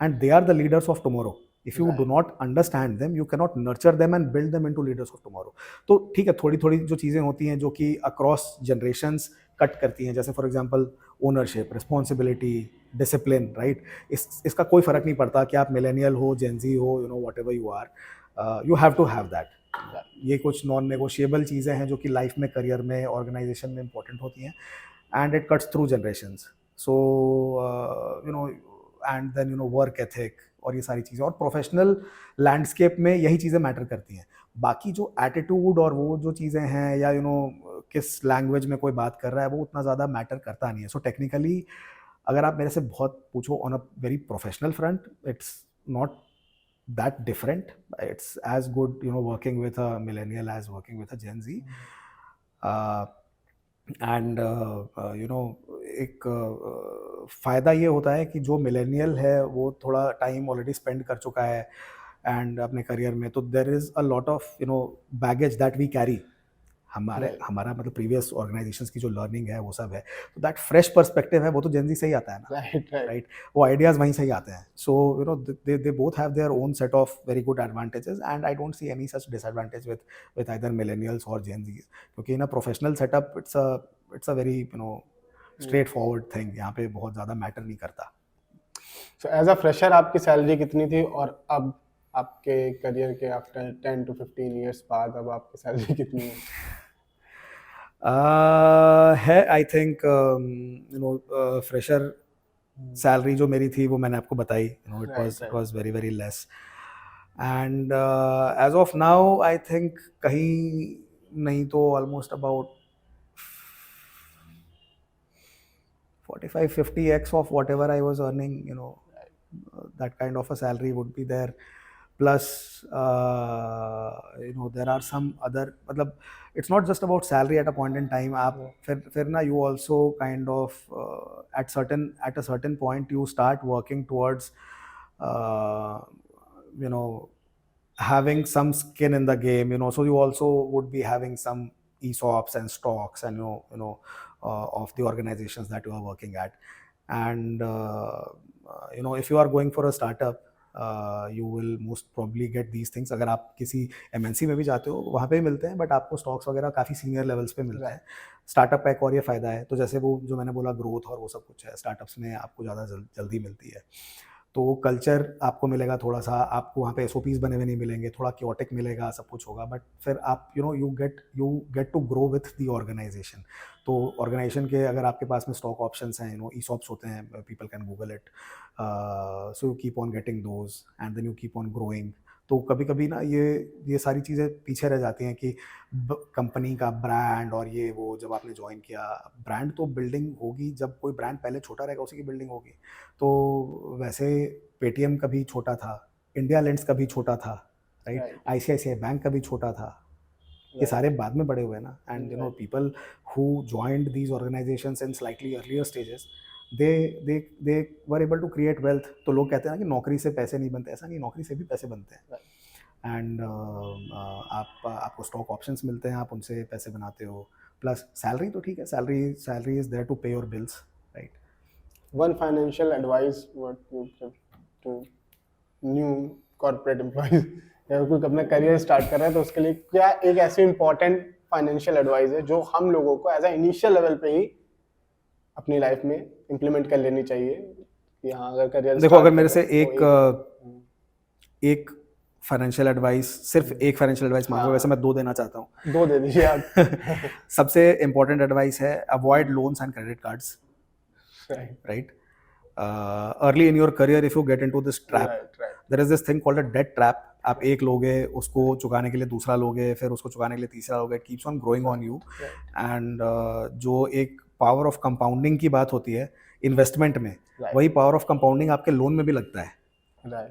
and they are the leaders of tomorrow. If you do not understand them, you cannot nurture them and build them into leaders of tomorrow। तो ठीक है, थोड़ी थोड़ी जो चीज़ें होती हैं जो कि across generations कट करती हैं, जैसे for example ownership, responsibility, discipline, right? इसका कोई फ़र्क नहीं पड़ता कि आप मिलेनियल हो, जेनजी हो, you know whatever you are, you have to have that. ये कुछ नॉन नेगोशिएबल चीज़ें हैं जो कि लाइफ में, करियर में, ऑर्गेनाइजेशन में इंपॉर्टेंट होती हैं, and it cuts through generations. So you know, and then you know work ethic और ये सारी चीज़ें, और प्रोफेशनल लैंडस्केप में यही चीज़ें मैटर करती हैं। बाकी जो एटीट्यूड और वो जो चीज़ें हैं, या यू नो किस लैंग्वेज में कोई बात कर रहा है, वो उतना ज़्यादा मैटर करता नहीं है। सो टेक्निकली अगर आप मेरे से बहुत पूछो on a very professional front, it's not that different. It's as good, you know, working with a millennial as working with a Gen Z. And you know, एक फ़ायदा ये होता है कि जो मिलेनियल है वो थोड़ा टाइम ऑलरेडी स्पेंड कर चुका है एंड अपने करियर में, तो there is a lot of you know baggage that we carry. हमारा मतलब प्रीवियस ऑर्गेनाइजेशंस की जो लर्निंग है वो सब है, तो दैट फ्रेश पर्सपेक्टिव है वो तो जेन ज़ी से ही आता है ना, राइट? वो आइडियाज़ वहीं से ही आते हैं। So you know they both have their own set of very good advantages, and I don't see any such disadvantage with either millennials or Gen Zs, क्योंकि in a professional setup it's a very you know straightforward thing. यहाँ पे बहुत ज़्यादा matter नहीं करता। So as a fresher आपकी salary कितनी थी, और अब आपके करियर के आफ्टर 10 to 15 ईयर्स बाद अब आपकी सैलरी कितनी है? है I think you know fresher salary जो मेरी थी वो मैंने आपको बताई, you know it was very very less, and as of now I think कहीं नहीं तो almost about 45-50x of whatever I was earning, you know, that kind of a salary would be there. Plus you know there are some other, मतलब it's not just about salary at a point in time. आप फिर ना you also kind of at a certain point you start working towards you know having some skin in the game, you know, so you also would be having some ESOPs and stocks and you know of the organizations that you are working at, and you know if you are going for a startup you will most probably get these things. अगर आप किसी MNC में भी जाते हो वहाँ पे भी मिलते हैं, बट आपको स्टॉक्स वगैरह काफ़ी सीनियर लेवल्स पे मिलते हैं। स्टार्टअप का एक और ये फ़ायदा है, तो जैसे वो जो मैंने बोला ग्रोथ और वो सब कुछ है, स्टार्टअप्स में आपको ज़्यादा जल्दी मिलती है, तो वो कल्चर आपको मिलेगा थोड़ा सा, आपको वहाँ पे SOPs बने हुए नहीं मिलेंगे, थोड़ा क्योटिक मिलेगा, सब कुछ होगा, बट फिर आप you know you get to grow with the organisation. तो ऑर्गेनाइजेशन के अगर आपके पास में स्टॉक ऑप्शंस हैं, यू नो ESOPs होते हैं, people can Google it, so you keep on getting those and then you keep on growing. तो कभी कभी ना ये सारी चीज़ें पीछे रह जाती हैं कि कंपनी का ब्रांड और ये वो, जब आपने ज्वाइन किया, ब्रांड तो बिल्डिंग होगी, जब कोई ब्रांड पहले छोटा रहेगा उसी की बिल्डिंग होगी। तो वैसे पेटीएम कभी छोटा था, इंडिया लेंड्स कभी छोटा था, राइट? ICICI बैंक कभी छोटा था, ये सारे बाद में बड़े हुए ना, and you know people who joined these organisations in slightly earlier stages they were able to create wealth। तो लोग कहते हैं ना कि नौकरी से पैसे नहीं बनते, ऐसा नहीं, नौकरी से भी पैसे बनते हैं, एंड आपको स्टॉक ऑप्शंस मिलते हैं, आप उनसे पैसे बनाते हो, प्लस सैलरी तो ठीक है, सैलरी इज देयर टू पे your bills, right? One financial advice what you give to new corporate employees या कोई अपना करियर स्टार्ट कर रहा है तो उसके लिए क्या एक ऐसी इंपॉर्टेंट फाइनेंशियल एडवाइस है जो हम लोगों को एज अ इनिशियल लेवल पे ही अपनी लाइफ में इम्प्लीमेंट कर लेनी चाहिए कि हाँ अगर करियर देखो, अगर मेरे से एक फाइनेंशियल एडवाइस, सिर्फ एक फाइनेंशियल एडवाइस मांगो, वैसे मैं 2 देना चाहता हूँ। 2 दे दीजिए आप। सबसे इम्पोर्टेंट एडवाइस है avoid loans and credit cards, right? Early in your career if you get into this trap, there is this thing called a debt trap. आप एक लोगे, उसको चुकाने के लिए दूसरा लोगे, फिर उसको चुकाने के लिए तीसरा लोगे, it keeps on growing on you, and जो एक पावर ऑफ कंपाउंडिंग की बात होती है इन्वेस्टमेंट में, वही पावर ऑफ कंपाउंडिंग आपके लोन में भी लगता है,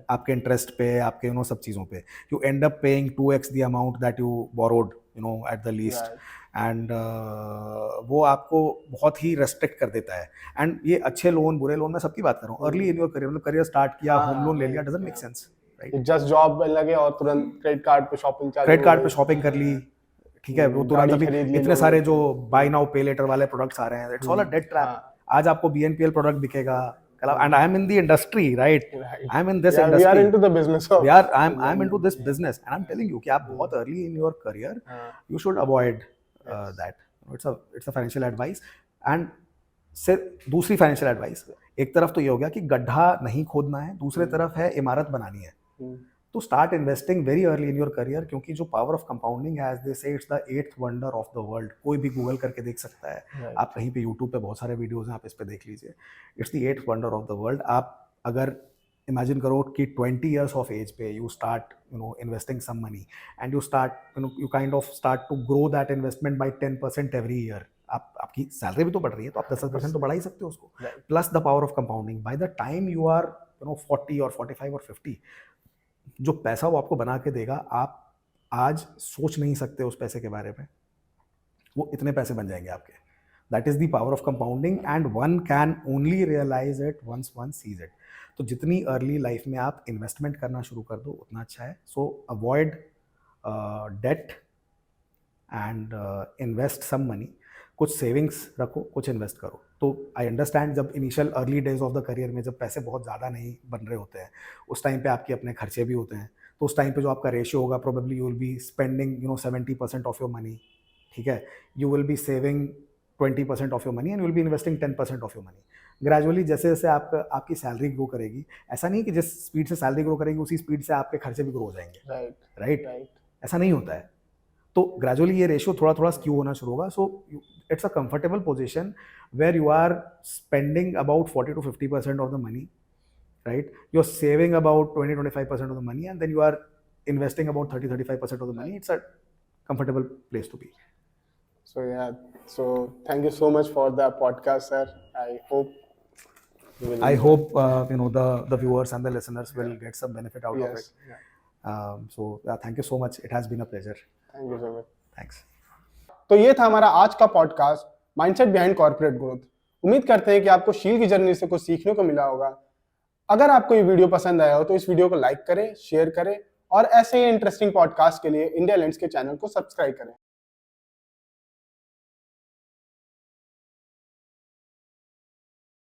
आपके इंटरेस्ट पे, आपके यू नो सब चीज़ों पे। You and up paying 2x the amount that you borrowed, you know at the least, and वो आपको बहुत ही रेस्ट्रिक्ट कर देता है। एंड ये अच्छे लोन, बुरे लोन, मैं सबकी बात कर रहा हूँ। अर्ली इन योर करियर, मतलब करियर स्टार्ट किया, होम लोन ले लिया, doesn't make sense, right? Just job लगे और तुरंत क्रेडिट कार्ड पे शॉपिंग कर ली, ठीक है, वो तुरंत अभी इतने सारे जो बाय नाउ पे लेटर वाले प्रोडक्ट्स आ रहे हैं, it's all a debt trap. आज आपको BNPL प्रोडक्ट दिखेगा, and I am in the industry, right? I am in this industry. We are into the business of I'm into this business, and I'm telling you कि आप बहुत early in your career you should avoid that. It's a financial advice, and सिर्फ दूसरी financial advice, एक तरफ तो ये हो गया कि गड्ढा नहीं खोदना है, दूसरे तरफ है इमारत बनानी है। तो start investing very early in your career, क्योंकि जो पावर ऑफ कंपाउंडिंग है, एज दे से, it's the 8th wonder of the world. कोई भी गूगल करके देख सकता है, Right. आप कहीं पे यूट्यूब पे बहुत सारे वीडियोस हैं, आप इस पे देख लीजिए। It's the 8th wonder of the world. आप अगर इमेजिन करो कि 20 ईयर्स ऑफ एज पे you start investing some money, and you start you kind of start to grow that investment by 10% every year. आपकी सैलरी भी तो बढ़ रही है, तो आप 10% तो बढ़ा ही सकते हो उसको, plus the power of compounding. By the time you are 40 और 45 और 50, जो पैसा वो आपको बना के देगा, आप आज सोच नहीं सकते उस पैसे के बारे में, वो इतने पैसे बन जाएंगे आपके। That is the power of compounding, and one can only realise it once one sees it. तो जितनी अर्ली लाइफ में आप इन्वेस्टमेंट करना शुरू कर दो उतना अच्छा है। So avoid debt and invest some money. कुछ सेविंग्स रखो, कुछ इन्वेस्ट करो। तो आई अंडरस्टैंड, जब initial early days of the career में जब पैसे बहुत ज़्यादा नहीं बन रहे होते हैं, उस टाइम पे आपके अपने खर्चे भी होते हैं, तो उस टाइम पे जो आपका रेशियो होगा, probably you will be spending 70% of your money, ठीक है। You will B saving 20% of your money, and you will be investing 10% of your money. Gradually जैसे जैसे आपकी सैलरी ग्रो करेगी, ऐसा नहीं कि जिस स्पीड से सैलरी ग्रो करेगी उसी स्पीड से आपके खर्चे भी ग्रो हो जाएंगे, राइट। ऐसा नहीं होता है। तो ग्रेजुअली ये रेशियो थोड़ा थोड़ा स्क्यू होना शुरू होगा। So it's a comfortable position where you are spending about 40 to 50% of the money, right. You are saving about 20-25% of the money, and then you are investing about 30-35% of the money. It's a comfortable place to be. So yeah, so thank you so much for the podcast, sir. I hope the viewers and the listeners will get some benefit out of it. So thank you so much. It has been a pleasure. Thank you so much. Thanks. तो ये था हमारा आज का podcast, mindset behind corporate growth. उम्मीद करते हैं कि आपको शील की जर्नी से कुछ सीखने को मिला होगा। अगर आपको ये वीडियो पसंद आया हो तो इस वीडियो को लाइक करें, शेयर करें, और ऐसे ही इंटरेस्टिंग पॉडकास्ट के लिए इंडिया लेंस के चैनल को सब्सक्राइब करें।